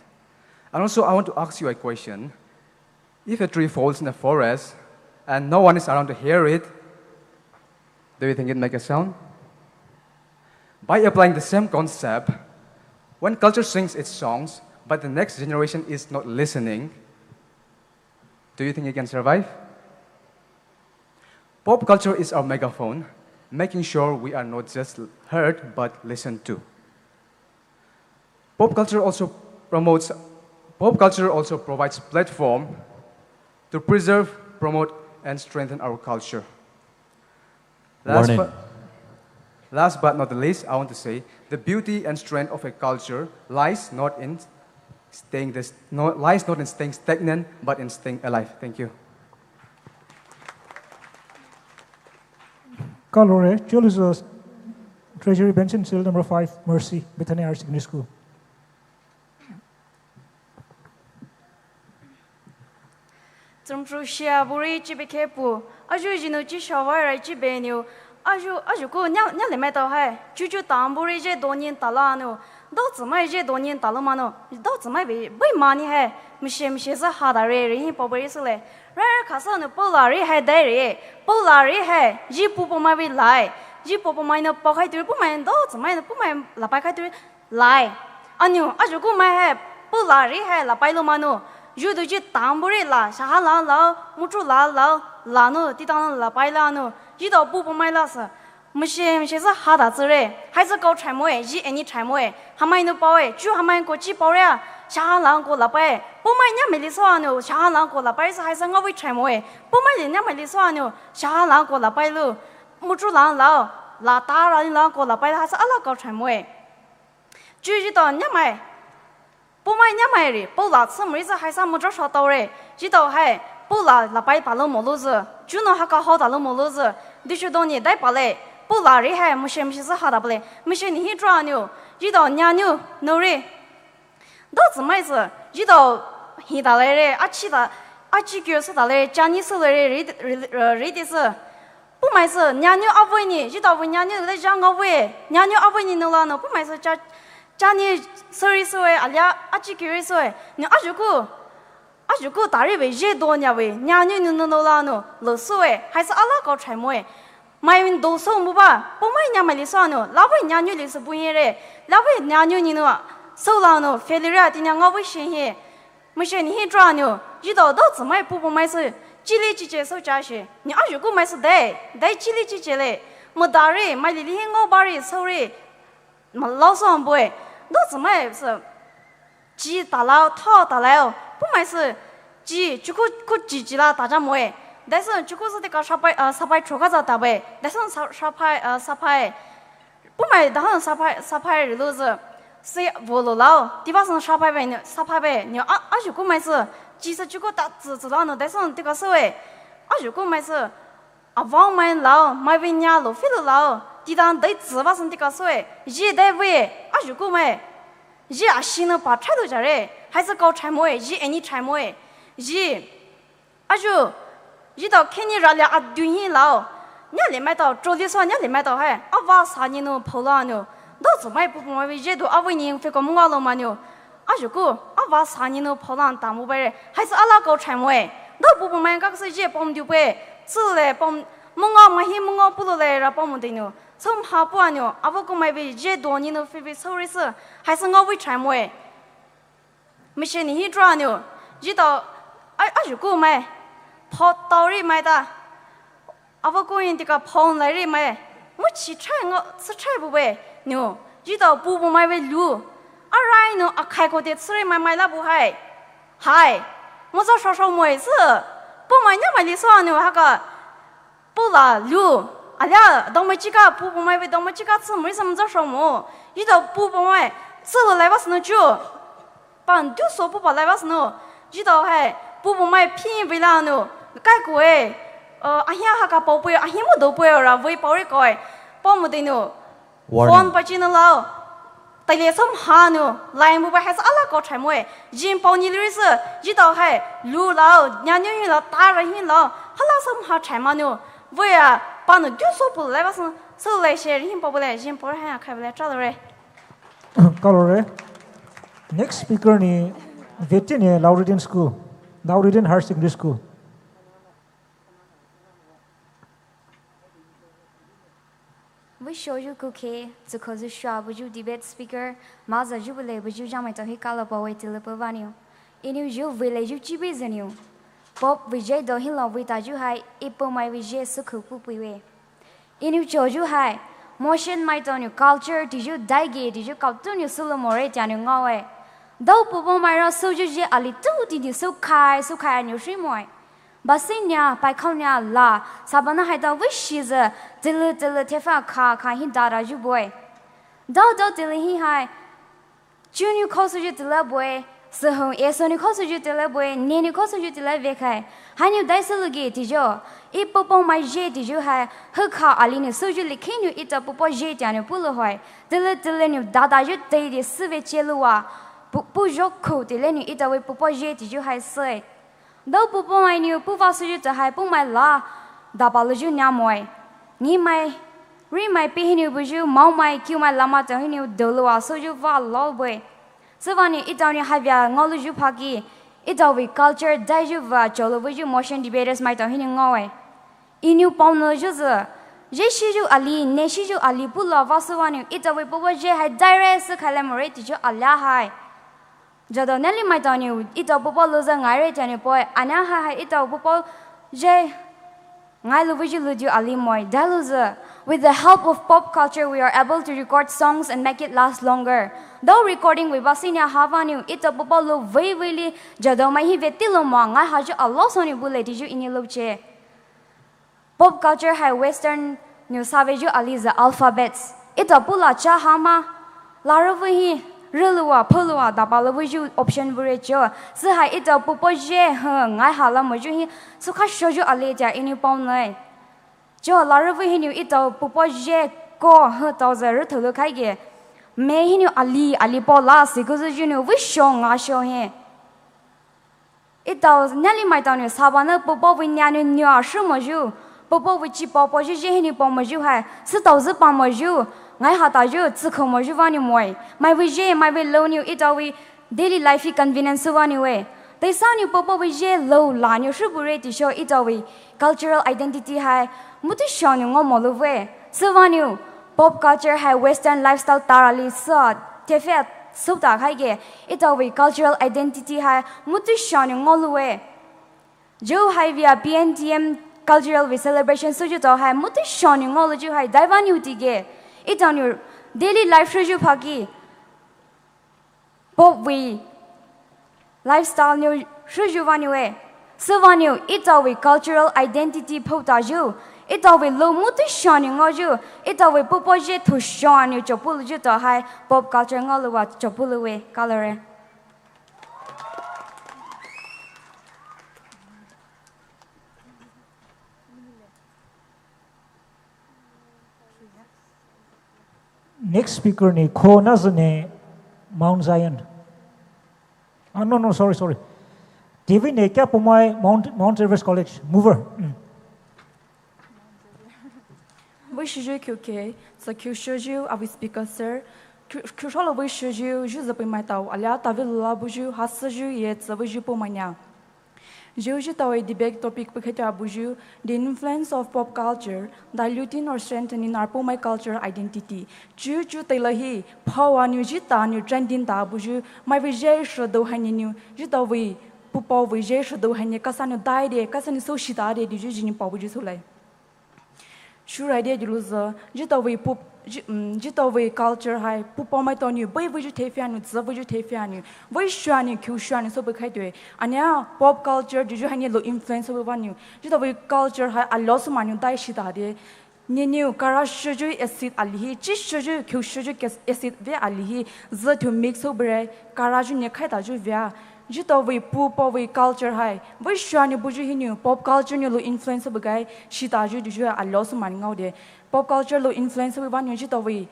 And also, I want to ask you a question. If a tree falls in the forest and no one is around to hear it, do you think it makes a sound? By applying the same concept, when culture sings its songs, but the next generation is not listening, do you think it can survive? Pop culture is our megaphone, making sure we are not just heard, but listened to. Pop culture also provides platform to preserve, promote, and strengthen our culture. Last but not the least, I want to say, the beauty and strength of a culture lies not in staying stagnant, but in staying alive. Thank you. Khole, Choli's Treasury Bench in Cell number 5, Mercy, Bethany Higher Secondary School. Tumtrushia Buri Chibikepu, Aju Chishavara Chibenu, Aju go Nyalimeto Hai, Juju Tamburi J Donian Talano, Dots my J Donian Talomano, Dots my be money hai, Mishem Sheza Hadare, Pobrisole, Rare Casano Polari hai dairy, Polari hai, Jipupo my lie, Jipopo mine pocket to put my dots, mine put my lapacatu lie. Anu, Ajuku my hair, Polari hai, La Pailomano. You do it tamburi la, Shahala la, Mutu la la, Lano, Titan la Bailano, you don't poop on my lassa. Machine, she's a hard as a ray, has a go tramway, G any tramway, Hamino boy, Ju Hamanko Chiporia, Shahala go la bay, Poumai Melisano, Shahala go la bay, has a go tramway, Poumai Melisano, Shahala go la bailu, Mutu la la, La Tara la go la bay has a la go tramway. Jujito Nyamai. Poumai nyamai Pola Sumriza has some Joshua Tore, Jito Hai, Pola, La Pai Palo Moloza, Juno Haka Hoda Moloza, Dishudoni, Daipale, Pola Reha, Mushem Hadable, Mission Hidranio, Jito Nyanu, Nore. That's my sir, Jito Hidalere, Achida, Achikio Sale, Jani Solere, read this. Poumai sir, Nyanu Avoni, Jito Nyanu, the young away, Nyanu Avoni Nolano, Poumai sir. Jani sorry soe alia achikiri soe ni ajuku tari we je donya we nyanyu no lano lo soe hai sa ala ko chai moe mai win do so mu ba Poumai nya mali so no la we nyanyu li so buyin re la we nyanyu ni no so la no failure ti nya ngo we shin he mo shin ni dra no yi do do zi mai Poumai so ji li ji je so ja she ni ajuku mai so dai ji li ji je le mo da re mai li li ngo ba re so re ma lo so boy That's my sir. G Dalao, Tao Dalao, Poumai sir, G, Chukujila, Tajamoe. That's a Chukus de Sapai Chogaza Tabe. That's on Sapai. Poumai, the Han Sapai loser. Say Vololao, Divasan Sapai, Sapabe, New Ajuku, my sir, Jesus Chuko Zano, that's on Ticasoe. Ajuku, my sir. Avon my lao, my vinyalo, Philo lao. Didan they wasn't take us away. Ye that way, as you go, me. Ye a shin of Patrado Jare, has a go chamoy, ye any chamoy. Ye, as you don't Kenny Rally at doing lao. Nelly metal, draw this one, Nelly metal hair, of us, Hanino, Polano. Those my Poumai Jedo are winning Ficomolo Manu. As you go, of us, Hanino, Polan, Tamube, has a la go chamoy. No Poumai got a jip on the way. So le pom Mungo Mahimungo Pulole Rapomodino. Somehow, Puano, Avoko may be J. Donino Phoebe Sorisa, has an over time way. Mission Hidranio, Jito, I should go, my pot Tori, my da. Avoko in the Capon Larry, my what she trying to travel way. No, Jito, Boo, my way, you. A rhino, a kaiko did three my labu high. Hi, Moza Shosho Moy, sir. Poumai, my Lisano, Haka. Pola, you. Alia, Domachika, Poumai, Domachika, some reason Joshua. You don't Poumai, so the levels no Jew. But do so, Papa levels no. You don't have Poumai Pin Villano, Kaikue, Ahaka Pope, Ahimodo Puer, Way Poricoi, Pomodino, One Pacino Lao. They some Hano, Lime has Alaco Tramway, Jim Pony Lisa, you don't have Lu Lao, Nanu, Tara Hin Lao, Hala some hot Chamano, where Pano do so levels, so they share him population for her cavalry. Colore. Next speaker ni Bethany Lauridian School, Lauridian Higher Secondary School. We show you cookie, the cause shop, would you debate speaker, Maza Jubilee, would you jam to Hikalapo till the Pavano. In you village, you chibis in you. Pop Vijay do Hilo with a Juhai, Poumai Vijay Suku Pupiwe. In you chose you high, motion might on your culture, did you Daikho, did you cartoon your Solomore and your Ngawe? Though Poumai so you a little did you so kai, and your Shimoy. Basinya, Paikonia la, Sabana had a wish is a till Tefa car, Kahindara, you boy. Do till he high. Junior calls you to the boy, so Esoni calls you to the boy, Nini calls you to the Vecai. Hanyu Daisalugate, did you? If Popo my jet, did you have her car, Alina, so you can you eat a Popo jet and a pullahoy? Till you dada you day the Sivechelua, Pujoko, till you eat away Popo jet, did you have say? Though Popo I knew Puvasu to high Poumai la, Dabalaju Namoy. Ni my re my pihinu buju, Mau my kill my lama to hinu dolua, so you val lawway. Savani, it only have ya Noluju Paki, it all with culture, Dajuva, Cholovuju motion debaters might have hinu away. Inu Pomno Juza, Jeshiju Ali, Neshiju Ali Pula Vasavani, it away Popo J had direct calamorate to you Allah high. Jadonelli might on you, it a popo losing irate and a boy, and I it a popo J. Nailuju Ali Moy, Daluza. With the help of pop culture, we are able to record songs and make it last longer. Though recording with Basinia Havanu, it a popo lo very Jadomai Vetilomang, I had you a loss on your bullet, did you in your luche? Pop culture had Western New Savage Aliza alphabets. It a pula chahama, Laravi. Rilua, Pulua, Dabalavu option Burejo, Saha it a Popoje, hung, I halamoju, so can show you a later in your palm. Joe Laravu knew it a Popoje, go her thousand to look again. May he knew Ali Polas, because you know, which show I show him. It does nearly my town is Havana, Popo with Nanu knew our Shumaju, Popo with Chipopo, Jehini Pomaju, hai, Sitoza Pomaju, I had a you, Tsukomaju Vanimoy. My Vijay, my way loan you it away, daily life convenience of anyway. They sound you Popo Vijay low line, you should be to show it away. Cultural identity high, Mutishon, you know, way. Savanu, pop culture high, Western lifestyle thoroughly sought, Tefet. So that high it away cultural identity high mutation all the way. Joe high via PNTM cultural with celebration so you high mutation all the Jew high divanuti gay. It on your daily life treasure paki. Pop we lifestyle new treasure vanue. So vanu it away cultural identity potaju. It always low mutation in you. It always popoje to shine you chopul you to high pop culture and all the what chopul away color. Next speaker ni Khole Nazane Mount Zion. Oh no, sorry. David ne kya Poumai Mount Everest College mover. Wishju QK, so Qshju, I will speak, sir. Qsholo wishju, Juzapi Matao, Aliata Villa Buju, Hasaju, yet the Vijupomania. Juju debate topic Puketa Buju, the influence of pop culture, diluting or strengthening our Poumai culture identity. Juju Telahi, Pawa Nujita, New Trending Tabuju, my Vijay Shodo Haninu, Jitawi, Pupo Vijay Shodo Hanya Kasano died, Kasani Soshita, the Jujin Pabuju. Sure idea lose jitaway culture high Poumai tonu boy vegetafian vegetafian Vishani Qshani so bekaiwe and now pop culture did you hang low influence of one you jitaway culture high a loss of manu dai shitade Ninu Karashuju acid alihi Chishuju Qshuju acid ve alihi Z to mix over Karaju Nekaitaju via Jitaway Poupaway culture high. Vishani Bujuhinu, pop culture no influence of a guy, Shitaju, did you a loss of money out there. Pop culture low influence of one Jitaway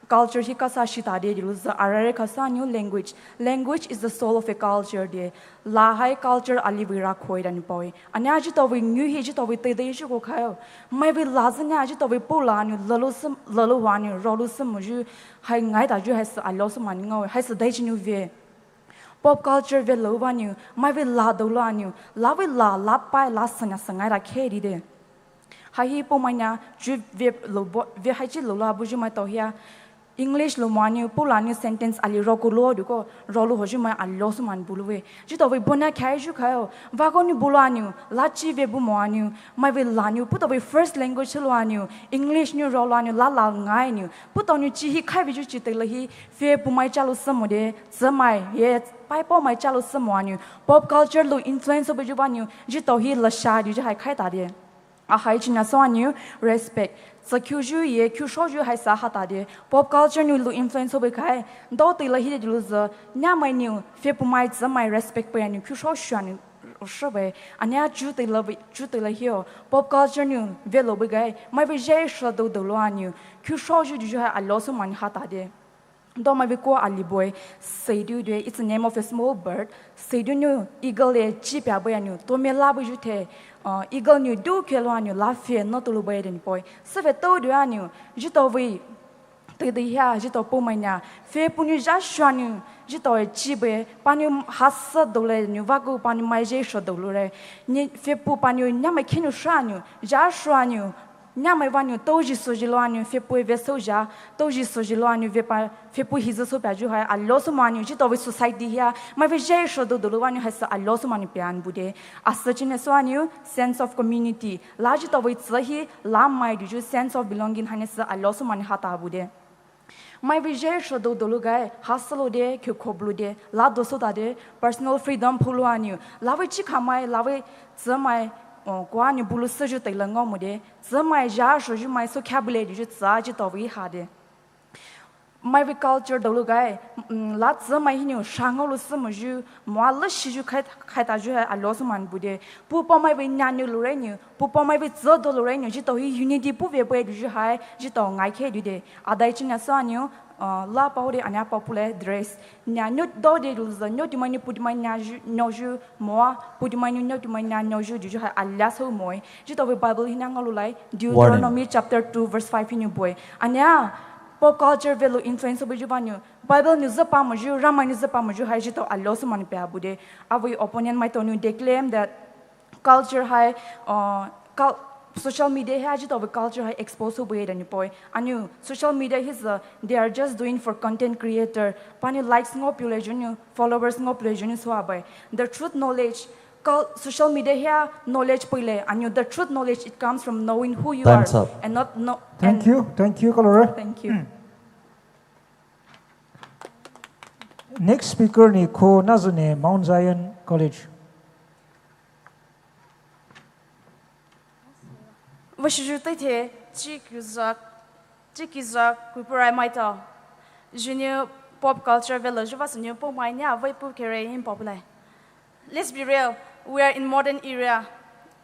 culture, Hikasa Shita, they lose the Ararikasa new language. Language is the soul of a culture, de La high culture, Alivira Koid and boy. And Ajitaway new Hijitaway Tedeshu Kyle. Maybe Lazana Ajitaway Polanu, Lolusum, Loluanu, Rolusum Muju, High Night Aju has a loss of money out, has a Dajinu Vie. Pop culture ve lovanu, my ve la dolanu, la ve la pai la sanga sanga keri de. Hahi Poumai ju ve haji lola buju my tohia. English lomanu, Polanu sentence ali roko loduko, rolo hojuma and losman buluwe. Jitowe bona kaiju kao, vagoni bulanu, lachi ve bumoanu, my ve lanu, put away first language luanu, English new rolanu, la ngainu, put on you chihi kaiviju chitelahi, fe Poumai chalo samode, zamai, yet. Pipe my chalo someone pop culture lo influence of Juvanu, Jito he la shad, you jai kaitade. A hygiene so on you, respect. So Qju ye, Qshoju hai sahatade, pop culture new lo influence of a kai, Doti la hid loser, Namai new, Fepumai Zamai respect by and Qshoshan or Shobe, and ya jute love it, jute la hio, pop culture new, velo begay, my vijay shado the loanu, Qshoju you have a loss of man hatade. Domaviko Ali boy, Saidu, it's the name of a small bird. Saidu new, eagle, chipia boyanu, Tomelabu jute, eagle new, do kelanu, laugh, not to lubay and boy. Seveto duanu, Jitovi, Tedia, Jito Poumai, Fe Punu Jashanu, Jito chibe, Panu Hassa dole, Nuvago Panu Majesha dolore, Fepu Panu, Yamakinu Shanu, Jashuanu. Nyamai vanu toji sojiloanu fepu vesoja toji sojiloanu vepa fepu hizo sopaju hai a loso manu jito with society here my vijay shodo dolwanu has a loso manu pian bude a such in a sense of community large to with sahi lam mai du sense of belonging hanes a loso man hata bude my vijay shodo dolugai hasalo de kyokoblu de la doso de personal freedom puluanu lave chikamai lave zamai Guan bulu seju te langomode, Zamai Jash, you my vocabulary, Zaji of we had. mai vi culture dolu gai la tsa mai hinu shangol lu smu ju mo la shi ju khai ta ju a lo man bu de pu pa mai vi nya nu lu re ni pu pa mai vi zo do lu re ni ji to hi unity pu ve pe ju hai ji to ngai khe du de adai chin sa ni la pa de anya popular dress nya nu do de lu za nu di mai ni pu di mai nya ju no ju mo pu di mai ni no di mai nya no ju ju hai alla so moi ji to bible hina ngalu lai Deuteronomy chapter 2 verse 5 hinu boy anya pop culture value influence of Juvanu. Bible news the Pamaju, Rama news the Pamaju, Hajito, Alosaman Piabude. Our opponent might only declaim that culture high, social media Hajito of culture high exposed to way than boy. And you, social media is they are just doing for content creator. Pani likes no population, followers no population is why. The truth knowledge. Social media here knowledge pile and the truth knowledge it comes from knowing who you Time's are up. and not no. Thank you, Colore. Thank you. Next speaker ni Ko Nazune, Mount Zion College. Vashujute Chikizak Kupurai Maita Junior pop culture village was new Poumai Vai Pukere in popular. Let's be real, we are in modern era.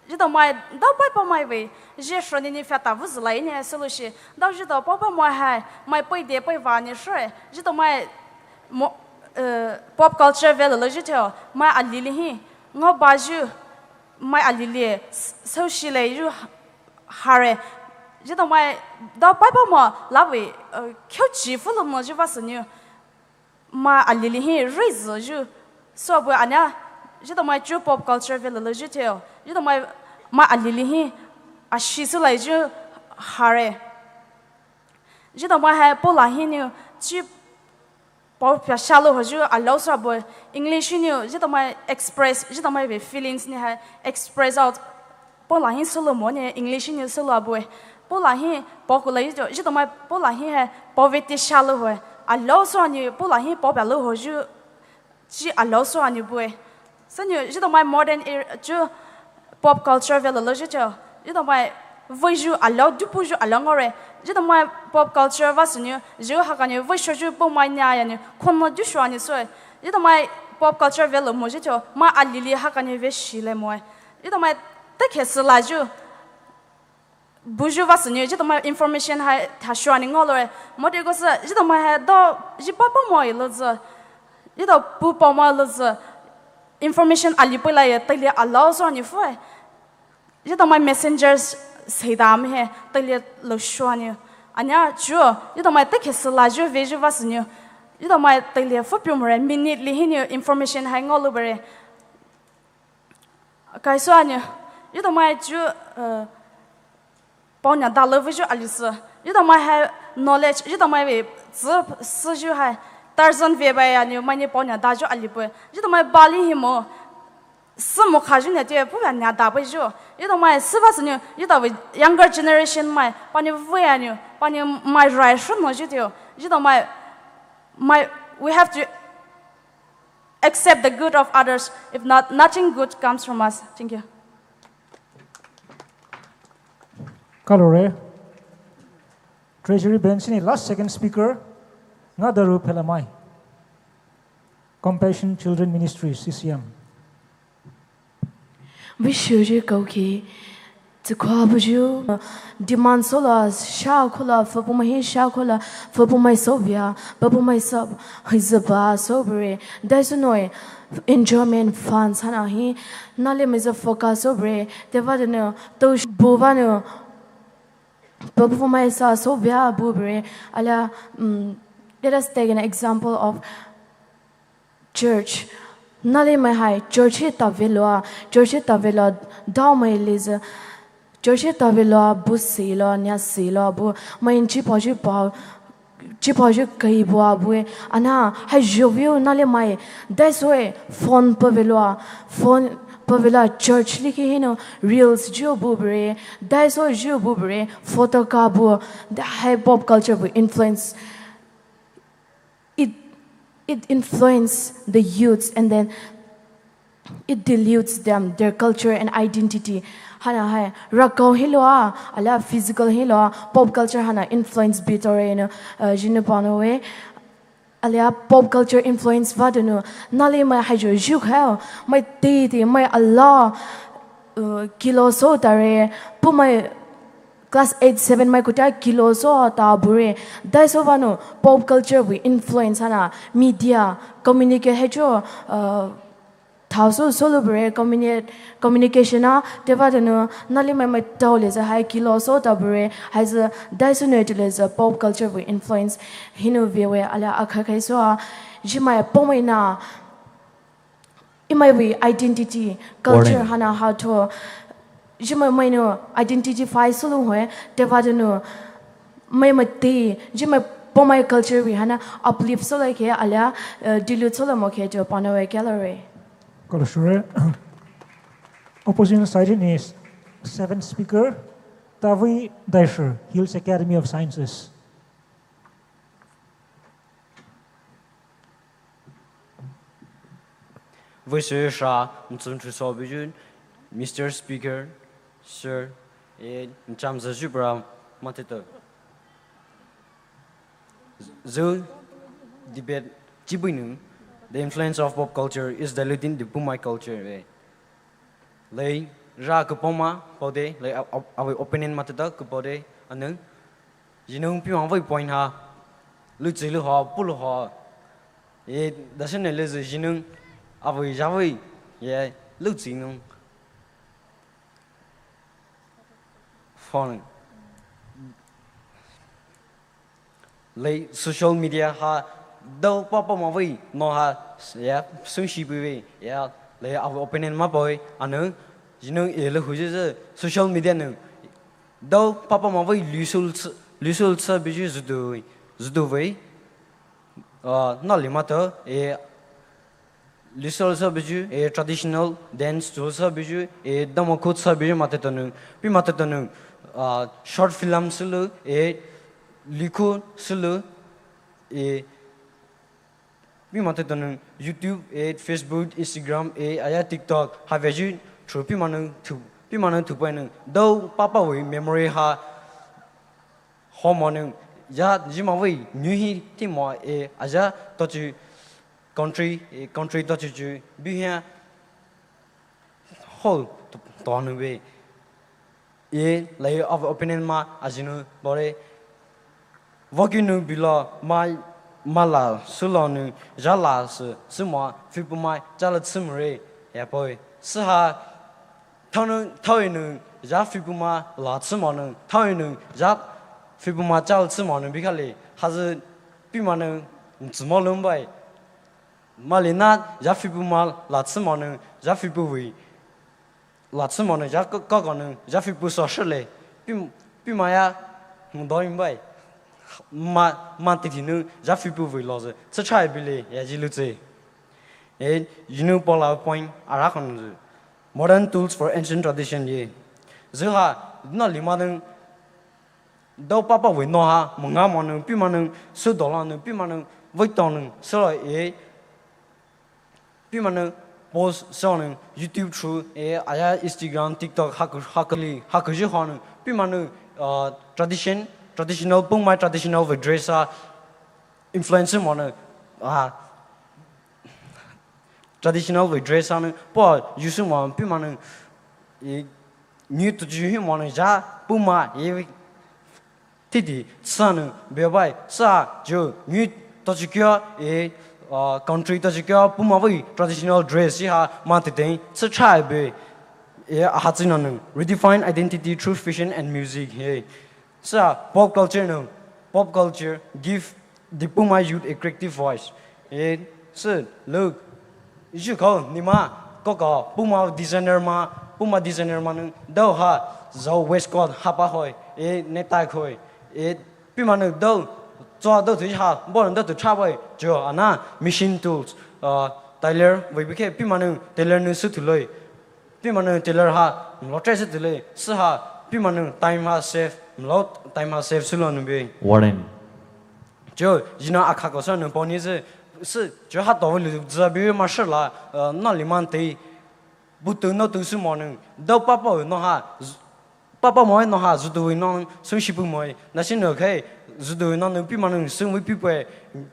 Jidomai, don't buy my way. Jeshron in Fata was lying a solution. Don't you know, Papa, my pay de pay vanish. Jidomai pop culture village, my alili, no baju, my alili, so she lay you hurry. Jidomai, don't buy more, lovely, cute, full of Mojivas new. My alili, raise you. So, Anna. You know my true pop culture village tale. You know my alilihi a shisulai ju hare. You know my hair polahinu cheap pop shallow hoju a losa boy. English you know my express you know my feelings ni express out polahin solomon English you solo boy. Polahin pokulai you know my polahin poverty shallow boy. A losa on you polahin pop allo hoju chi a losa on you boy. So you know my modern era, pop culture village. You know my voice you allow to push you along or you know my pop culture was new. You have a voice you put my nya and come do show on so. You know my pop culture village mojito. My alili hakani veshile moi. You know my take his laju. Buju was new. You know my information has showing all over. Modigos. You know my head dog. You papa moi loza. You know pupa moi loza. Information alipula tali allows on you for you know my messengers say damn here tali lo show on you anya sure you know my take his large visual was new you know my tali for pumore minutely hin information hang all over KKYSO on you know my ju ponya dollar visual alisa you know my have knowledge you know my way you have Tarzan Vebay and you money ponya dajo alipo. You know my bali himo. Some occasion that you have put an adabajo. You know my Sivas new, you know with younger generation my pony way and you, pony my right from Mojito. You know my we have to accept the good of others. If not, nothing good comes from us. Thank you. Colore. Treasury Benchini, last second speaker. Ngadaru Pelamai. Compassion Children Ministry, CCM. Vishuji Goki, Tukwabuju, Demand Solas, Shakola, for Poumai Shakola, for Poumai Sovia, Babumai Sub, Hizaba, Sobre, Daisonoi, enjoyment funds, Hanahi, Nalim is a focus sobre, Devadano, Dosh Bovano, Babumai Sa, Sovia, Bubere, Ala. Let us take an example of church. Nale mai hai church ta veloa daumai liza church ta veloa busilo nya silo bu main chi poju kai boa bu ana hai jovio nale mai that's why phone pa veloa church likhi hino reels jo bubre that's why jo bubre photo ka bu the hip hop culture bu influence it influenced the youths and then it dilutes them, their culture and identity. Hana hai rakau hiloa ala physical hiloa pop culture hana influence bitore no jinu panowe ala pop culture influence vadano nale mai hajo juk ha mai te mai Allah kilo so tare pumai class 8 7 mai kuta kilo so ta bure dai so vano pop culture we influence hana media communicate hejo thauso solo bure communication na devadano nali mai tawle za high kilo so ta bure has a dissonance pop culture we influence hinu vewe ala KKYSO jimai pomai na imai we identity culture hana how to jimai mai no identify solo hoye devadano mai mate jimai pomai culture we hana uplift so like ala dilute solo mo ke to panawe gallery. Sure. Opposition side is 7th speaker, Tavi Daisher, Hills Academy of Sciences. Mr. Speaker, Sir, in terms of Jubra Matito. Zo debate Jibinu. The influence of pop culture is diluting the Poumai culture. Lay ra kupoma pode lay our opinion matata kupode anu. Jinung piang voi point ha. Lu zilu ha pulu ha. Doesn't lose jinung avoi javoi yeah lu zinung. Phone. Lay social media ha. Đâu papa mà vì nó ha yeah suy nghĩ về yeah lấy our opinion mà boy anh nhưng là hồi giờ social media nữa đâu papa mà vì lưu sa bây giờ giúp vậy nó lima đó lưu sa bây giờ traditional dance sa bây giờ đam khốt sa bây giờ mate đó nữa pi mate đó nữa short film sulu liku sulu pi mate tanu YouTube Facebook Instagram aya TikTok have you through pi manu thu painu do papa we memory ha hormone ya jima we new hi ti mo aja to chu country to chu bi ha whole to nu we lay of opinion ma ajinu bore vokinu bilo my Mala, Sulonu, Jalas, Suma, Fipumai, Jalatsumre, Yapoi, Saha, Toinu, Jafipuma, Latsumonu, Toinu, Jap, Fipuma, Jalatsumonu, Bicali, has a Pimanu, Smolumbai, Malina, Jafipuma, Latsumonu, Jafipui, Latsumonu, Jakogonu, Jafipu Sociale, Pimaya, Mundoimbai. Mantitinu, Jafipu Villoze, such I believe, Yajiluce. You know, Paula point, Arakon. Modern tools for ancient tradition, ye. Zuha, not limadun. Do Papa with Noha, Mungamonu, Pimanu, Sudolanu, Pimanu, Victornu, so Pimanu, post sonu, YouTube through Aya Instagram, TikTok, Hakujuhonu, Pimanu, traditional Poumai traditional with dressa influence on traditional with dress on po using one pimanu new to him on ja Poumai tidi sanu bebai sa jo new to country to Poumai traditional dress ha mantite so try be redefine identity through fashion and music hey. So, pop culture give the Poumai youth a creative voice. So, look, you call Nima, Coco, Poumai designer man, do ha, zo West Coast, Hapahoy, Netaikoi, Pimanu, do, do to ha, born to travel, Jo, Anna, machine tools, Tyler, we became Pimanu, Taylor new suit to lay, Pimanu, Taylor ha, Lotres to lay, Saha, Pimanu, time has safe. Lot time has saved Sulon be. Warren. Joe, you know, Akakosan and ponies, Joe had to Zabi Marshalla, not Limante, bút từ nó từ số mòn nè đâu papa nó ha papa mỗi nó ha dù nó sống ship mỗi nó xin được hay dù nó nương pi mà nương sống với pi bè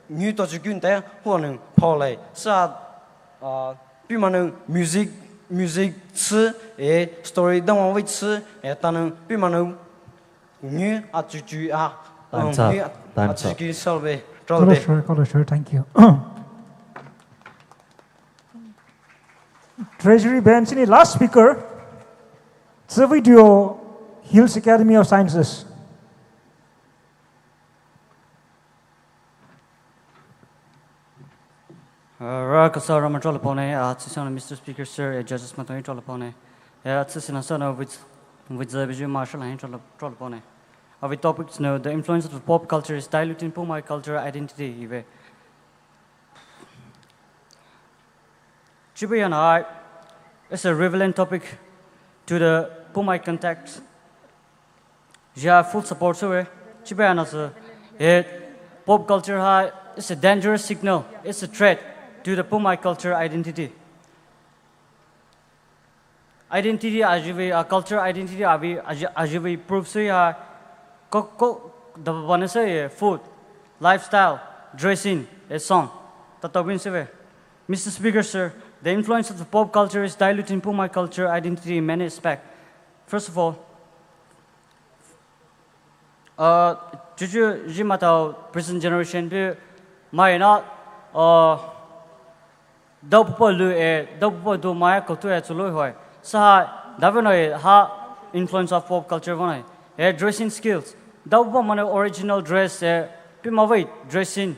như tôi chỉ kiến thế hoặc nương phò lại sa pi mà nương music sư story đông ông với sư ta nương pi mà nương như chú chú chú sao về Sure, thank you. Treasury Bench in the last speaker, it's a video, Hills Academy of Sciences. Rakasa Ramatrolapone, Mr. Speaker, sir, Judges Matoni Trolapone, Tsisina with the Visual Marshal and Trolapone. Our topics know the influence of pop culture is diluting Poumai cultural identity. Chibi and I is a relevant topic to the Poumai context. You have full support, so Chibi and us, pop culture is a dangerous signal, it's a threat to the Poumai culture identity. Identity, a culture identity, ajivi proves the one say food, lifestyle, dressing, a song. Mr. Speaker, sir, the influence of the pop culture is diluting Poumai culture identity in many aspects. First of all, Juju Jimatao present generation might not double do Maya culture at Suluhoi. Saha Davano ha influence of pop culture one. Dressing skills. Double man original dress, Pimaway dressing.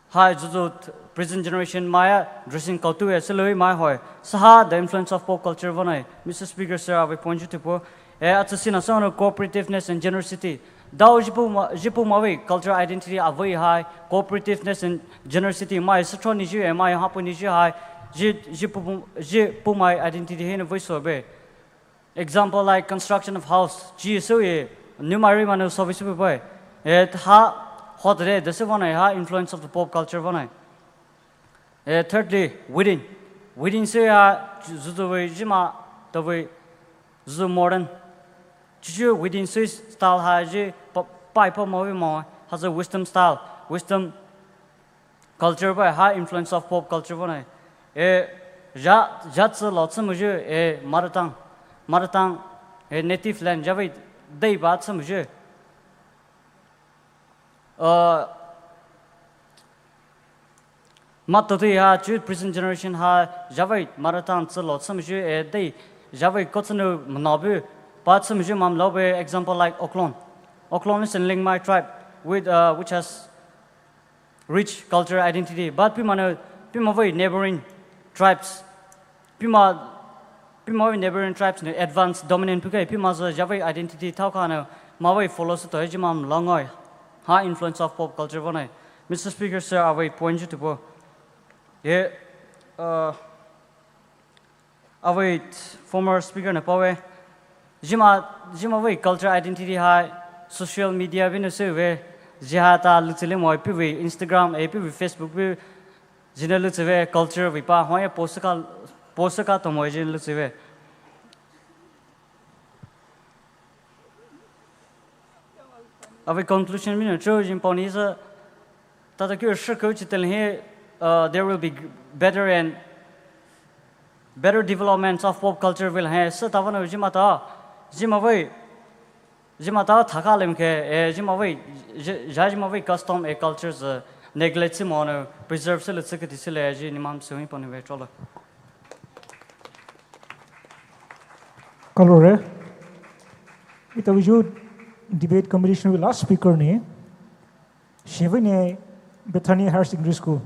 Hi, Juju present generation Maya dressing culture at Sului my hoy. Saha the influence of pop culture one. Mr. Speaker, sir, I will point you to po. At a son of cooperativeness and generosity. Dao Jipu Mawi, cultural identity are very high, cooperativeness and generosity. My Satroniju and my Hapuniju high, Jipu my identity in a voice obey. Example like construction of house, GSOE, Numari Manu Service boy. It ha hot red, the one high influence of the pop culture one. Thirdly, within say Zuzu Jima, the way Zu modern. Juju within Swiss style has pipe more has a wisdom style, wisdom culture by high influence of pop culture one. Jats lots of muju a maratang a native land Javid they bought some muju. Matoti ha choose present generation ha Javid marathon so lots of muju a day Javid Kotsunu Manabu. But some example like Oklon. Oklon is a Lingmai tribe with which has rich cultural identity. But Pimaway neighboring tribes, Pimaway neighboring tribes, advanced dominant Poukai, Pima's Javai identity, Taukana, Maway follows the Hejimam Longoy, high influence of pop culture. Mr. Speaker, sir, I will point you to go. Yeah, I wait, former Speaker Napawe. Jima way culture identity high social media Venus where Jihata Lutzilem or PV Instagram, AP Facebook we Jina Lutzeve culture vipa hoya posaka Tomojin Lutzeve. Our conclusion mean Trojan Ponisa Tatakur Shirko tell here there will be better developments of pop culture will have Satavana Jimata. Jimaway Takalimke, Jimaway custom a cultures neglects him on preserves the security sillage in Imam Sumi Ponivetrola. Colore, it was your debate competition with last speaker, ne Shivine Bethany Higher Secondary School.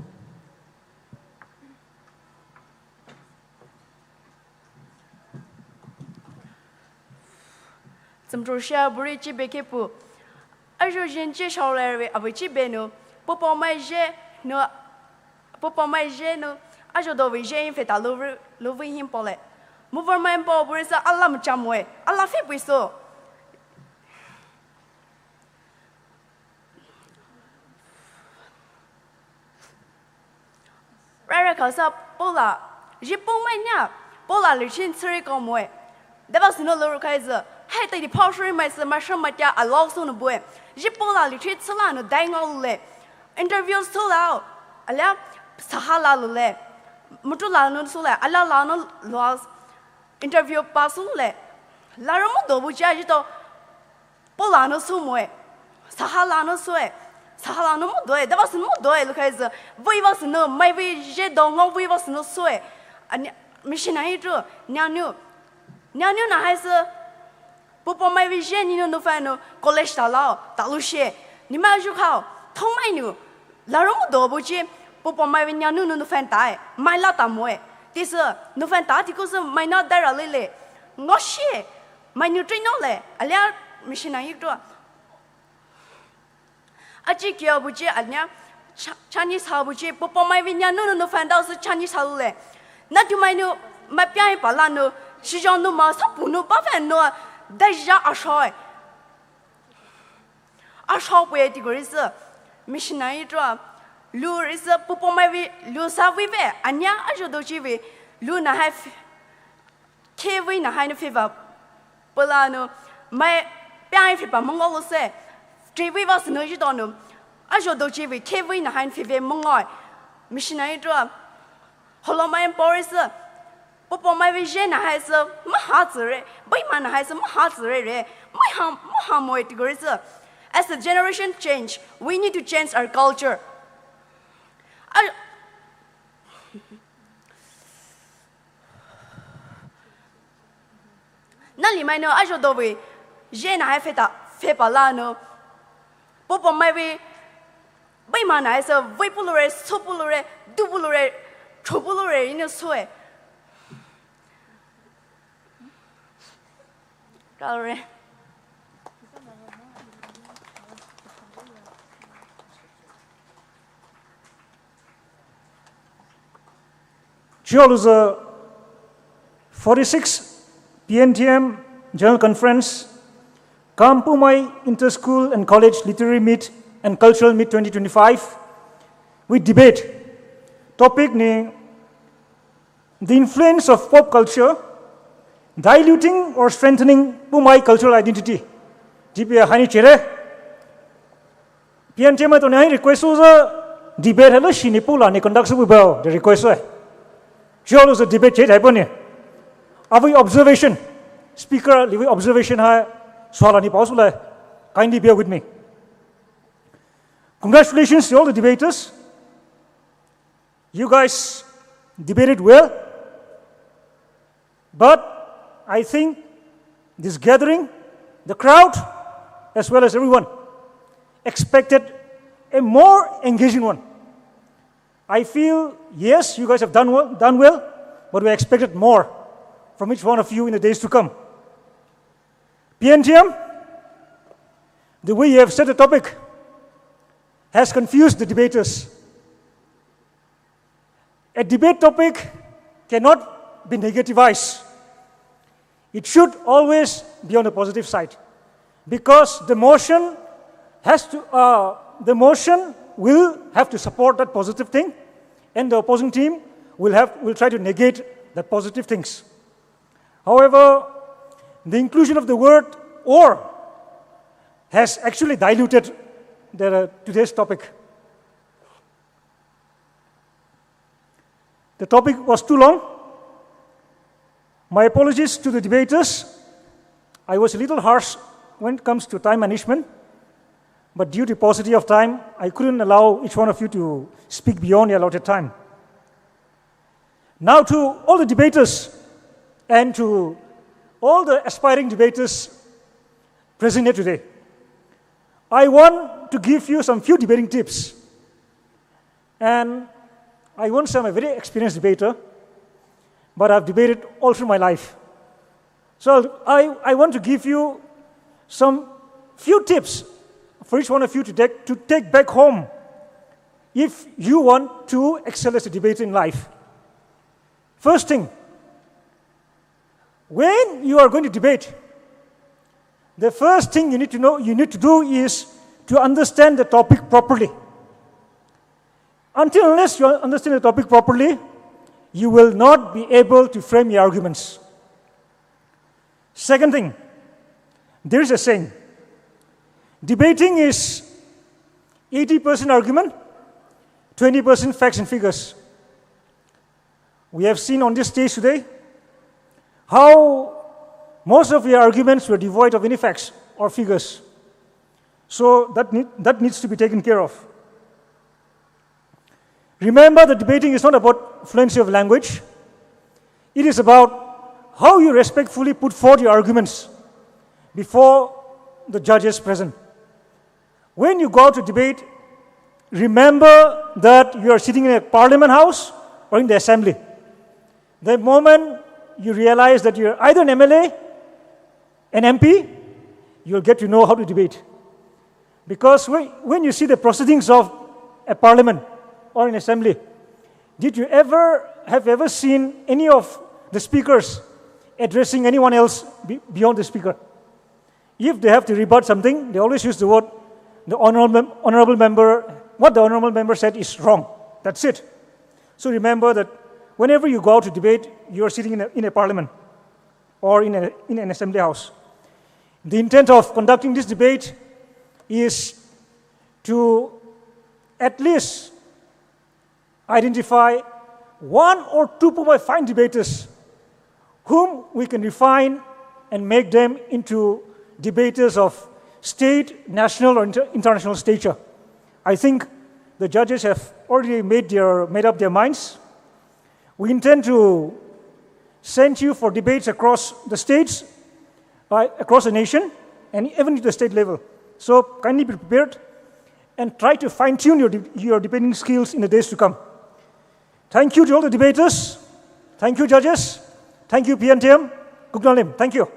Some Russia, Burichi Bekepu. I join Chao of a chibeno, Poumai no Poumai no, I should over Jane Feta loving him Pole. Move on my bob, where is a alarm chamway? I laugh it we saw. Rara Casa Pola, 日本买呢，波拉里先吃一个么？对吧？是那路开始，还得跑水买是买什么家啊？老送的不？日本拉里去吃了呢，带我嘞，interview 做了，阿拉撒哈拉路嘞，木头拉弄出来，阿拉拉弄拉 interview 把送嘞，拉人们都不加知道，波拉弄什么？撒哈拉弄说。撒哈拉那么多，对吧？是那么多，路开始，为什是那买为热到我为什是那水，啊你没事那一种，娘牛那还是不帮买为热你那反正过来打了，打路些，你买就好，同买牛，那那么多不去，不帮买为娘牛那反打，买了打么？但是那反打的可是买那带了嘞，我些买牛真弄嘞，阿俩没事那一种。aji kia buji anya Chinese ha buji popo mai vinya no fan dao se Chinese ha le na tu mai no ma pian pa la no shi jong no ma sa pu no pa fan no da ja a shoi we di gori se mission ai tro lu is popo mai vi lu sa vi ve anya a jo do chi vi lu na ha ke vi na ha no favor pala no mai pian fi pa mong lo se Day was no you don't know. I shall do Jimmy, Kevin, and Five Mongoy. Missionary draw. Hello, my Boris. Popo my vision has a Mahatsure, Bayman has a Mahatsure, my Hamoy to Gorissa. As the generation change, we need to change our culture. Nali mino, I shall do we. Jane, I feta, Fepalano. Popo mai vi bai ma nai sa vai pulure so pulure du pulure cho pulure in sue Galre Chao is a 46 PNTM General Conference Poumai Inter-School and College Literary Meet and Cultural Meet 2025. We debate topic ni the influence of pop culture diluting or strengthening Poumai cultural identity. GPA hani chere PNTM to nahi request uza debate hello shini pula ni conduct su bao the request hai. Chao is a debate chere happen. Avi observation speaker live observation hai. Swalani Pausula, kindly bear with me. Congratulations to all the debaters. You guys debated well. But I think this gathering, the crowd, as well as everyone, expected a more engaging one. I feel, yes, you guys have done well, but we expected more from each one of you in the days to come. PNTM, the way you have set the topic has confused the debaters. A debate topic cannot be negativized. It should always be on the positive side, because the motion will have to support that positive thing, and the opposing team will try to negate that positive things. However, the inclusion of the word "or" has actually diluted today's topic. The topic was too long. My apologies to the debaters. I was a little harsh when it comes to time management, but due to paucity of time, I couldn't allow each one of you to speak beyond the allotted time. Now to all the debaters and to all the aspiring debaters present here today, I want to give you some few debating tips. And I won't say I'm a very experienced debater, but I've debated all through my life. So I want to give you some few tips for each one of you to take back home if you want to excel as a debater in life. First thing, when you are going to debate, the first thing you need to do is to understand the topic properly. Until unless you understand the topic properly, you will not be able to frame your arguments. Second thing, there is a saying, debating is 80% argument, 20% facts and figures. We have seen on this stage today how most of your arguments were devoid of any facts or figures. So that needs to be taken care of. Remember that debating is not about fluency of language. It is about how you respectfully put forth your arguments before the judges present. When you go out to debate, remember that you are sitting in a parliament house or in the assembly. The moment you realize that you're either an MLA, an MP, you'll get to know how to debate. Because when you see the proceedings of a parliament or an assembly, did you ever seen any of the speakers addressing anyone else beyond the speaker? If they have to rebut something, they always use the word, the honorable member, what the honorable member said is wrong. That's it. So remember that whenever you go out to debate, you are sitting in a parliament or in an assembly house. The intent of conducting this debate is to at least identify one or two Poumai fine debaters whom we can refine and make them into debaters of state, national, or international stature. I think the judges have already made up their minds. We intend to send you for debates across the states, across the nation, and even to the state level. So kindly be prepared and try to fine-tune your debating skills in the days to come. Thank you to all the debaters. Thank you, judges. Thank you, PNTM. Gugnalim. Thank you.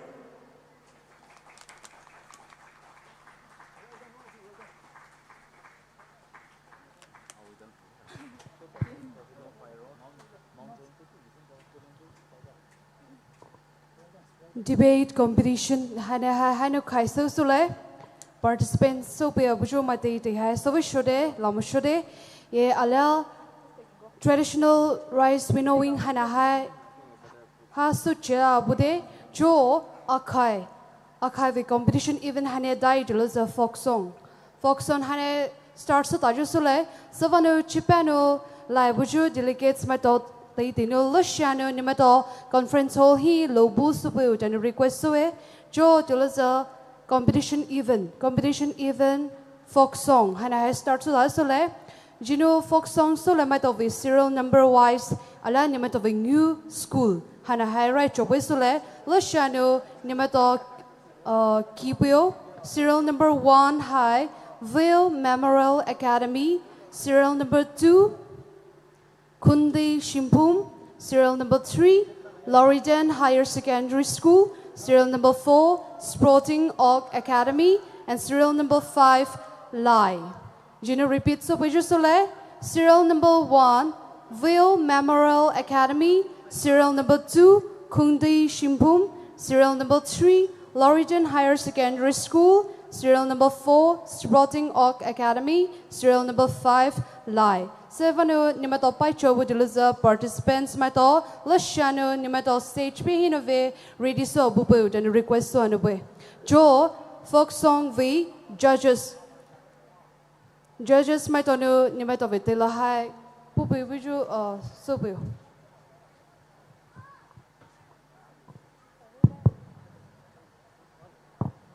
Debate competition hanu KKYSO sule participants so pe abujo mate te hai so shode lamu shode ye ala traditional rice winnowing hana hai ha su cha bude jo akai the competition even hane dai delos a folk song hane starts to taju sule savano chipano lai buju delegates matot they dino lushano nimato conference hall hi lobu subu and request so jo delos a competition even folk song hana start to sule Jino folk song so lamata of serial number wise ala nimat of a new school hana high right chobesule lashano nimato kipio serial number 1 high Ville Memorial Academy serial number 2 Kundi Shimpum serial number 3 Loriden Higher Secondary School serial number 4 Sporting Org Academy and serial number 5 Lai. Jino repeat so sole serial number 1 Ville Memorial Academy serial number 2 Kundi Shimpum serial number 3 Loriden Higher Secondary School serial number 4 Sporting Org Academy serial number 5 Lai. Sevano nimato paicho wudiluza participants mato lashano nimato stage behinove ready so bubu and request so anube. Jo folk song v Judges might ono nimato vetela hai bubu viju sobu.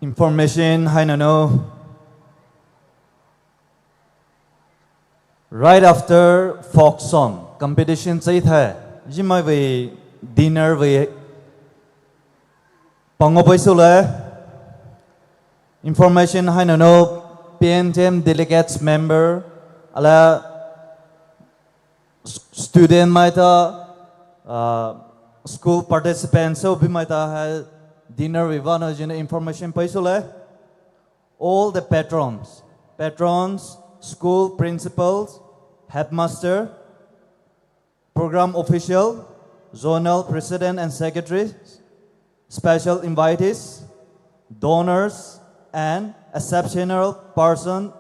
Information hainano. Right after folk song competition say tha jimai ve dinner ve pangopaisule information hainano PNTM delegates member ala student maita school participants so bimaita ha dinner vivano jina information paisule all the patrons school principals headmaster program official zonal president and secretary special invitees donors and exceptional person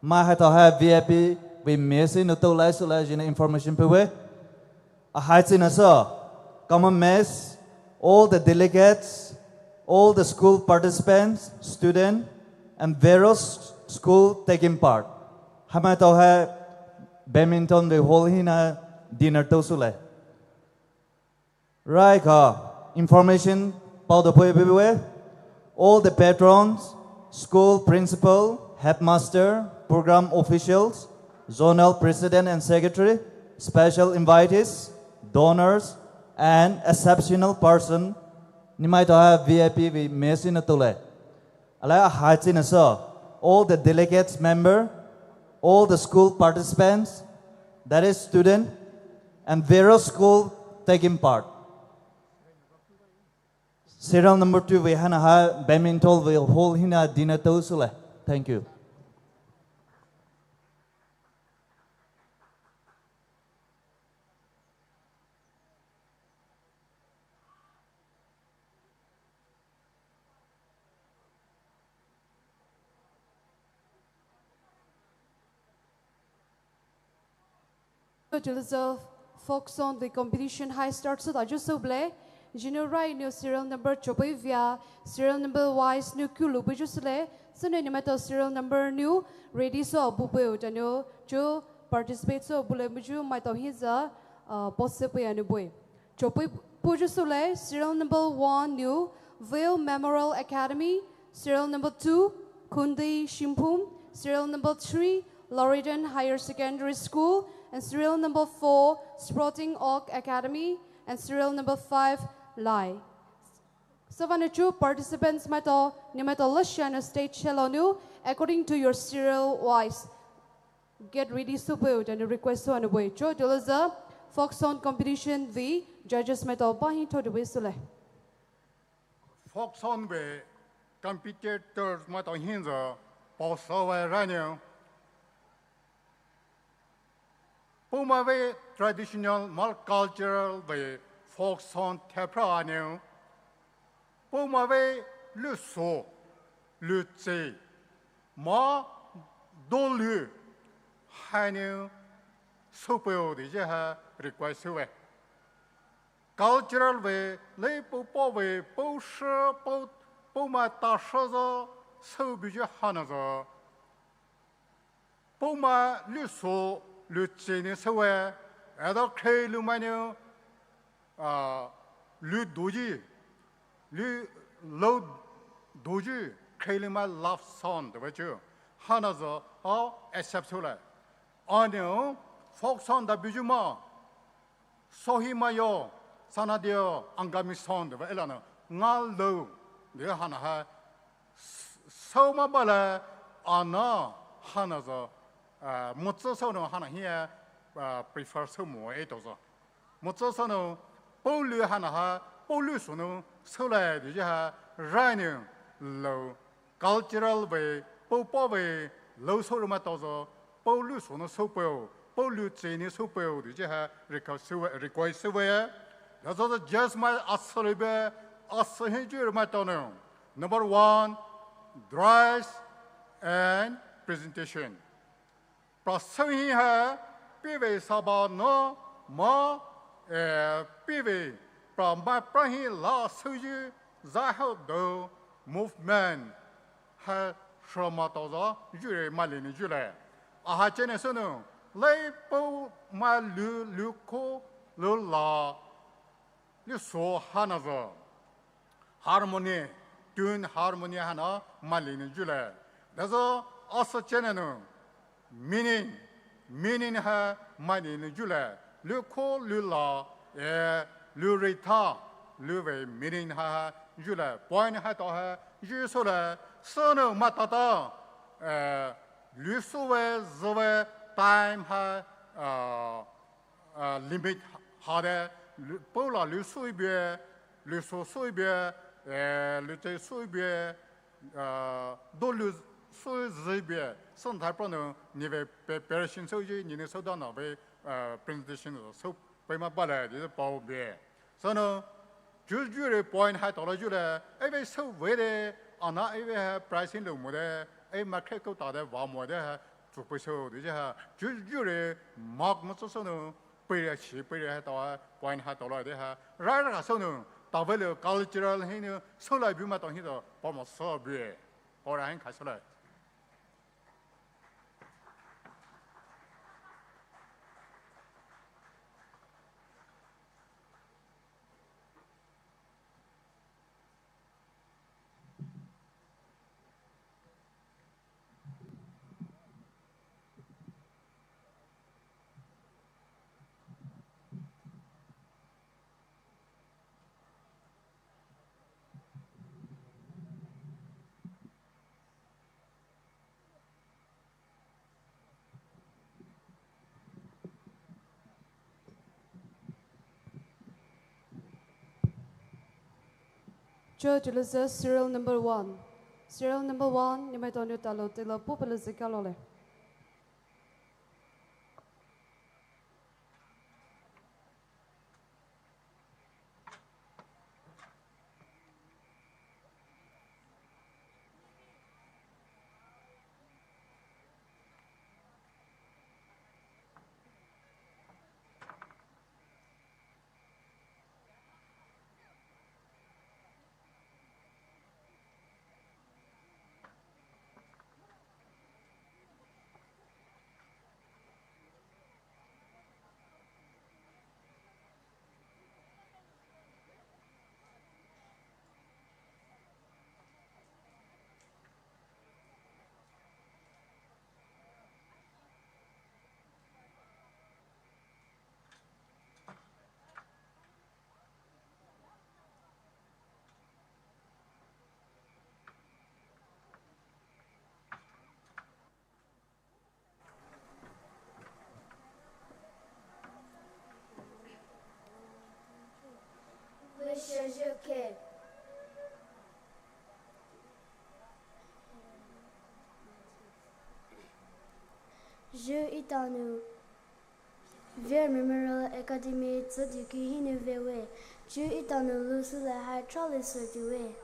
ma hata ha VIP we mesi no to lai sula jina information pe we common mess, all the delegates, all the school participants, students, and various school taking part. Hama to hai badminton the whole hina dinner to sule. Right, information about the everywhere. All the patrons, school principal, headmaster, program officials, zonal president and secretary, special invitees, donors, and exceptional person. Nimai to have VIP with messing at tole. Alaya haitin asa. All the delegates member, all the school participants, that is student, and various school taking part. Serial number 2, we have badminton will hold hina dinner to. Thank you. To focus on the competition high start so that just so blay. You right new serial number Boveio, serial number wise new kulu bujusle, so no serial number new ready so Boveio Daniel to participate so bulemuju might of his possibly and boy. Pujusule, serial number 1 new Vale Memorial Academy, serial number 2 Kundi Shimpum, serial number 3 Lorraine Higher Secondary School, and serial number 4 Sporting Oak Academy, and serial number 5 Lai. So when the participants matter, Nimatoloshan state shalonu according to your serial wise. Get ready to build and request to way. Joe Dulaza, Fox Sound Competition V, judges metal Bahi to the Whistle. Fox Sound way, competitors metal hinza, also running. Poumai traditional multicultural way, folk song temperament. Poumai le so, le tse, ma dolu, hanu, super de request way. Cultural way, le popo way, po she, po ma tashaza, so bija hanaza. Pouma le so. Le Chinese soe, other K Lumano, Lu Doji, Lu Low Doji, Kalima love sound, which you, Hanazo, or exceptional. On you, folk sound the Bijuma, Sohimayo, Sanadio, Angami sound, Elana, Naldo, the Hanaha, Somabala, Anna, Hanazo. Mutsosono hana here prefer some more etozo. Mutsosono, Polu hanaha, Polusono, Sola, Dija, Rhino, low, cultural way, Popo way, low soromatozo, Polusono sopo, Polu Chini sopo, Dija, request aware. That's all just my Asolibe, Asahijur Matono. Number 1, dress and presentation. Prasami hai pive sabano ma pive prama prahi la suju zaho do movement ha shramatoza jure malini jule aha chene sono lei po ma lu ko lu la lu so hanaza harmony tune harmony hana malini jule dazo asa chene no meaning ha money in July. Le ko le la le reta le ve meaning ha July. Point ha to ha ju so la sono matata le so ve zove time ha limit ha de pola le so be le so be le te so be do le so zebe sometimes no nive preparation so you ni so down no presentation so by my bala is power be so no juju point ha to ju le e so we ana e pricing lo mo de e market ko ta de wa mo de ha to pe so de ha juju mark mo so no bây giờ hay tao point hay tao lại đấy ha ra ra sau nữa tao với là cultural hay nữa sau lại bị mà tao hiện đó bao một số bị bao ra anh khai sau lại Church Elizabeth, serial number 1. Serial number 1, you might on your talo, telo, pupilizicalole. Je itanu Ver Memorial Academy Tsuduki Hinevewe Je itanu Lusula High Trolley Surduwe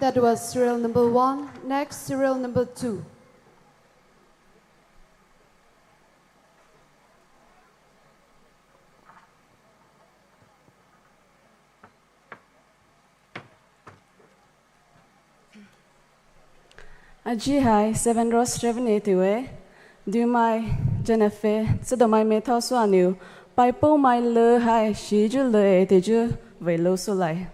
That was serial number 1. Next, serial number 2. Aji hai 7 Ross 780 du mai Jennifer TSIIDOMAI me thao so anu pai Poumai le hai shi ju le te ju ve lo so lai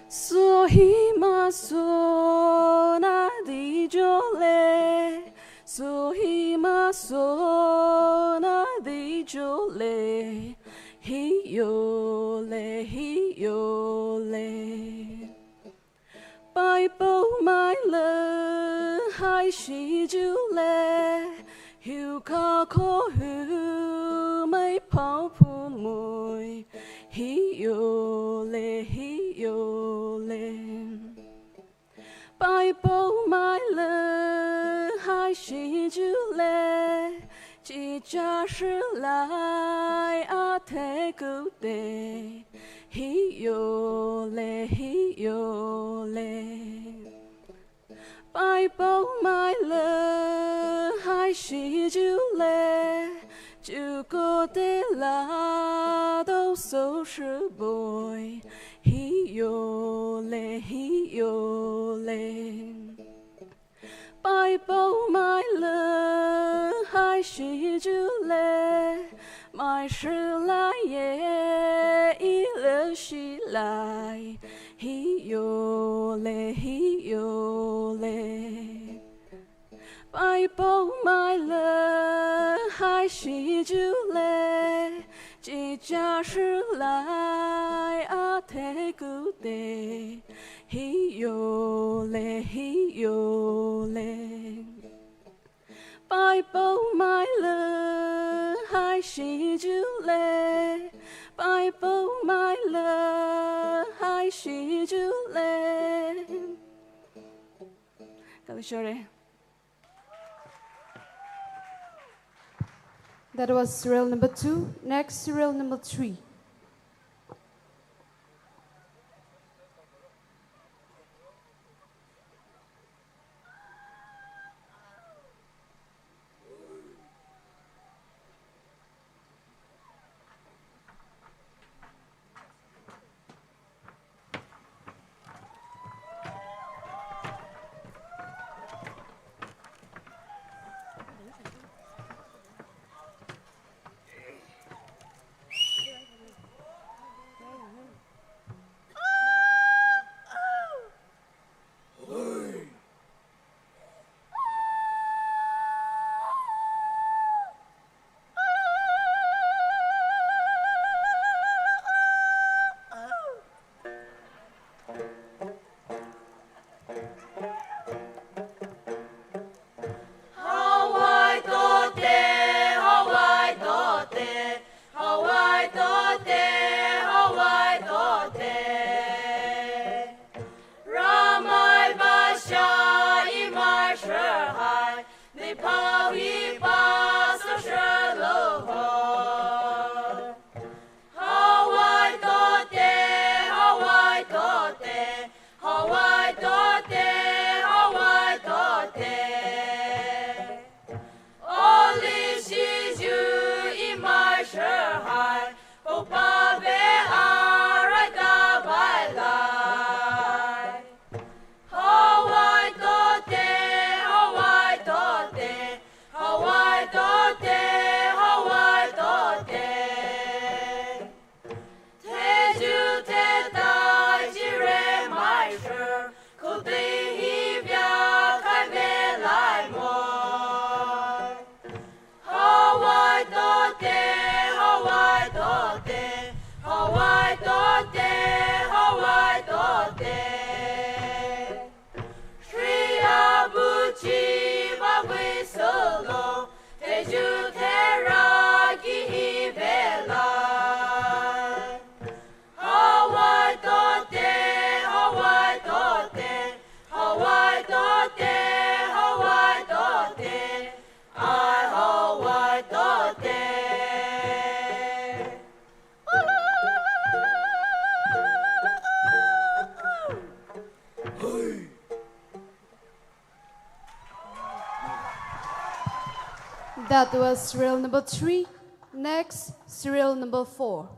so hi ma so na di jo le so hi ma so na di jo le hi yo le pai Poumai le hai shi ju le hiu ka ko hu mai pao pu mui hi yo le pai Poumai le hai shi ju le chỉ cha sư lại a thế cứu đề hi yo le pai Poumai le hai shi ju le chú có thể là đâu số sự bồi hi yo le pai Poumai le hai shi ju le mai sư lai ye y le shi lai hi yo le pai Poumai le hai shi ju le chỉ cha sư lại a thế cứu đề hi yo le pai Poumai le hai shi ju le pai Poumai le hai shi ju le KKYSO. That was serial number 2. Next, serial number 3. That was serial number 3. Next, serial number 4.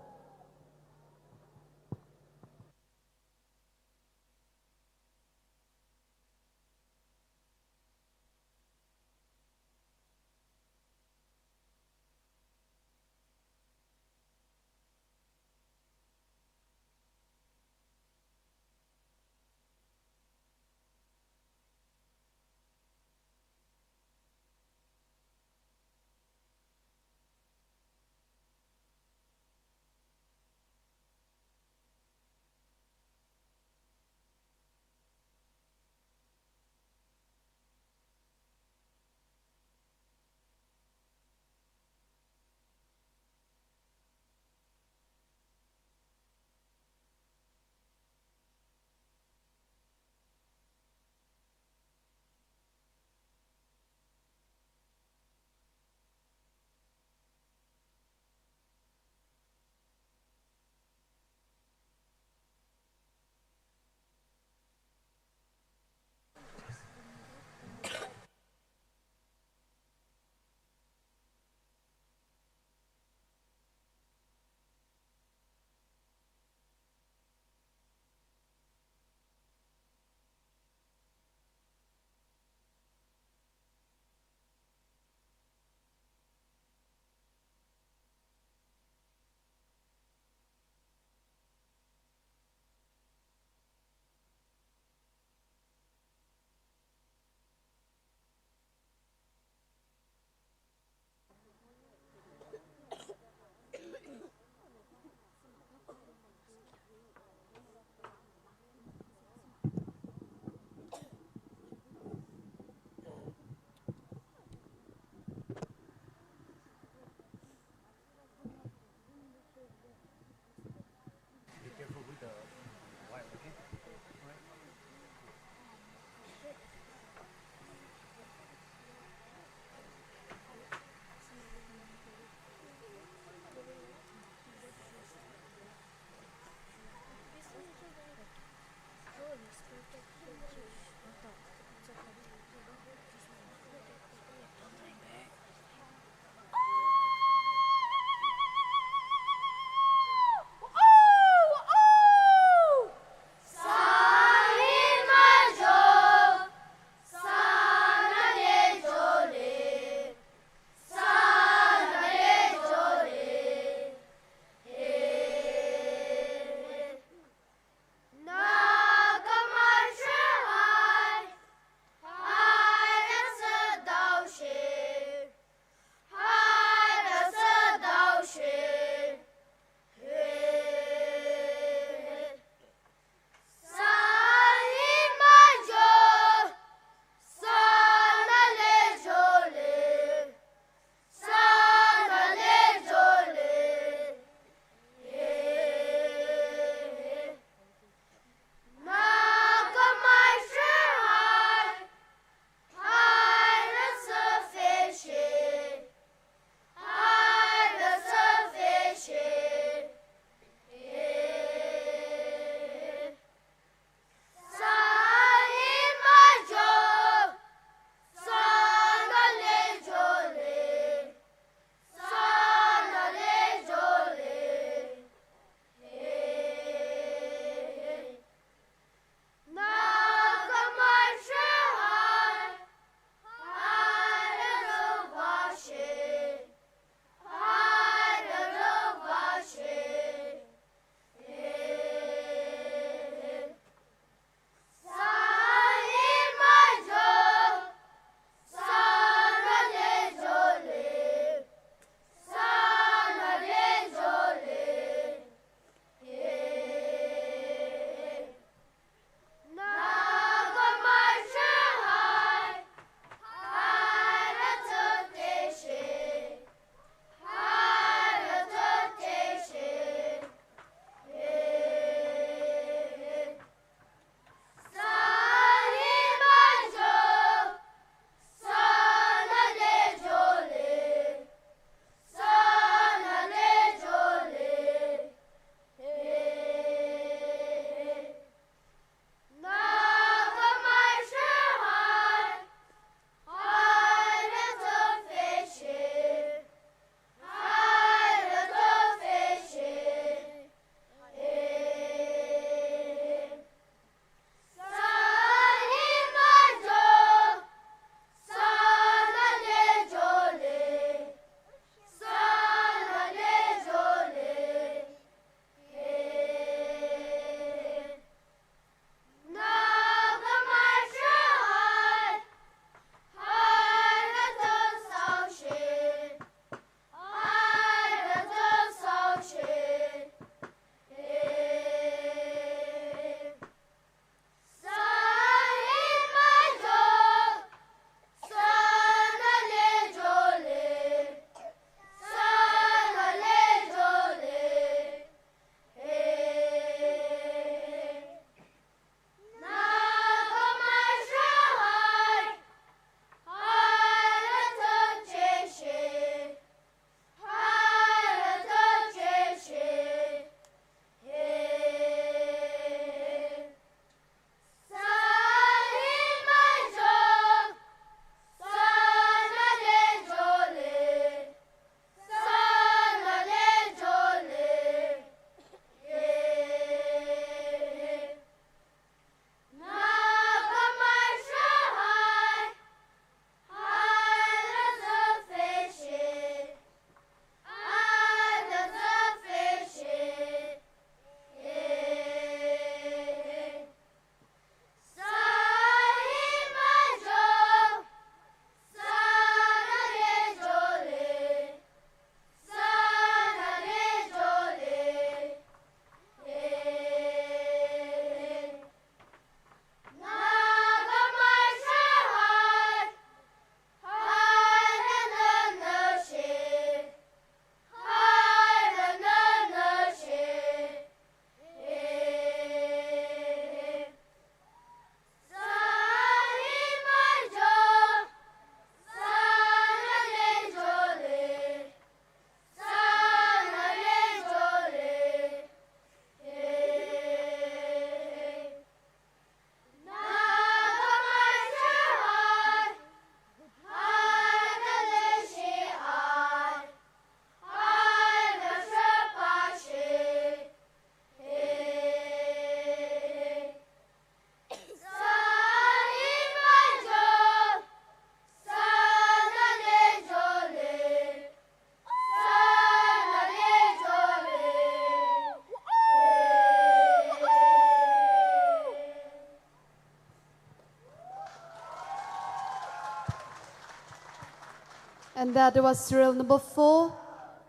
And that was serial number 4.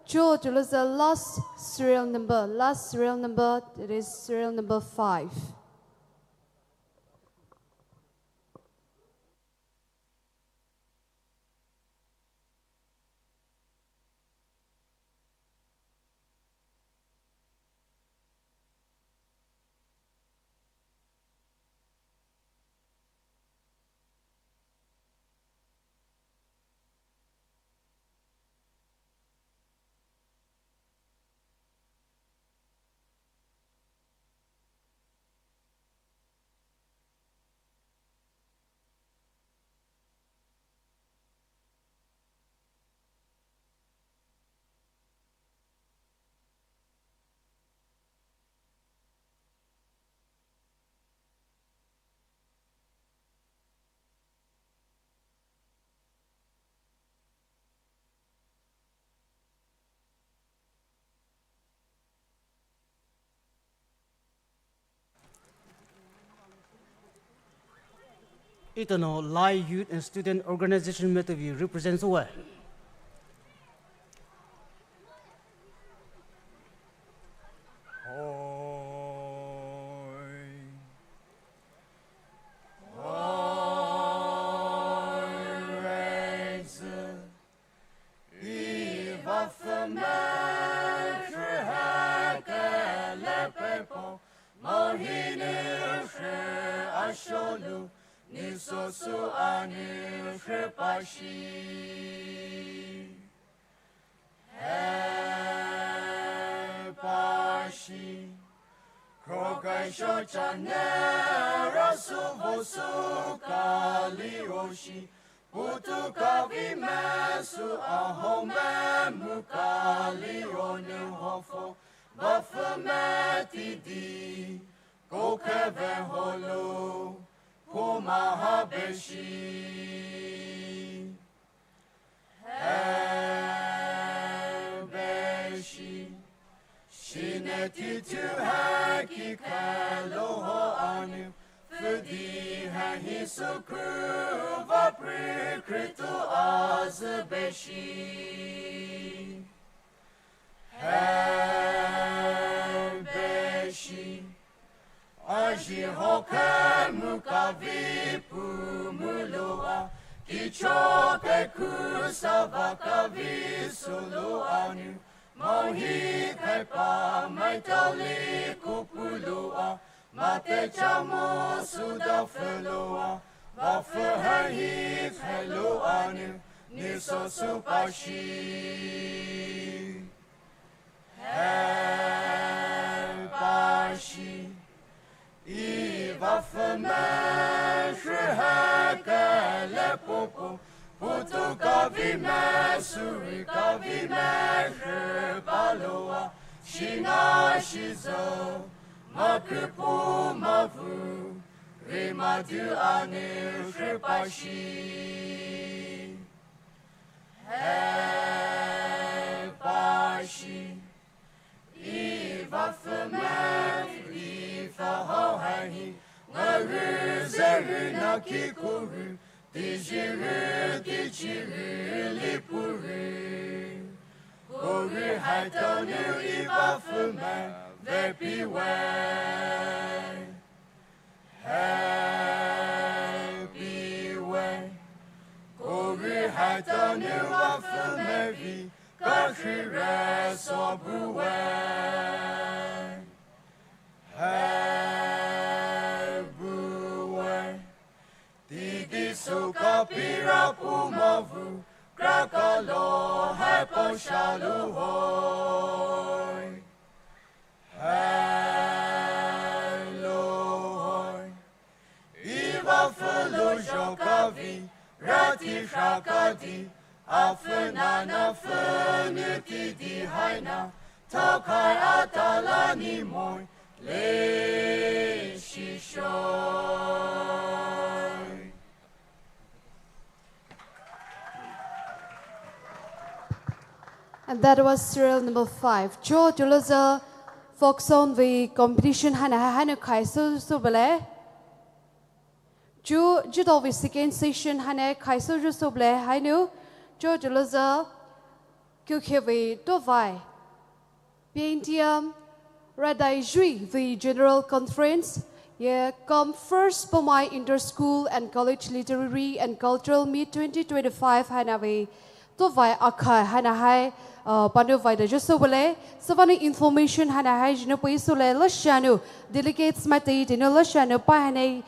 Joe, to lose the last serial number. It is serial number 5. Itano Lai Youth and Student Organization Maivio represents where? And that was serial number 5. Joe, to lose the folk song the competition hana KKYSO so bele. Joe, judo the second session hana KKYSO so bele. I know. cho julaza kêu khe về to vai PNTM radai jui the General Conference yeah come first Poumai Inter-School and College Literary and Cultural Meet 2025 hana ve to vai akha hana hai panu vai da joso bole savani information hana hai jino poi sole la shanu delegates mate dino la shanu pa hanai